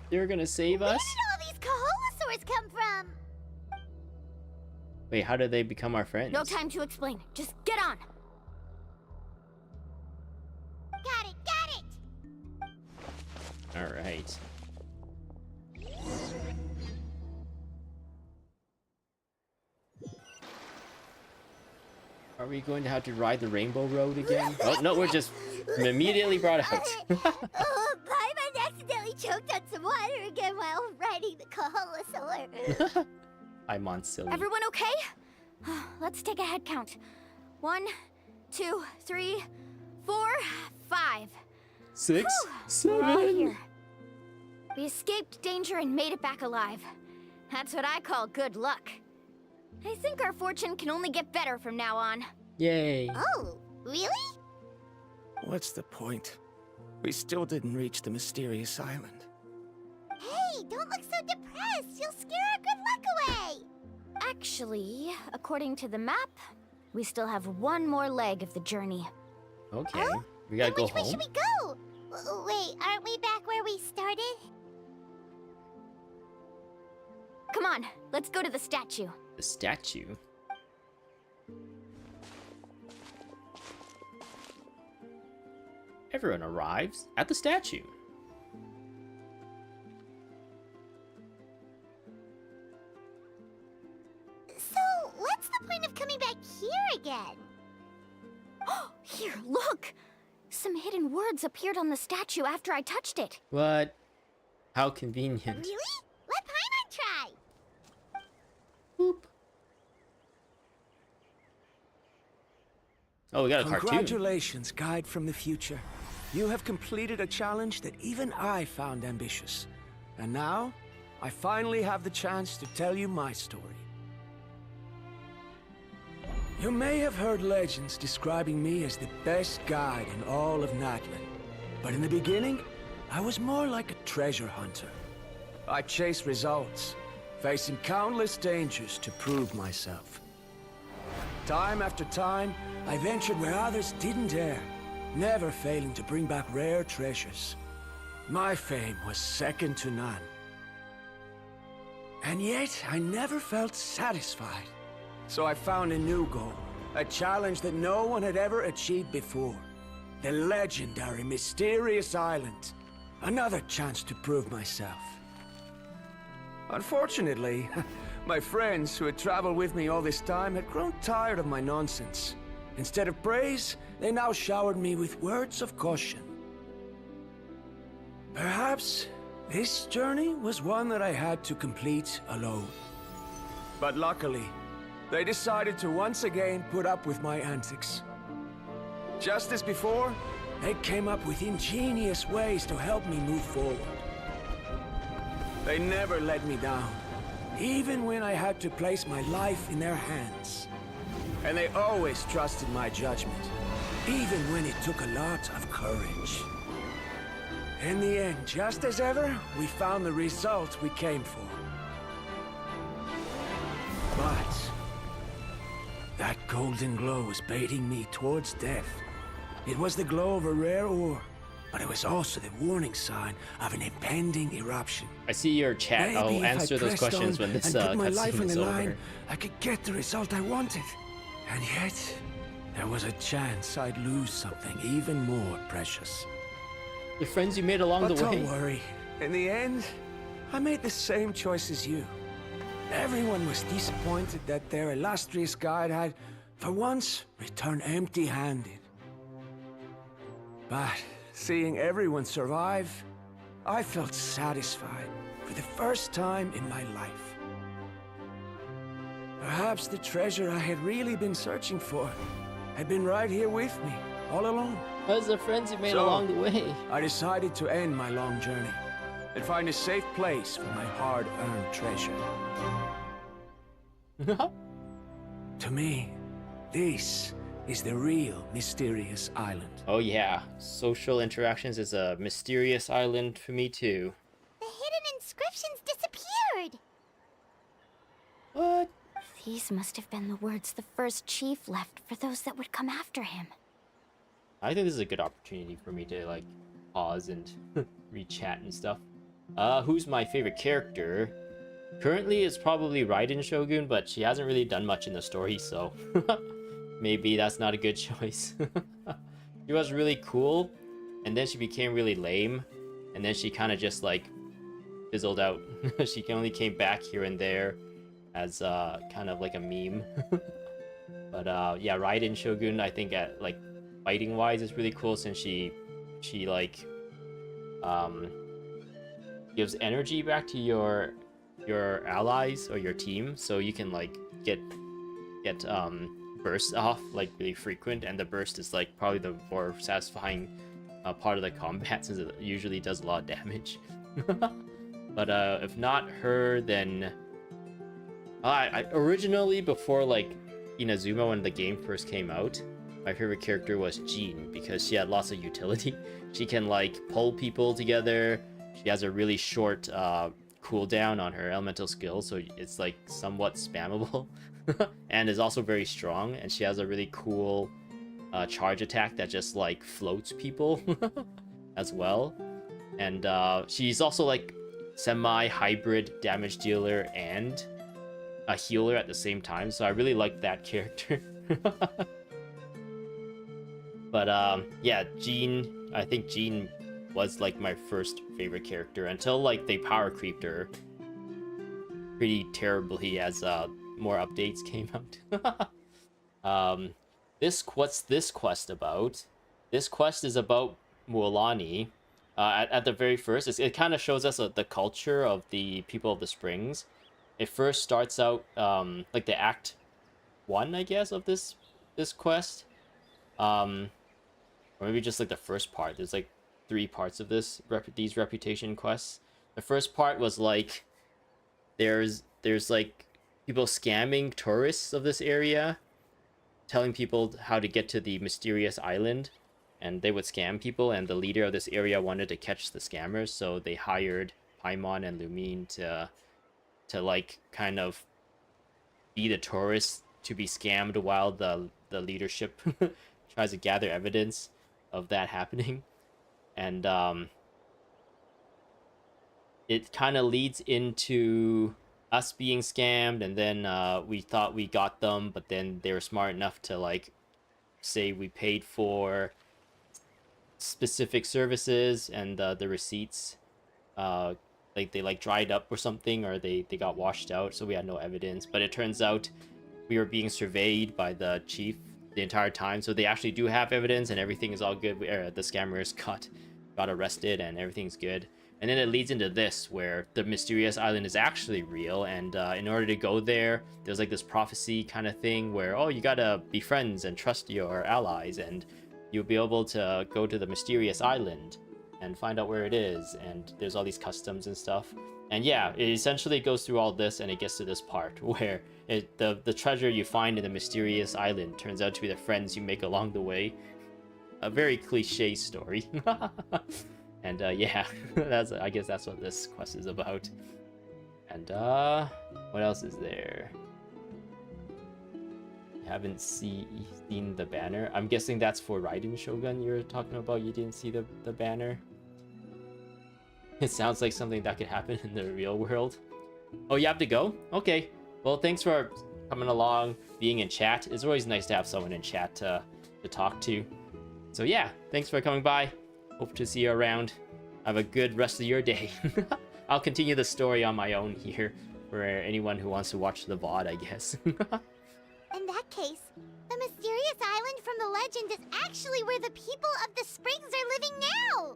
You're gonna save Where us? did all these Koholosaurs come from? Wait, how did they become our friends? No time to explain. Just get on. Got it! Alright. Are we going to have to ride the Rainbow Road again? Oh, no, we're just immediately brought out. Oh, Paimon accidentally choked on some water again while riding the Koholosaur. I'm on silly. Everyone okay? Let's take a head count. 1, 2, 3, 4, 5. 6, We're all 7. here. We escaped danger and made it back alive. That's what I call good luck. I think our fortune can only get better from now on. Yay. Oh, really? What's the point? We still didn't reach the mysterious island. Hey, don't look so depressed. You'll scare our good luck away. Actually, according to the map, we still have one more leg of the journey. Okay. Oh? We gotta Then go which way home. should we go? Wait, aren't we back where we started? Come on, let's go to the statue. The statue. Everyone arrives at the statue. So, what's the point of coming back here again? Here, look! Some hidden words appeared on the statue after I touched it. What? How convenient. Really? Let Paimon try. Boop. Oh, we got a cartoon. Congratulations, guide from the future. You have completed a challenge that even I found ambitious. And now, I finally have the chance to tell you my story. You may have heard legends describing me as the best guide in all of Natlan. But in the beginning, I was more like a treasure hunter. I chased results, facing countless dangers to prove myself. Time after time, I ventured where others didn't dare, never failing to bring back rare treasures. My fame was second to none. And yet, I never felt satisfied. So I found a new goal, a challenge that no one had ever achieved before. The legendary, mysterious island. Another chance to prove myself. Unfortunately, my friends who had traveled with me all this time had grown tired of my nonsense. Instead of praise, they now showered me with words of caution. Perhaps this journey was one that I had to complete alone. But luckily, they decided to once again put up with my antics. Just as before, they came up with ingenious ways to help me move forward. They never let me down, even when I had to place my life in their hands. And they always trusted my judgment, even when it took a lot of courage. In the end, just as ever, we found the result we came for. But that golden glow was baiting me towards death. It was the glow of a rare ore, but it was also the warning sign of an impending eruption. I see your chat. Maybe I'll if I answer those pressed questions on when this and put my life cutscene on is the over. line, I could get the result I wanted. And yet, there was a chance I'd lose something even more precious. The friends you made along But the way. don't worry. In the end, I made the same choice as you. Everyone was disappointed that their illustrious guide had, for once, returned empty-handed. But seeing everyone survive, I felt satisfied for the first time in my life. Perhaps the treasure I had really been searching for had been right here with me, all along. Those are the friends you made So, along the way. I decided to end my long journey and find a safe place for my hard-earned treasure. To me, this is the real mysterious island. Oh yeah, social interactions is a mysterious island for me too. The hidden inscriptions disappeared. What? These must have been the words the first chief left for those that would come after him. I think this is a good opportunity for me to like pause and re-chat and stuff. Who's my favorite character? Currently it's probably Raiden Shogun, but she hasn't really done much in the story, so maybe that's not a good choice. She was really cool, and then she became really lame, and then she kind of just like fizzled out. She only came back here and there as kind of like a meme. But yeah, Raiden Shogun, I think at like fighting wise is really cool, since she like gives energy back to your allies or your team, so you can like get bursts off like really frequent, and the burst is like probably the more satisfying part of the combat, since it usually does a lot of damage. But if not her, then I originally, before like Inazuma, when the game first came out, my favorite character was Jean, because she had lots of utility. She can like pull people together. She has a really short cooldown on her elemental skill, so it's like somewhat spammable. And is also very strong, and she has a really cool charge attack that just like floats people as well. And she's also like semi-hybrid damage dealer and a healer at the same time, so I really like that character. But yeah, Jean, I think Jean was like my first favorite character until like they power creeped her pretty terribly as more updates came out. What's this quest about? This quest is about Mualani. At the very first, it kind of shows us the culture of the people of the Springs. It first starts out like the Act 1, I guess, of this quest. Or maybe just like the first part. There's like 3 parts of these reputation quests. The first part was like there's like people scamming tourists of this area, telling people how to get to the mysterious island, and they would scam people, and the leader of this area wanted to catch the scammers, so they hired Paimon and Lumine to like kind of be the tourists to be scammed while the leadership tries to gather evidence of that happening. And it kind of leads into us being scammed, and then we thought we got them, but then they were smart enough to like say we paid for specific services, and the receipts like they like dried up or something, or they got washed out, so we had no evidence. But it turns out we were being surveyed by the chief the entire time, so they actually do have evidence, and everything is all good. The scammers got arrested, and everything's good. And then it leads into this, where the mysterious island is actually real, and in order to go there, there's like this prophecy kind of thing where, oh, you gotta be friends and trust your allies, and you'll be able to go to the mysterious island and find out where it is, and there's all these customs and stuff. And yeah, it essentially goes through all this, and it gets to this part where the treasure you find in the mysterious island turns out to be the friends you make along the way. A very cliche story. And yeah, I guess that's what this quest is about. And what else is there? Haven't seen the banner. I'm guessing that's for Raiden Shogun you're talking about. You didn't see the banner. It sounds like something that could happen in the real world. Oh, you have to go? Okay. Well, thanks for coming along, being in chat. It's always nice to have someone in chat to talk to. So yeah, thanks for coming by. Hope to see you around. Have a good rest of your day. I'll continue the story on my own here for anyone who wants to watch the VOD, I guess. In that case, the mysterious island from the legend is actually where the people of the Springs are living now!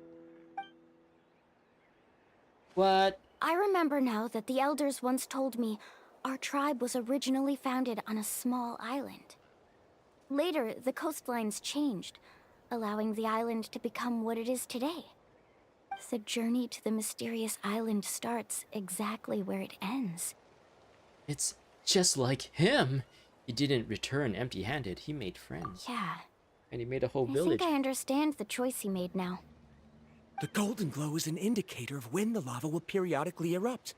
What? I remember now that the elders once told me our tribe was originally founded on a small island. Later, the coastlines changed, allowing the island to become what it is today. The journey to the mysterious island starts exactly where it ends. It's just like him. He didn't return empty-handed. He made friends. Yeah. And he made a whole I village. think I understand the choice he made now. The golden glow is an indicator of when the lava will periodically erupt.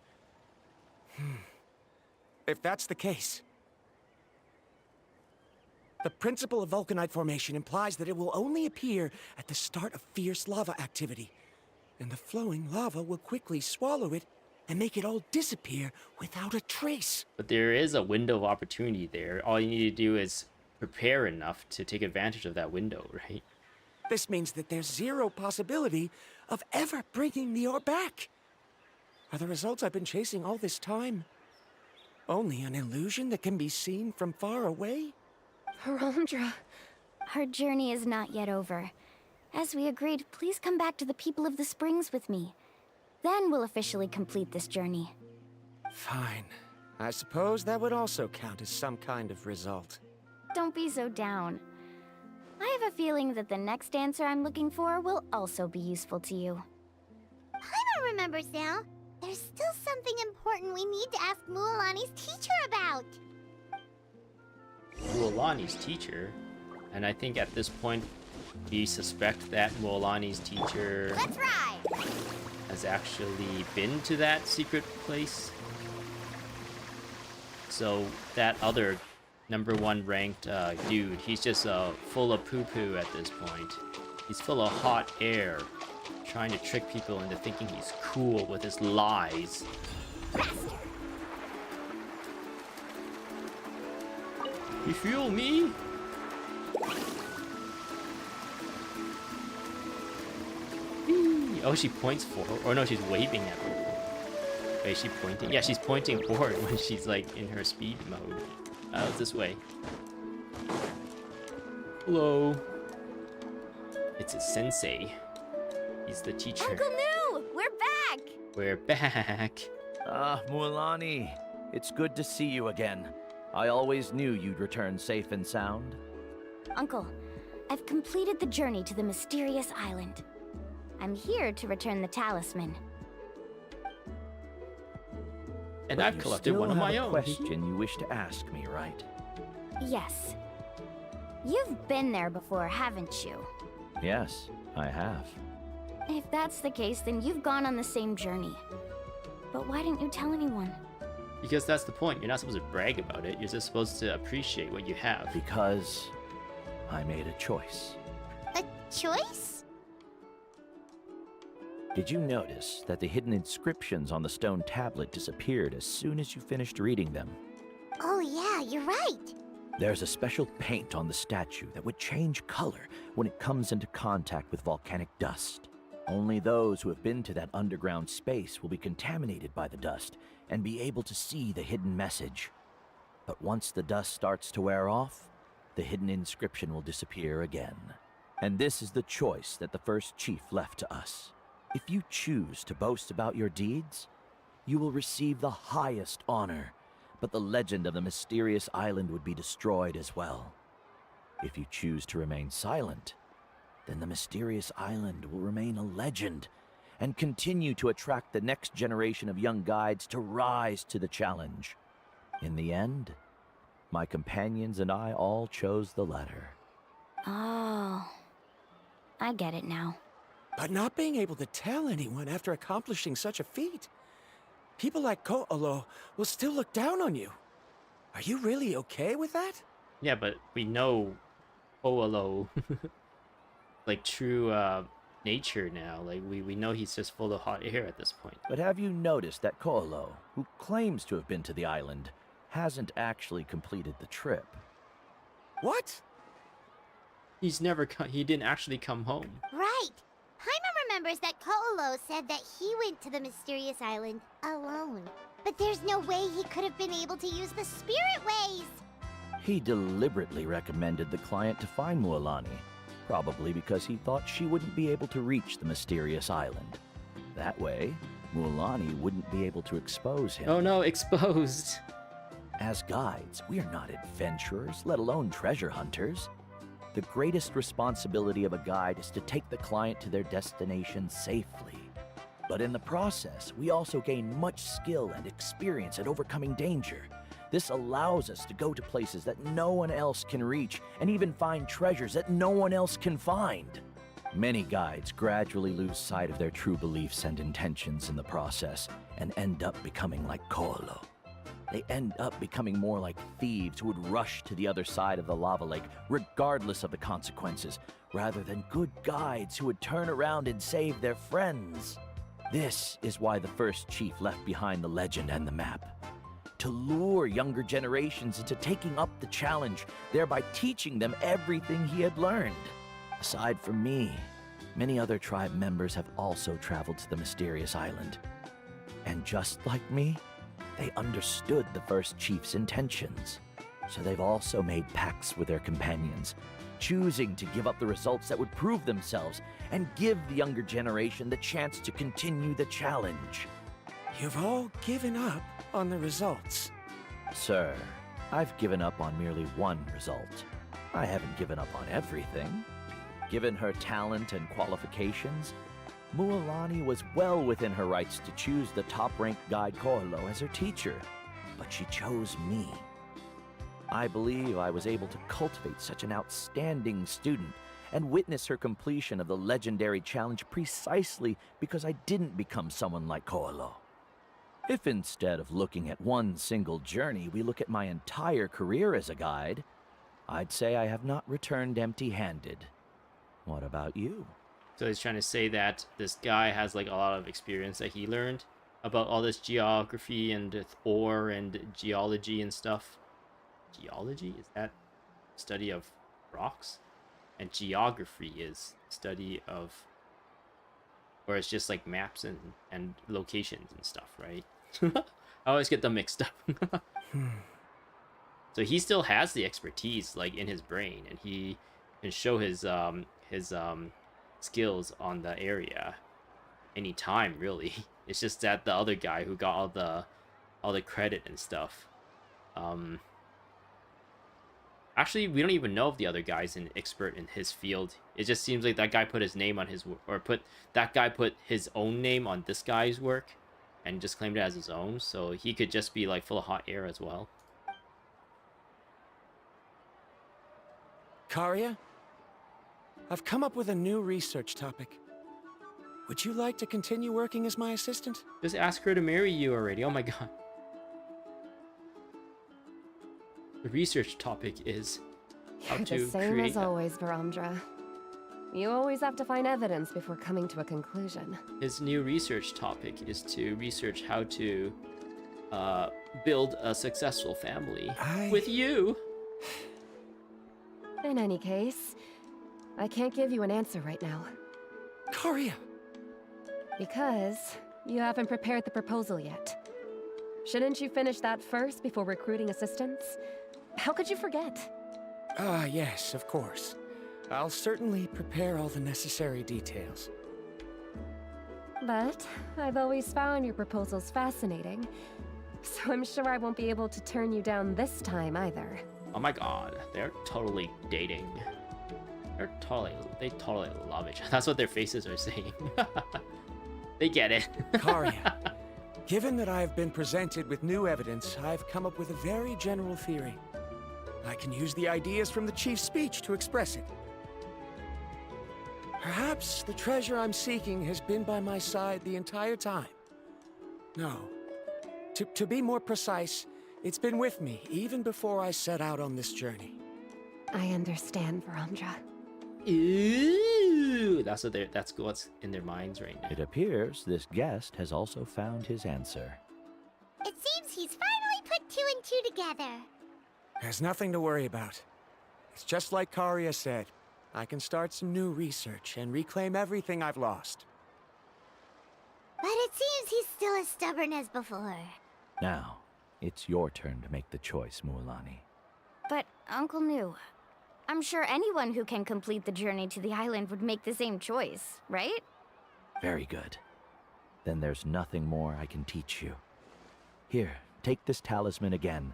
If that's the case, the principle of vulcanite formation implies that it will only appear at the start of fierce lava activity, and the flowing lava will quickly swallow it and make it all disappear without a trace. But there is a window of opportunity there. All you need to do is prepare enough to take advantage of that window, right? This means that there's zero possibility of ever bringing the ore back. Are the results I've been chasing all this time only an illusion that can be seen from far away? Verandra. Our journey is not yet over. As we agreed, please come back to the people of the Springs with me. Then we'll officially complete this journey. Fine. I suppose that would also count as some kind of result. Don't be so down. I have a feeling that the next answer I'm looking for will also be useful to you. Paimon remembers now. There's still something important we need to ask Mualani's teacher about. Mualani's teacher? And I think at this point, we suspect that Mualani's teacher Let's ride! has actually been to that secret place. So that other #1 ranked dude, he's just full of poo-poo at this point. He's full of hot air. Trying to trick people into thinking he's cool with his lies. You feel me? Whee! Oh, she points forward. Or no, she's waving at people. Wait, is she pointing? Yeah, she's pointing forward when she's like in her speed mode. Oh, it's this way. Hello. It's a sensei. He's the teacher. Uncle New, we're back. We're back. Ah, Mualani. It's good to see you again. I always knew you'd return safe and sound. Uncle, I've completed the journey to the mysterious island. I'm here to return the talisman. And But I've you collected still one of have my a own. question you wish to ask me, right? Yes. You've been there before, haven't you? Yes, I have. If that's the case, then you've gone on the same journey. But why didn't you tell anyone? Because that's the point. You're not supposed to brag about it. You're just supposed to appreciate what you have. Because I made a choice. A choice? Did you notice that the hidden inscriptions on the stone tablet disappeared as soon as you finished reading them? Oh yeah, you're right. There's a special paint on the statue that would change color when it comes into contact with volcanic dust. Only those who have been to that underground space will be contaminated by the dust and be able to see the hidden message. But once the dust starts to wear off, the hidden inscription will disappear again. And this is the choice that the first chief left to us. If you choose to boast about your deeds, you will receive the highest honor, but the legend of the mysterious island would be destroyed as well. If you choose to remain silent, then the mysterious island will remain a legend and continue to attract the next generation of young guides to rise to the challenge. In the end, my companions and I all chose the latter. Oh, I get it now. But not being able to tell anyone after accomplishing such a feat. People like Ko'olo will still look down on you. Are you really okay with that? Yeah, but we know Oolo like true nature now. Like we know he's just full of hot air at this point. But have you noticed that Ko'olo, who claims to have been to the island, hasn't actually completed the trip? What? He didn't actually come home. Right. Paimon remembers that Ko'olo said that he went to the mysterious island alone. But there's no way he could have been able to use the spirit ways. He deliberately recommended the client to find Mualani, probably because he thought she wouldn't be able to reach the mysterious island. That way, Mualani wouldn't be able to expose him. Oh no, exposed. As guides, we are not adventurers, let alone treasure hunters. The greatest responsibility of a guide is to take the client to their destination safely. But in the process, we also gain much skill and experience at overcoming danger. This allows us to go to places that no one else can reach, and even find treasures that no one else can find. Many guides gradually lose sight of their true beliefs and intentions in the process, and end up becoming like Ko'olo. They end up becoming more like thieves who would rush to the other side of the lava lake, regardless of the consequences, rather than good guides who would turn around and save their friends. This is why the first chief left behind the legend and the map. To lure younger generations into taking up the challenge, thereby teaching them everything he had learned. Aside from me, many other tribe members have also traveled to the mysterious island. And just like me, they understood the first chief's intentions. So they've also made pacts with their companions, choosing to give up the results that would prove themselves and give the younger generation the chance to continue the challenge. You've all given up on the results. Sir, I've given up on merely one result. I haven't given up on everything. Given her talent and qualifications, Mualani was well within her rights to choose the top-ranked guide Ko'olo as her teacher, but she chose me. I believe I was able to cultivate such an outstanding student and witness her completion of the legendary challenge precisely because I didn't become someone like Ko'olo. If instead of looking at one single journey, we look at my entire career as a guide, I'd say I have not returned empty-handed. What about you? So he's trying to say that this guy has like a lot of experience that he learned about all this geography and ore and geology and stuff. Geology? Is that study of rocks? And geography is study of, or it's just like maps and locations and stuff, right? I always get them mixed up. So he still has the expertise like in his brain, and he can show his skills on the area anytime, really. It's just that the other guy who got all the credit and stuff. Actually, we don't even know if the other guy's an expert in his field. It just seems like that guy put his name on his, or that guy put his own name on this guy's work and just claimed it as his own, so he could just be like full of hot air as well. Karia, I've come up with a new research topic. Would you like to continue working as my assistant? Just ask her to marry you already. Oh my god. The research topic is how You're to the same create as always, Varamdra. You always have to find evidence before coming to a conclusion. His new research topic is to research how to build a successful family with you. In any case, I can't give you an answer right now. Karia! Because you haven't prepared the proposal yet. Shouldn't you finish that first before recruiting assistants? How could you forget? Ah, yes, of course. I'll certainly prepare all the necessary details. But I've always found your proposals fascinating, so I'm sure I won't be able to turn you down this time either. Oh my god, they're totally dating. They totally love each other. That's what their faces are saying. They get it. Karia, given that I have been presented with new evidence, I've come up with a very general theory. I can use the ideas from the chief's speech to express it. Perhaps the treasure I'm seeking has been by my side the entire time. No. To be more precise, it's been with me even before I set out on this journey. I understand, Varamdra. Ooh, that's what's in their minds right now. It appears this guest has also found his answer. It seems he's finally put two and two together. There's nothing to worry about. It's just like Karia said. I can start some new research and reclaim everything I've lost. But it seems he's still as stubborn as before. Now, it's your turn to make the choice, Mualani. But, Uncle New, I'm sure anyone who can complete the journey to the island would make the same choice, right? Very good. Then there's nothing more I can teach you. Here, take this talisman again.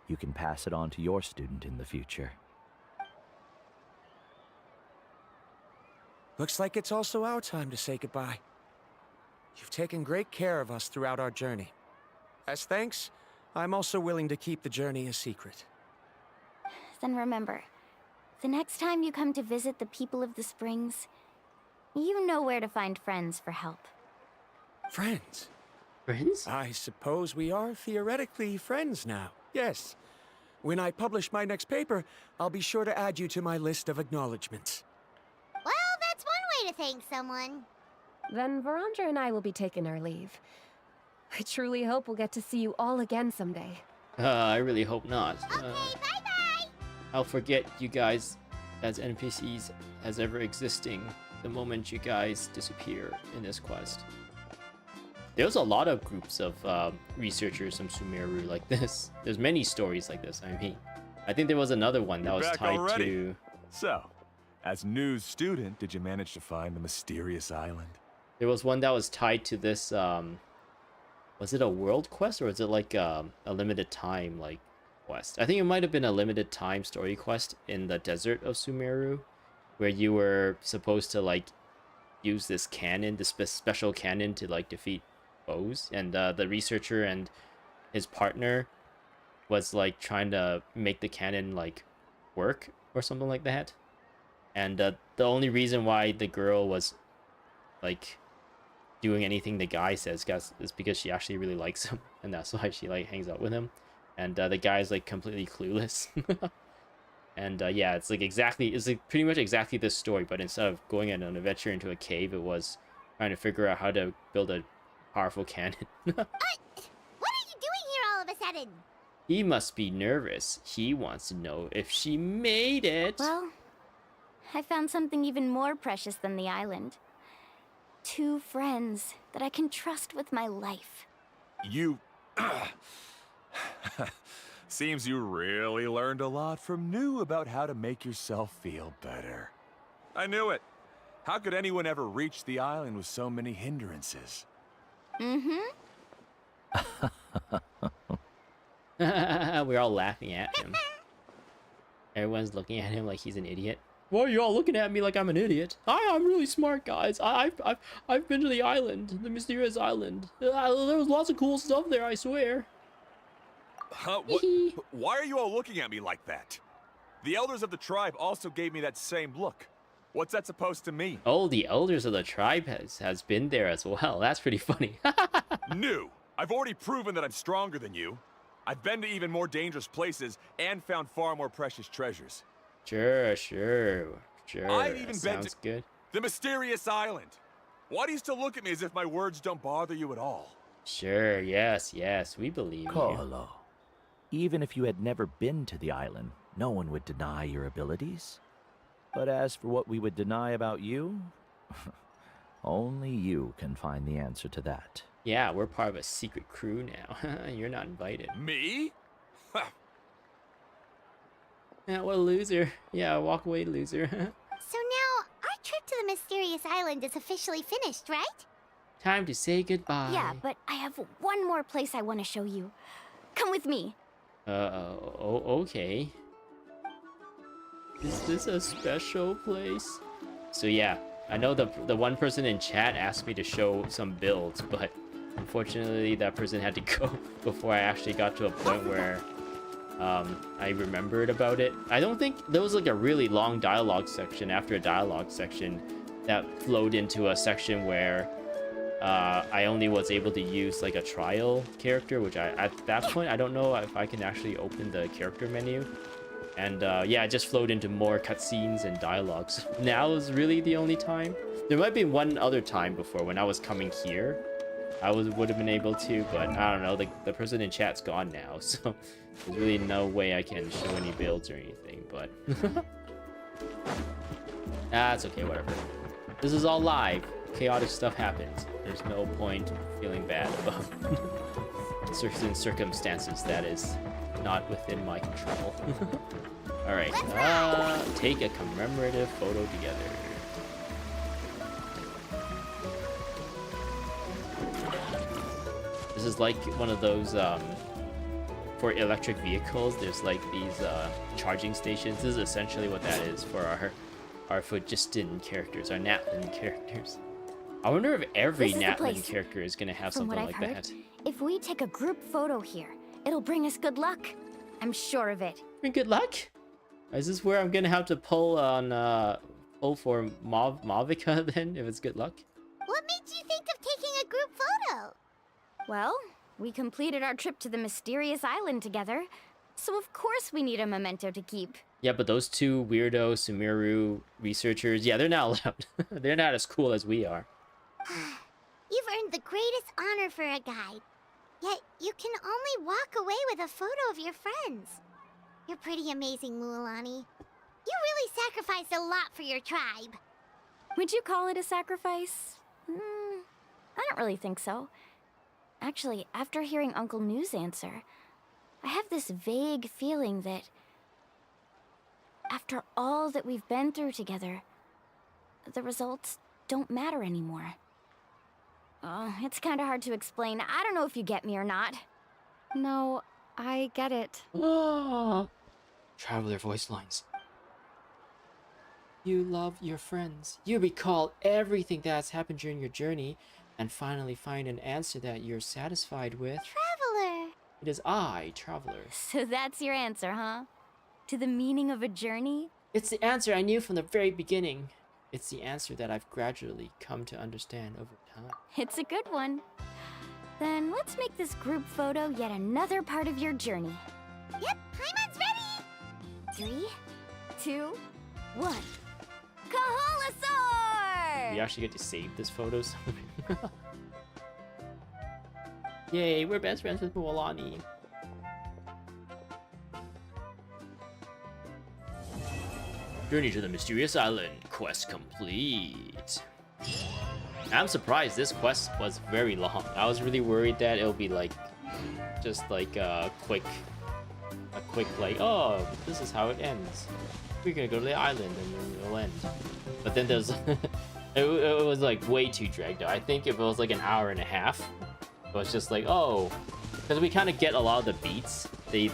You can pass it on to your student in the future. Looks like it's also our time to say goodbye. You've taken great care of us throughout our journey. As thanks, I'm also willing to keep the journey a secret. Then remember, the next time you come to visit the people of the Springs, you know where to find friends for help. Friends? Friends? I suppose we are theoretically friends now. Yes. When I publish my next paper, I'll be sure to add you to my list of acknowledgements. Well, that's one way to thank someone. Then Varamdra and I will be taking our leave. I truly hope we'll get to see you all again someday. I really hope not. Okay, bye-bye! I'll forget you guys as NPCs as ever existing the moment you guys disappear in this quest. There's a lot of groups of researchers from Sumeru like this. There's many stories like this, I mean. I think there was another one that was Back tied already? to... So, as news student, did you manage to find the mysterious island? There was one that was tied to this, was it a world quest or is it like a limited time like quest? I think it might have been a limited time story quest in the desert of Sumeru, where you were supposed to like use this cannon, this special cannon to like defeat foes, and the researcher and his partner was like trying to make the cannon like work or something like that. And the only reason why the girl was like doing anything the guy says is because she actually really likes him, and that's why she like hangs out with him. And the guy's like completely clueless. And yeah, it's like pretty much exactly this story, but instead of going on an adventure into a cave, it was trying to figure out how to build a powerful cannon. What are you doing here all of a sudden? He must be nervous. He wants to know if she made it. Well, I found something even more precious than the island. 2 friends that I can trust with my life. You... Seems you really learned a lot from New about how to make yourself feel better. I knew it. How could anyone ever reach the island with so many hindrances? Mm-hmm. We're all laughing at him. Everyone's looking at him like he's an idiot. Why are you all looking at me like I'm an idiot? I'm really smart, guys. I've been to the island, the mysterious island. There was lots of cool stuff there, I swear. Huh? What? Why are you all looking at me like that? The elders of the tribe also gave me that same look. What's that supposed to mean? Oh, the elders of the tribe has been there as well. That's pretty funny. New! I've already proven that I'm stronger than you. I've been to even more dangerous places and found far more precious treasures. Sure. I've even been sounds to good. the mysterious island. Why do you still look at me as if my words don't bother you at all? Sure, yes, we believe you. Kolo, even if you had never been to the island, no one would deny your abilities. But as for what we would deny about you, only you can find the answer to that. Yeah, we're part of a secret crew now. You're not invited. Me? Yeah, what a loser. Yeah, walk away, loser. So now, our trip to the mysterious island is officially finished, right? Time to say goodbye. Yeah, but I have one more place I want to show you. Come with me. Okay. Is this a special place? So yeah, I know the one person in chat asked me to show some builds, but unfortunately that person had to go before I actually got to a point where I remembered about it. I don't think there was like a really long dialogue section after a dialogue section that flowed into a section where I only was able to use like a trial character, which at that point I don't know if I can actually open the character menu. And yeah, it just flowed into more cutscenes and dialogues. Now is really the only time. There might be one other time before when I was coming here. I would have been able to, but I don't know. The person in chat's gone now, so there's really no way I can show any builds or anything. But that's okay, whatever. This is all live. Chaotic stuff happens. There's no point feeling bad about certain circumstances that is not within my control. All right, take a commemorative photo together. This is like one of those for electric vehicles. There's like these charging stations. This is essentially what that is for our Phlogiston characters, our Natlan characters. I wonder if every Natlan character is gonna have something like that. If we take a group photo here, it'll bring us good luck. I'm sure of it. Bring good luck? Is this where I'm gonna have to pull for Mavica then, if it's good luck? What made you think of taking a group photo? Well, we completed our trip to the mysterious island together, so of course we need a memento to keep. Yeah, but those two weirdo Sumeru researchers, yeah, they're not allowed. They're not as cool as we are. You've earned the greatest honor for a guide. Yet, you can only walk away with a photo of your friends. You're pretty amazing, Mualani. You really sacrificed a lot for your tribe. Would you call it a sacrifice? I don't really think so. Actually, after hearing Uncle New's answer, I have this vague feeling that after all that we've been through together, the results don't matter anymore. Oh, it's kind of hard to explain. I don't know if you get me or not. No, I get it. Traveler voice lines. You love your friends. You recall everything that has happened during your journey and finally find an answer that you're satisfied with. Traveler! It is I, Traveler. So that's your answer, huh? To the meaning of a journey? It's the answer I knew from the very beginning. It's the answer that I've gradually come to understand over time. It's a good one. Then let's make this group photo yet another part of your journey. Yep, Paimon's ready! 3, 2, 1. Kaholasaur! We actually get to save this photo. Yay, we're best friends with Mualani. Journey to the Mysterious Island. Quest complete. I'm surprised this quest was very long. I was really worried that it'll be like, just like a quick like, oh, this is how it ends. We're gonna go to the island and then it'll end. But then there's, it was like way too dragged out. I think if it was like an hour and a half, it was just like, oh, because we kind of get a lot of the beats. They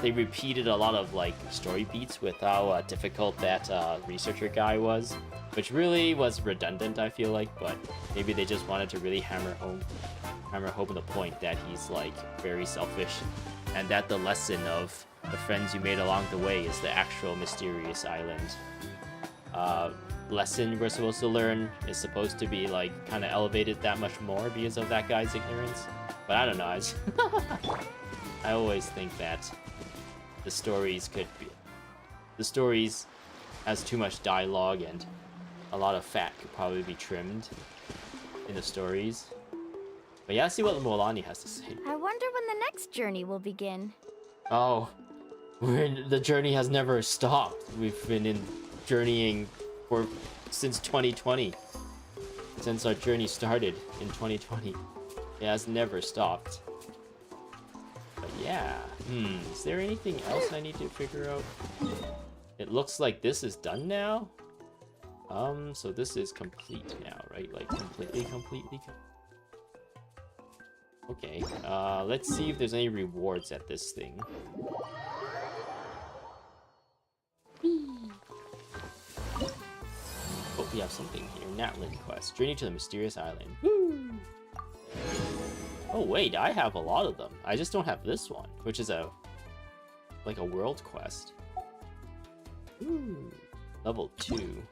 repeated a lot of like story beats with how difficult that researcher guy was, which really was redundant, I feel like. But maybe they just wanted to really hammer home the point that he's like very selfish, and that the lesson of the friends you made along the way is the actual mysterious island. Lesson we're supposed to learn is supposed to be like kind of elevated that much more because of that guy's ignorance. But I don't know. I always think that the stories has too much dialogue, and a lot of fat could probably be trimmed in the stories. But yeah, let's see what Mualani has to say. I wonder when the next journey will begin. Oh, the journey has never stopped. We've been journeying since 2020. Since our journey started in 2020. It has never stopped. But yeah, is there anything else I need to figure out? It looks like this is done now. So this is complete now, right? Like completely. Okay, let's see if there's any rewards at this thing. Oh, we have something here. Natlan quest. Journey to the Mysterious Island. Woo! Oh wait, I have a lot of them. I just don't have this one, which is like a world quest. Ooh, level 2.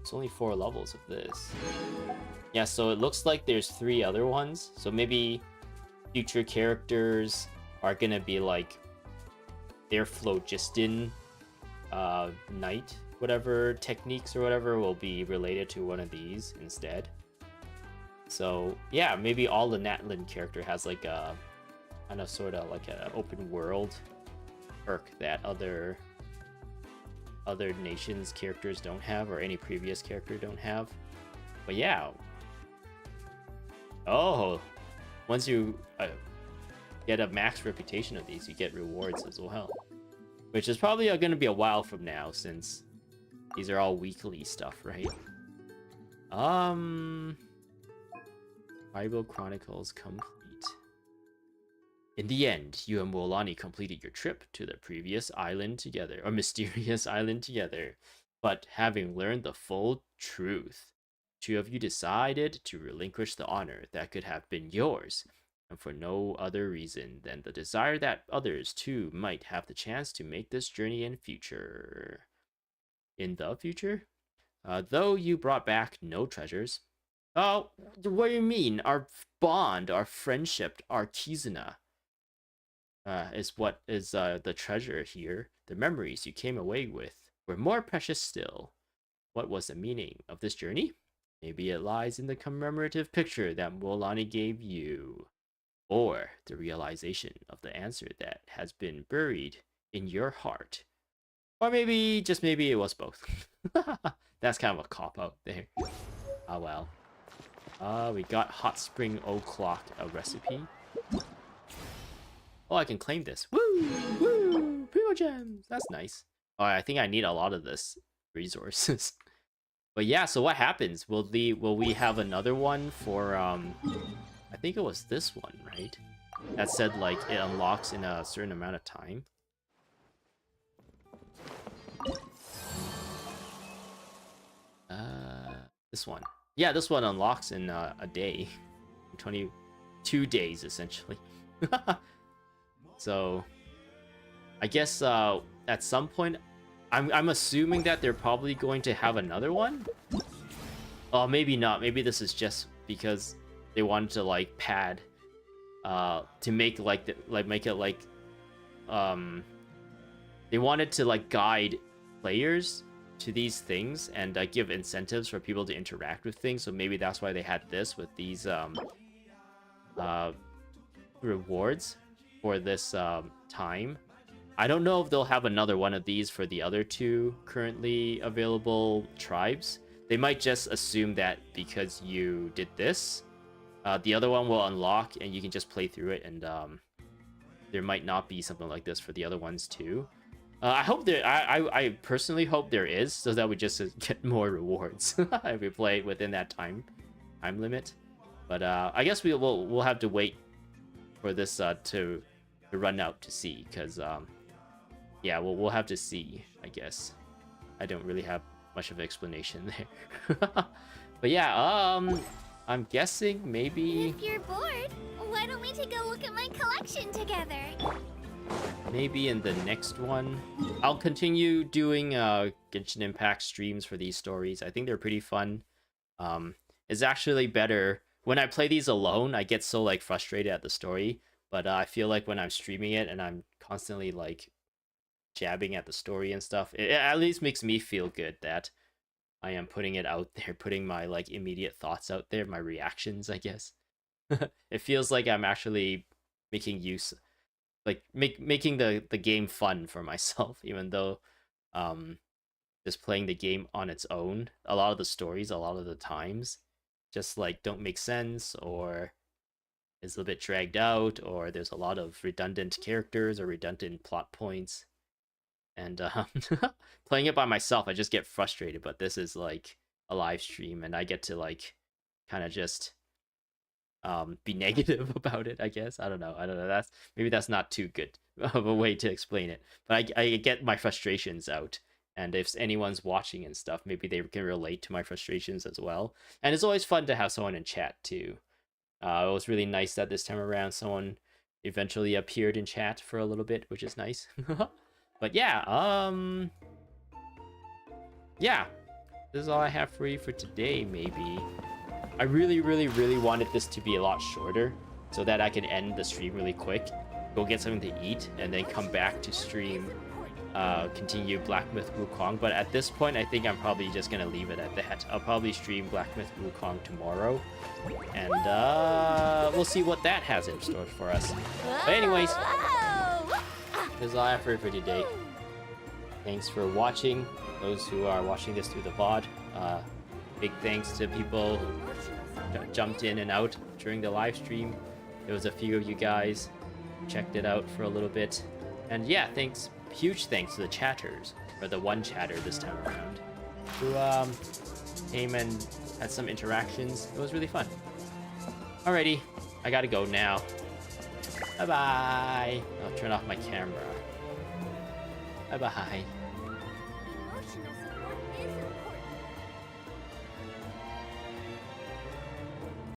It's only 4 levels of this. Yeah, so it looks like there's 3 other ones. So maybe future characters are gonna be like their phlogiston night, whatever techniques or whatever will be related to one of these instead. So yeah, maybe all the Natlan character has like a kind of sort of like an open world perk that other nations characters don't have, or any previous character don't have. But yeah. Oh, once you get a max reputation of these, you get rewards as well. Which is probably going to be a while from now, since these are all weekly stuff, right? Bible Chronicles complete. In the end, you and Mualani completed your trip to the previous island together, or mysterious island together. But having learned the full truth, 2 of you decided to relinquish the honor that could have been yours, and for no other reason than the desire that others too might have the chance to make this journey in the future. Though you brought back no treasures. Oh, what do you mean? Our bond, our friendship, our Kizuna is what is the treasure here. The memories you came away with were more precious still. What was the meaning of this journey? Maybe it lies in the commemorative picture that Mualani gave you, or the realization of the answer that has been buried in your heart. Or maybe, just maybe it was both. That's kind of a cop-out there. Ah well. We got Hot Spring O'Clock, a recipe. Oh, I can claim this. Woo! Woo! Primo gems! That's nice. Oh, I think I need a lot of this resources. But yeah, so what happens? Will we have another one for I think it was this one, right? That said like it unlocks in a certain amount of time. This one. Yeah, this one unlocks in a day. 22 days essentially. So I guess at some point I'm assuming that they're probably going to have another one. Oh, maybe not. Maybe this is just because they wanted to like pad to make like make it like they wanted to like guide players to these things and give incentives for people to interact with things. So maybe that's why they had this with these rewards for this time. I don't know if they'll have another one of these for the other two currently available tribes. They might just assume that because you did this, the other one will unlock and you can just play through it, and there might not be something like this for the other ones too. I hope there. I personally hope there is, so that we just get more rewards if we play within that time limit. But I guess we'll have to wait for this to run out to see, because yeah, we'll have to see, I guess. I don't really have much of an explanation there. But yeah, I'm guessing maybe... If you're bored, why don't we take a look at my collection together? Maybe in the next one. I'll continue doing Genshin Impact streams for these stories. I think they're pretty fun. It's actually better... When I play these alone, I get so like frustrated at the story. But I feel like when I'm streaming it and I'm constantly like jabbing at the story and stuff, it at least makes me feel good that I am putting it out there, putting my like immediate thoughts out there, my reactions, I guess. It feels like I'm actually making use, like making the game fun for myself, even though just playing the game on its own, a lot of the stories, a lot of the times, just like don't make sense, or is a bit dragged out, or there's a lot of redundant characters or redundant plot points. And playing it by myself, I just get frustrated. But this is like a live stream, and I get to like kind of just be negative about it, I guess. I don't know. Maybe that's not too good of a way to explain it. But I get my frustrations out. And if anyone's watching and stuff, maybe they can relate to my frustrations as well. And it's always fun to have someone in chat too. It was really nice that this time around someone eventually appeared in chat for a little bit, which is nice. But yeah, yeah, this is all I have for you for today, maybe. I really wanted this to be a lot shorter so that I can end the stream really quick, go get something to eat, and then come back to stream, continue Black Myth Wukong. But at this point, I think I'm probably just gonna leave it at that. I'll probably stream Black Myth Wukong tomorrow, and we'll see what that has in store for us. But anyways, this is all I have for you for today. Thanks for watching, those who are watching this through the VOD. Big thanks to people who jumped in and out during the live stream. There was a few of you guys who checked it out for a little bit. And yeah, thanks, huge thanks to the chatters, or the one chatter this time around, who came and had some interactions. It was really fun. Alrighty, I gotta go now. Bye-bye. I'll turn off my camera. Bye-bye. Emotional support is important.